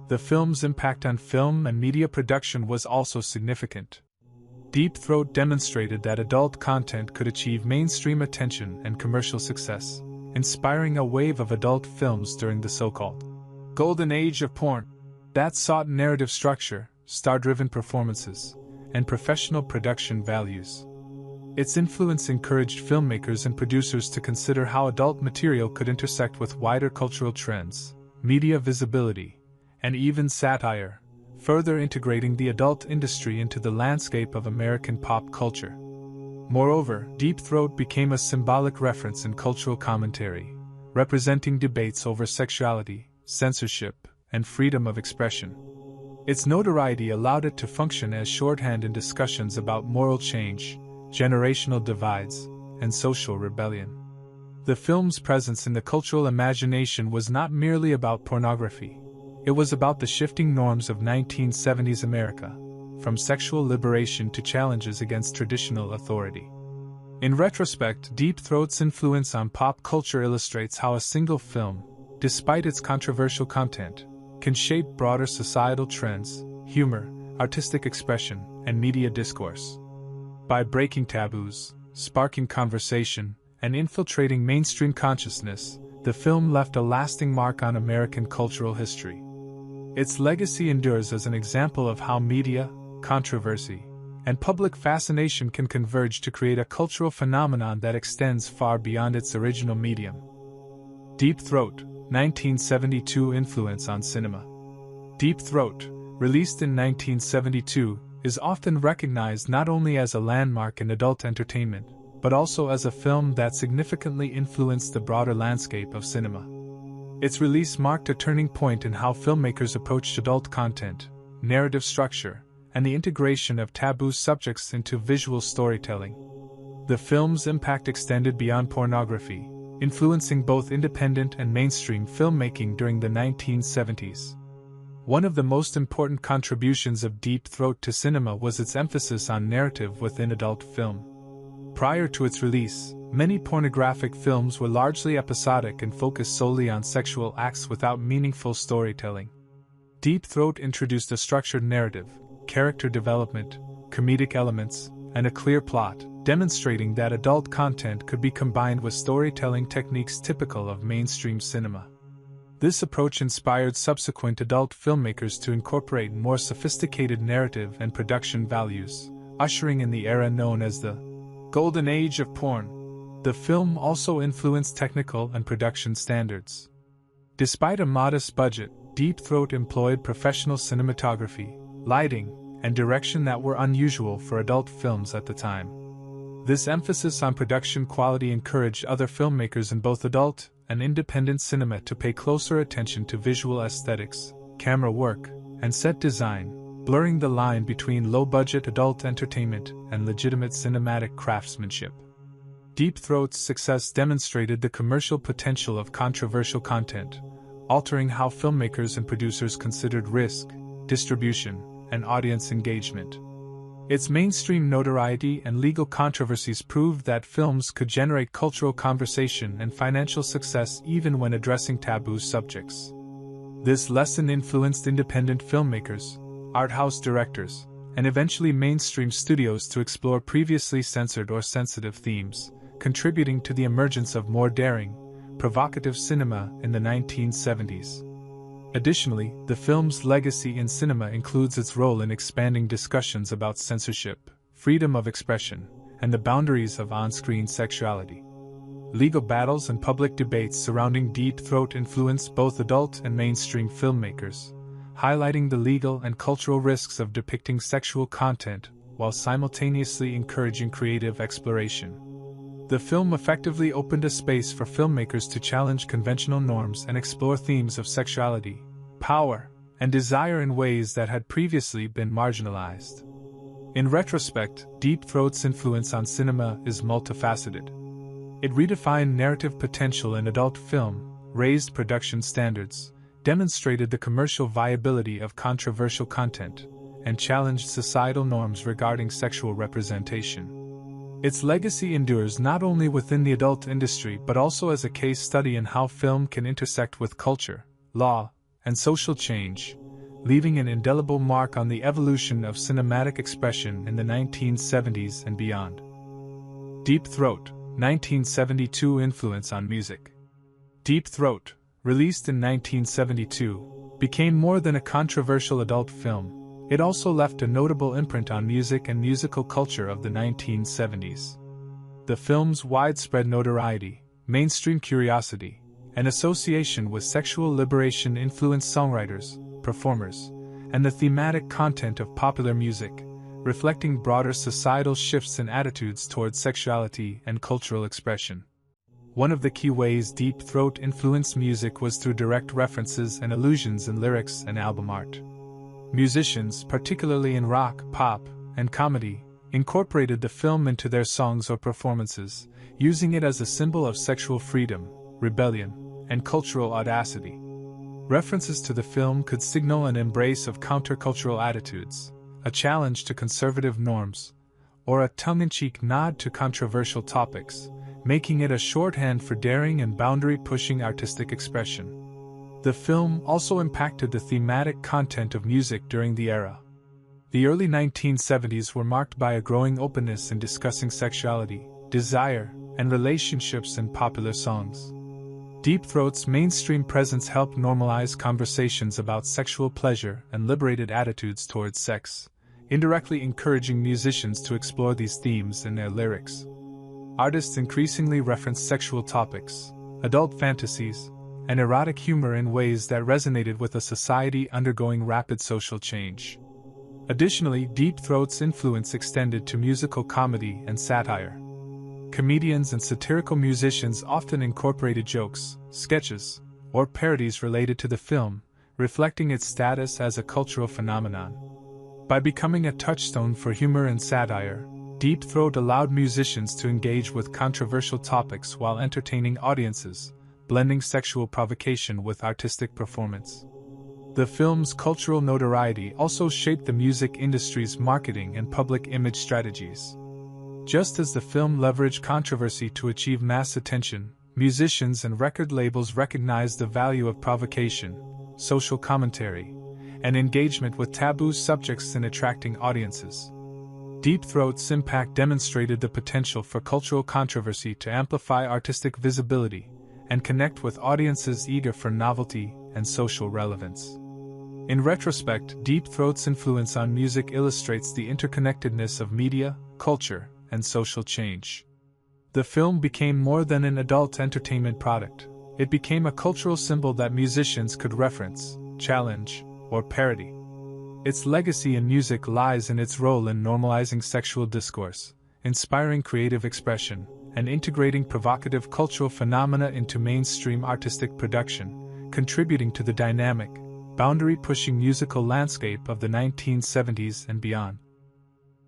The film's impact on film and media production was also significant. Deep Throat demonstrated that adult content could achieve mainstream attention and commercial success, inspiring a wave of adult films during the so-called Golden Age of porn that sought narrative structure, star-driven performances, and professional production values. Its influence encouraged filmmakers and producers to consider how adult material could intersect with wider cultural trends, media visibility, and even satire, further integrating the adult industry into the landscape of American pop culture. Moreover, Deep Throat became a symbolic reference in cultural commentary, representing debates over sexuality, censorship, and freedom of expression. Its notoriety allowed it to function as shorthand in discussions about moral change, generational divides, and social rebellion. The film's presence in the cultural imagination was not merely about pornography. It was about the shifting norms of 1970s America, from sexual liberation to challenges against traditional authority. In retrospect, Deep Throat's influence on pop culture illustrates how a single film, despite its controversial content, can shape broader societal trends, humor, artistic expression, and media discourse. By breaking taboos, sparking conversation, and infiltrating mainstream consciousness, the film left a lasting mark on American cultural history. Its legacy endures as an example of how media, controversy, and public fascination can converge to create a cultural phenomenon that extends far beyond its original medium. Deep Throat, 1972 influence on cinema. Deep Throat, released in 1972, is often recognized not only as a landmark in adult entertainment, but also as a film that significantly influenced the broader landscape of cinema. Its release marked a turning point in how filmmakers approached adult content, narrative structure, and the integration of taboo subjects into visual storytelling. The film's impact extended beyond pornography, influencing both independent and mainstream filmmaking during the 1970s. One of the most important contributions of Deep Throat to cinema was its emphasis on narrative within adult film. Prior to its release, many pornographic films were largely episodic and focused solely on sexual acts without meaningful storytelling. Deep Throat introduced a structured narrative, character development, comedic elements, and a clear plot, demonstrating that adult content could be combined with storytelling techniques typical of mainstream cinema. This approach inspired subsequent adult filmmakers to incorporate more sophisticated narrative and production values, ushering in the era known as the Golden Age of porn. The film also influenced technical and production standards. Despite a modest budget, Deep Throat employed professional cinematography, lighting, and direction that were unusual for adult films at the time. This emphasis on production quality encouraged other filmmakers in both adult and independent cinema to pay closer attention to visual aesthetics, camera work, and set design, blurring the line between low-budget adult entertainment and legitimate cinematic craftsmanship. Deep Throat's success demonstrated the commercial potential of controversial content, altering how filmmakers and producers considered risk, distribution, and audience engagement. Its mainstream notoriety and legal controversies proved that films could generate cultural conversation and financial success even when addressing taboo subjects. This lesson influenced independent filmmakers, art house directors, and eventually mainstream studios to explore previously censored or sensitive themes, contributing to the emergence of more daring, provocative cinema in the 1970s. Additionally, the film's legacy in cinema includes its role in expanding discussions about censorship, freedom of expression, and the boundaries of on-screen sexuality. Legal battles and public debates surrounding Deep Throat influenced both adult and mainstream filmmakers, highlighting the legal and cultural risks of depicting sexual content while simultaneously encouraging creative exploration. The film effectively opened a space for filmmakers to challenge conventional norms and explore themes of sexuality, power, and desire in ways that had previously been marginalized. In retrospect, Deep Throat's influence on cinema is multifaceted. It redefined narrative potential in adult film, raised production standards, demonstrated the commercial viability of controversial content, and challenged societal norms regarding sexual representation. Its legacy endures not only within the adult industry but also as a case study in how film can intersect with culture, law, and social change, leaving an indelible mark on the evolution of cinematic expression in the 1970s and beyond. Deep Throat, 1972 influence on music. Deep Throat, released in 1972, became more than a controversial adult film. It also left a notable imprint on music and musical culture of the 1970s. The film's widespread notoriety, mainstream curiosity, and association with sexual liberation influenced songwriters, performers, and the thematic content of popular music, reflecting broader societal shifts in attitudes towards sexuality and cultural expression. One of the key ways Deep Throat influenced music was through direct references and allusions in lyrics and album art. Musicians, particularly in rock, pop, and comedy, incorporated the film into their songs or performances, using it as a symbol of sexual freedom, rebellion, and cultural audacity. References to the film could signal an embrace of countercultural attitudes, a challenge to conservative norms, or a tongue-in-cheek nod to controversial topics, making it a shorthand for daring and boundary-pushing artistic expression. The film also impacted the thematic content of music during the era. The early 1970s were marked by a growing openness in discussing sexuality, desire, and relationships in popular songs. Deep Throat's mainstream presence helped normalize conversations about sexual pleasure and liberated attitudes towards sex, indirectly encouraging musicians to explore these themes in their lyrics. Artists increasingly referenced sexual topics, adult fantasies, and erotic humor in ways that resonated with a society undergoing rapid social change. Additionally, Deep Throat's influence extended to musical comedy and satire. Comedians and satirical musicians often incorporated jokes, sketches, or parodies related to the film, reflecting its status as a cultural phenomenon. By becoming a touchstone for humor and satire, Deep Throat allowed musicians to engage with controversial topics while entertaining audiences, blending sexual provocation with artistic performance. The film's cultural notoriety also shaped the music industry's marketing and public image strategies. Just as the film leveraged controversy to achieve mass attention, musicians and record labels recognized the value of provocation, social commentary, and engagement with taboo subjects in attracting audiences. Deep Throat's impact demonstrated the potential for cultural controversy to amplify artistic visibility and connect with audiences eager for novelty and social relevance. In retrospect, Deep Throat's influence on music illustrates the interconnectedness of media, culture, and social change. The film became more than an adult entertainment product. It became a cultural symbol that musicians could reference, challenge, or parody. Its legacy in music lies in its role in normalizing sexual discourse, inspiring creative expression, and integrating provocative cultural phenomena into mainstream artistic production, contributing to the dynamic, boundary-pushing musical landscape of the 1970s and beyond.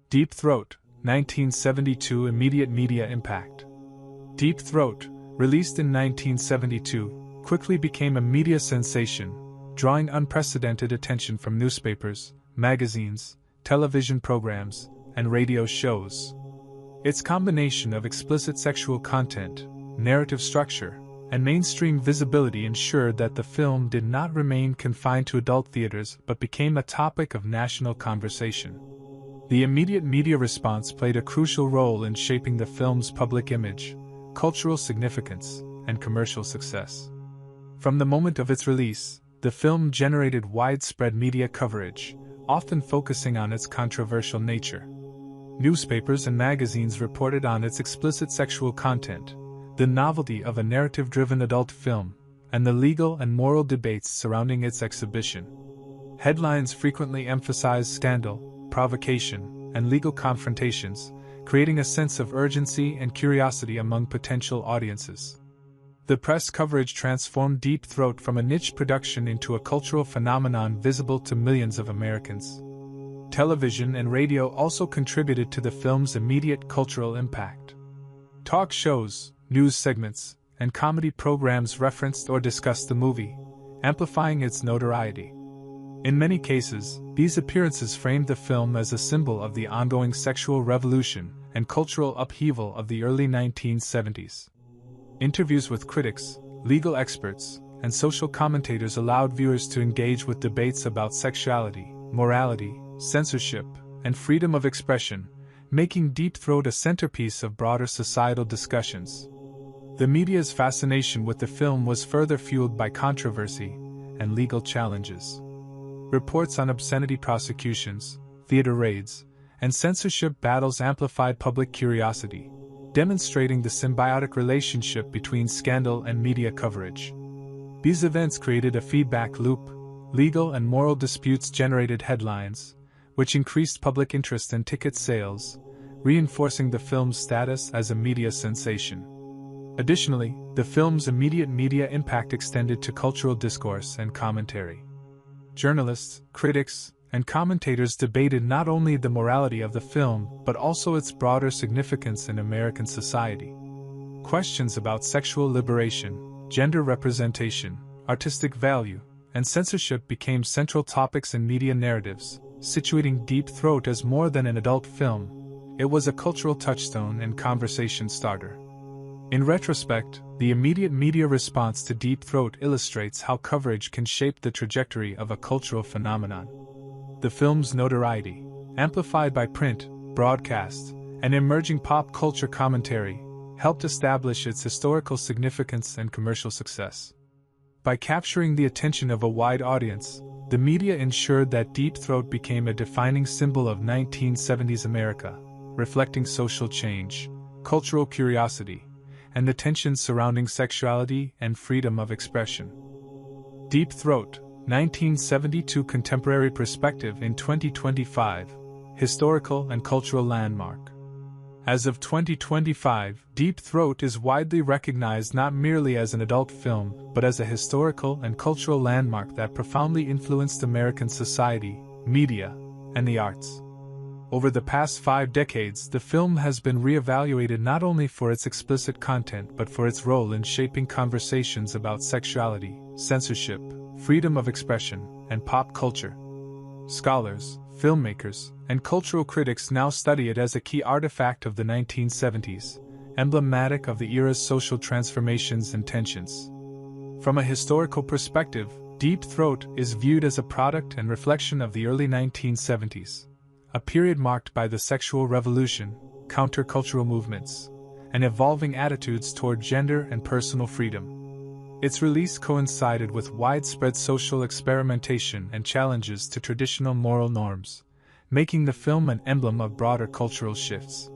Deep Throat, 1972 immediate media impact. Deep Throat, released in 1972, quickly became a media sensation, drawing unprecedented attention from newspapers, magazines, television programs, and radio shows. Its combination of explicit sexual content, narrative structure, and mainstream visibility ensured that the film did not remain confined to adult theaters but became a topic of national conversation. The immediate media response played a crucial role in shaping the film's public image, cultural significance, and commercial success. From the moment of its release, the film generated widespread media coverage, often focusing on its controversial nature. Newspapers and magazines reported on its explicit sexual content, the novelty of a narrative-driven adult film, and the legal and moral debates surrounding its exhibition. Headlines frequently emphasized scandal, provocation, and legal confrontations, creating a sense of urgency and curiosity among potential audiences. The press coverage transformed Deep Throat from a niche production into a cultural phenomenon visible to millions of Americans. Television and radio also contributed to the film's immediate cultural impact. Talk shows, news segments, and comedy programs referenced or discussed the movie, amplifying its notoriety. In many cases, these appearances framed the film as a symbol of the ongoing sexual revolution and cultural upheaval of the early 1970s. Interviews with critics, legal experts, and social commentators allowed viewers to engage with debates about sexuality, morality, censorship, and freedom of expression, making Deep Throat a centerpiece of broader societal discussions. The media's fascination with the film was further fueled by controversy and legal challenges. Reports on obscenity prosecutions, theater raids, and censorship battles amplified public curiosity, demonstrating the symbiotic relationship between scandal and media coverage. These events created a feedback loop. Legal and moral disputes generated headlines, which increased public interest and ticket sales, reinforcing the film's status as a media sensation. Additionally, the film's immediate media impact extended to cultural discourse and commentary. Journalists, critics, and commentators debated not only the morality of the film but also its broader significance in American society. Questions about sexual liberation, gender representation, artistic value, and censorship became central topics in media narratives, situating Deep Throat as more than an adult film. It was a cultural touchstone and conversation starter. In retrospect, the immediate media response to Deep Throat illustrates how coverage can shape the trajectory of a cultural phenomenon. The film's notoriety, amplified by print, broadcast, and emerging pop culture commentary, helped establish its historical significance and commercial success. By capturing the attention of a wide audience, the media ensured that Deep Throat became a defining symbol of 1970s America, reflecting social change, cultural curiosity, and the tensions surrounding sexuality and freedom of expression. Deep Throat, 1972 Contemporary Perspective in 2025, Historical and Cultural Landmark. As of 2025, Deep Throat is widely recognized not merely as an adult film, but as a historical and cultural landmark that profoundly influenced American society, media, and the arts. Over the past 5 decades, the film has been reevaluated not only for its explicit content but for its role in shaping conversations about sexuality, censorship, freedom of expression, and pop culture. Scholars, filmmakers, and cultural critics now study it as a key artifact of the 1970s, emblematic of the era's social transformations and tensions. From a historical perspective, Deep Throat is viewed as a product and reflection of the early 1970s, a period marked by the sexual revolution, countercultural movements, and evolving attitudes toward gender and personal freedom. Its release coincided with widespread social experimentation and challenges to traditional moral norms, making the film an emblem of broader cultural shifts.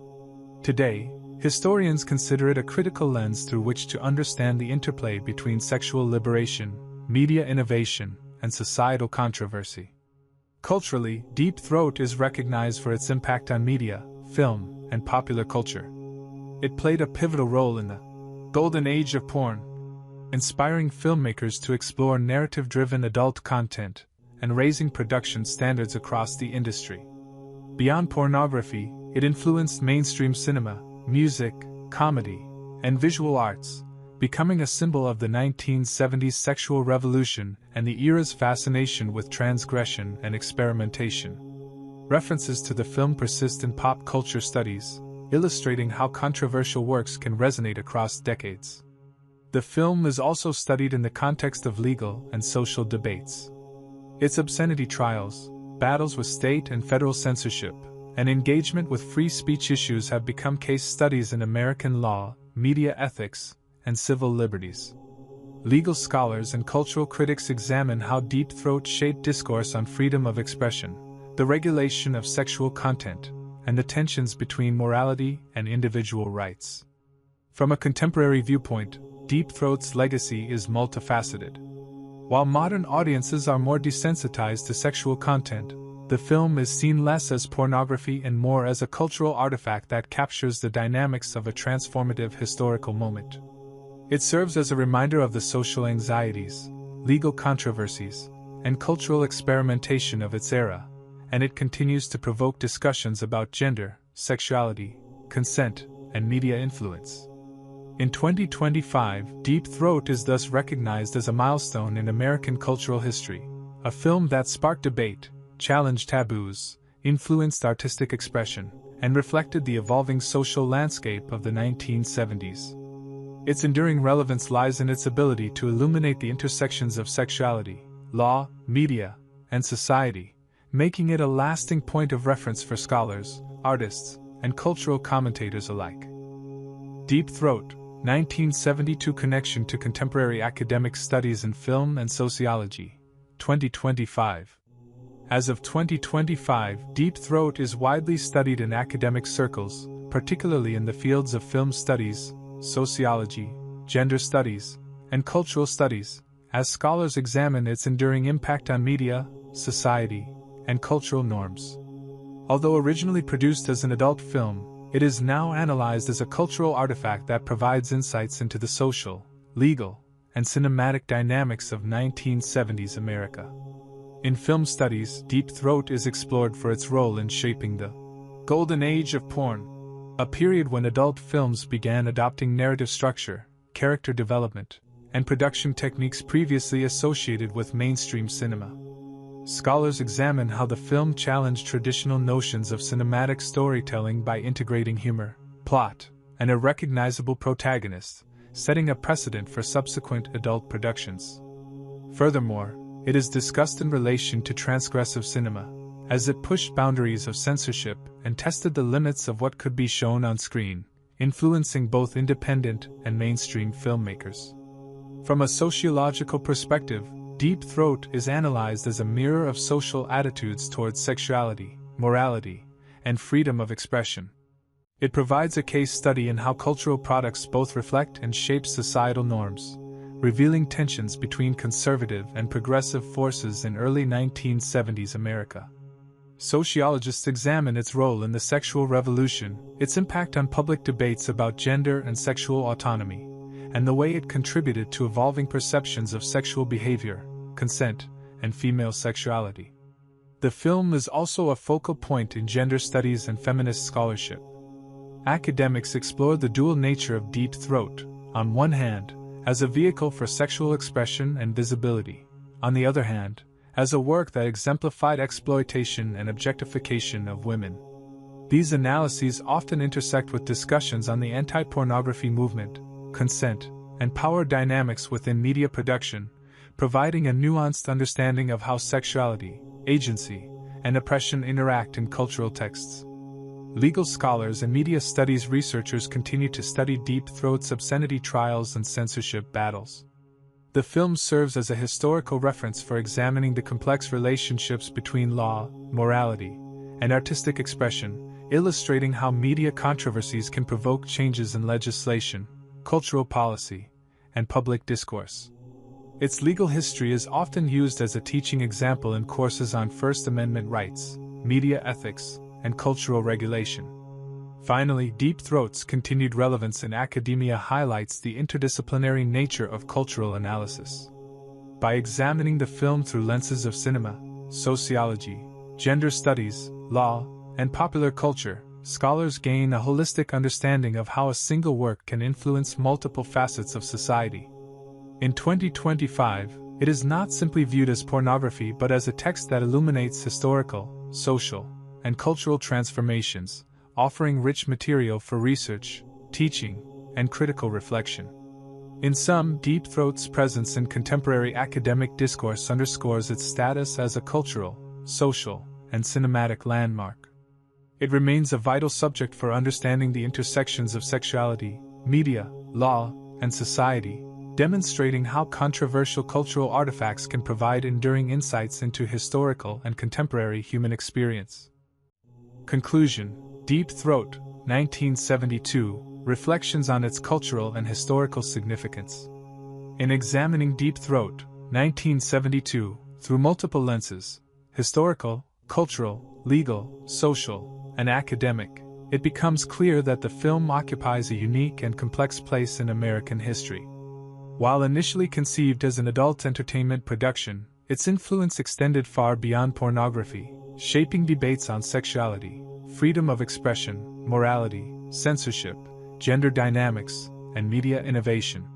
Today, historians consider it a critical lens through which to understand the interplay between sexual liberation, media innovation, and societal controversy. Culturally, Deep Throat is recognized for its impact on media, film, and popular culture. It played a pivotal role in the golden age of porn, inspiring filmmakers to explore narrative-driven adult content and raising production standards across the industry. Beyond pornography, it influenced mainstream cinema, music, comedy, and visual arts, becoming a symbol of the 1970s sexual revolution and the era's fascination with transgression and experimentation. References to the film persist in pop culture studies, illustrating how controversial works can resonate across decades. The film is also studied in the context of legal and social debates. Its obscenity trials, battles with state and federal censorship, and engagement with free speech issues have become case studies in American law, media ethics, and civil liberties. Legal scholars and cultural critics examine how Deep Throat shaped discourse on freedom of expression, the regulation of sexual content, and the tensions between morality and individual rights. From a contemporary viewpoint, Deep Throat's legacy is multifaceted. While modern audiences are more desensitized to sexual content, the film is seen less as pornography and more as a cultural artifact that captures the dynamics of a transformative historical moment. It serves as a reminder of the social anxieties, legal controversies, and cultural experimentation of its era, and it continues to provoke discussions about gender, sexuality, consent, and media influence. In 2025, Deep Throat is thus recognized as a milestone in American cultural history, a film that sparked debate, challenged taboos, influenced artistic expression, and reflected the evolving social landscape of the 1970s. Its enduring relevance lies in its ability to illuminate the intersections of sexuality, law, media, and society, making it a lasting point of reference for scholars, artists, and cultural commentators alike. Deep Throat, 1972 Connection to Contemporary Academic Studies in Film and Sociology, 2025. As of 2025, Deep Throat is widely studied in academic circles, particularly in the fields of film studies, sociology, gender studies, and cultural studies, as scholars examine its enduring impact on media, society, and cultural norms. Although originally produced as an adult film, it is now analyzed as a cultural artifact that provides insights into the social, legal, and cinematic dynamics of 1970s America. In film studies, Deep Throat is explored for its role in shaping the golden age of porn, a period when adult films began adopting narrative structure, character development, and production techniques previously associated with mainstream cinema. Scholars examine how the film challenged traditional notions of cinematic storytelling by integrating humor, plot, and a recognizable protagonist, setting a precedent for subsequent adult productions. Furthermore, it is discussed in relation to transgressive cinema, as it pushed boundaries of censorship and tested the limits of what could be shown on screen, influencing both independent and mainstream filmmakers. From a sociological perspective, Deep Throat is analyzed as a mirror of social attitudes towards sexuality, morality, and freedom of expression. It provides a case study in how cultural products both reflect and shape societal norms, revealing tensions between conservative and progressive forces in early 1970s America. Sociologists examine its role in the sexual revolution, its impact on public debates about gender and sexual autonomy, and the way it contributed to evolving perceptions of sexual behavior, consent, and female sexuality. The film is also a focal point in gender studies and feminist scholarship. Academics explore the dual nature of Deep Throat, on one hand, as a vehicle for sexual expression and visibility, on the other hand, as a work that exemplified exploitation and objectification of women. These analyses often intersect with discussions on the anti-pornography movement, consent, and power dynamics within media production, providing a nuanced understanding of how sexuality, agency, and oppression interact in cultural texts. Legal scholars and media studies researchers continue to study Deep Throat's obscenity trials and censorship battles. The film serves as a historical reference for examining the complex relationships between law, morality, and artistic expression, illustrating how media controversies can provoke changes in legislation, cultural policy, and public discourse. Its legal history is often used as a teaching example in courses on First Amendment rights, media ethics, and cultural regulation. Finally, Deep Throat's continued relevance in academia highlights the interdisciplinary nature of cultural analysis. By examining the film through lenses of cinema, sociology, gender studies, law, and popular culture, scholars gain a holistic understanding of how a single work can influence multiple facets of society. In 2025, it is not simply viewed as pornography but as a text that illuminates historical, social, and cultural transformations, offering rich material for research, teaching, and critical reflection. In sum, Deep Throat's presence in contemporary academic discourse underscores its status as a cultural, social, and cinematic landmark. It remains a vital subject for understanding the intersections of sexuality, media, law, and society, demonstrating how controversial cultural artifacts can provide enduring insights into historical and contemporary human experience. Conclusion: Deep Throat, 1972, reflections on its cultural and historical significance. In examining Deep Throat, 1972, through multiple lenses, historical, cultural, legal, social, and academic, it becomes clear that the film occupies a unique and complex place in American history. While initially conceived as an adult entertainment production, its influence extended far beyond pornography, shaping debates on sexuality, freedom of expression, morality, censorship, gender dynamics, and media innovation.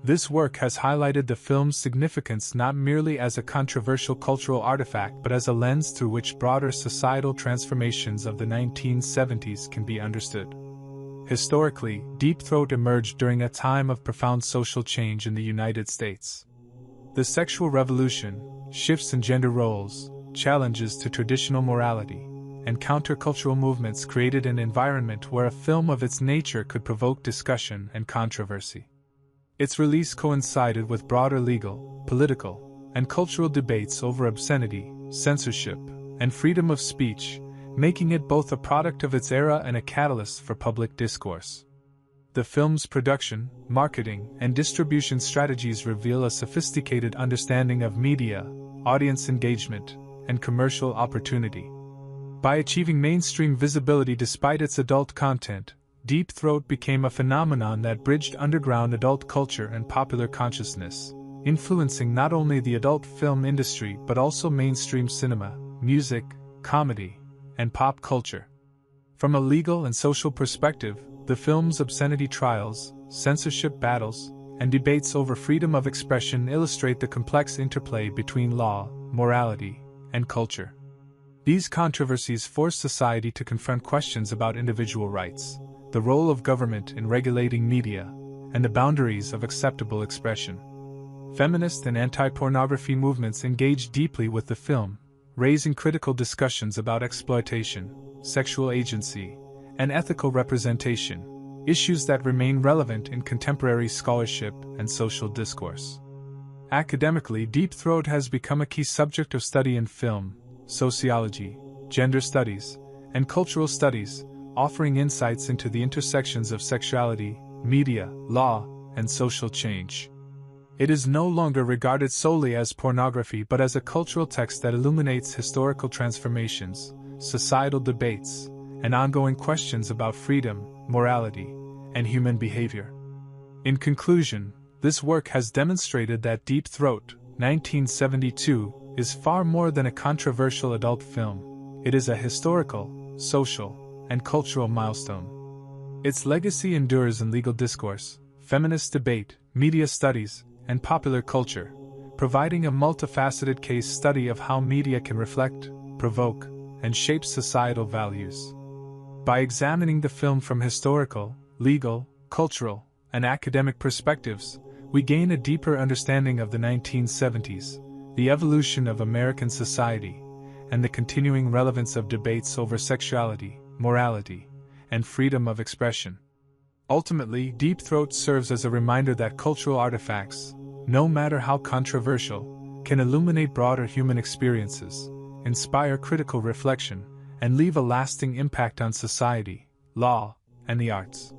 This work has highlighted the film's significance not merely as a controversial cultural artifact but as a lens through which broader societal transformations of the 1970s can be understood. Historically, Deep Throat emerged during a time of profound social change in the United States. The sexual revolution, shifts in gender roles, challenges to traditional morality, and countercultural movements created an environment where a film of its nature could provoke discussion and controversy. Its release coincided with broader legal, political, and cultural debates over obscenity, censorship, and freedom of speech, making it both a product of its era and a catalyst for public discourse. The film's production, marketing, and distribution strategies reveal a sophisticated understanding of media, audience engagement, and commercial opportunity. By achieving mainstream visibility despite its adult content, Deep Throat became a phenomenon that bridged underground adult culture and popular consciousness, influencing not only the adult film industry but also mainstream cinema, music, comedy, and pop culture. From a legal and social perspective, the film's obscenity trials, censorship battles, and debates over freedom of expression illustrate the complex interplay between law, morality, and culture. These controversies force society to confront questions about individual rights, the role of government in regulating media, and the boundaries of acceptable expression. Feminist and anti-pornography movements engage deeply with the film, raising critical discussions about exploitation, sexual agency, and ethical representation, issues that remain relevant in contemporary scholarship and social discourse. Academically, Deep Throat has become a key subject of study in film, sociology, gender studies, and cultural studies, offering insights into the intersections of sexuality, media, law, and social change. It is no longer regarded solely as pornography but as a cultural text that illuminates historical transformations, societal debates, and ongoing questions about freedom, morality, and human behavior. In conclusion, this work has demonstrated that Deep Throat, 1972, is far more than a controversial adult film. It is a historical, social, and cultural milestone. Its legacy endures in legal discourse, feminist debate, media studies, and popular culture, providing a multifaceted case study of how media can reflect, provoke, and shape societal values. By examining the film from historical, legal, cultural, and academic perspectives, we gain a deeper understanding of the 1970s, the evolution of American society, and the continuing relevance of debates over sexuality, morality, and freedom of expression. Ultimately, Deep Throat serves as a reminder that cultural artifacts, no matter how controversial, can illuminate broader human experiences, inspire critical reflection, and leave a lasting impact on society, law, and the arts.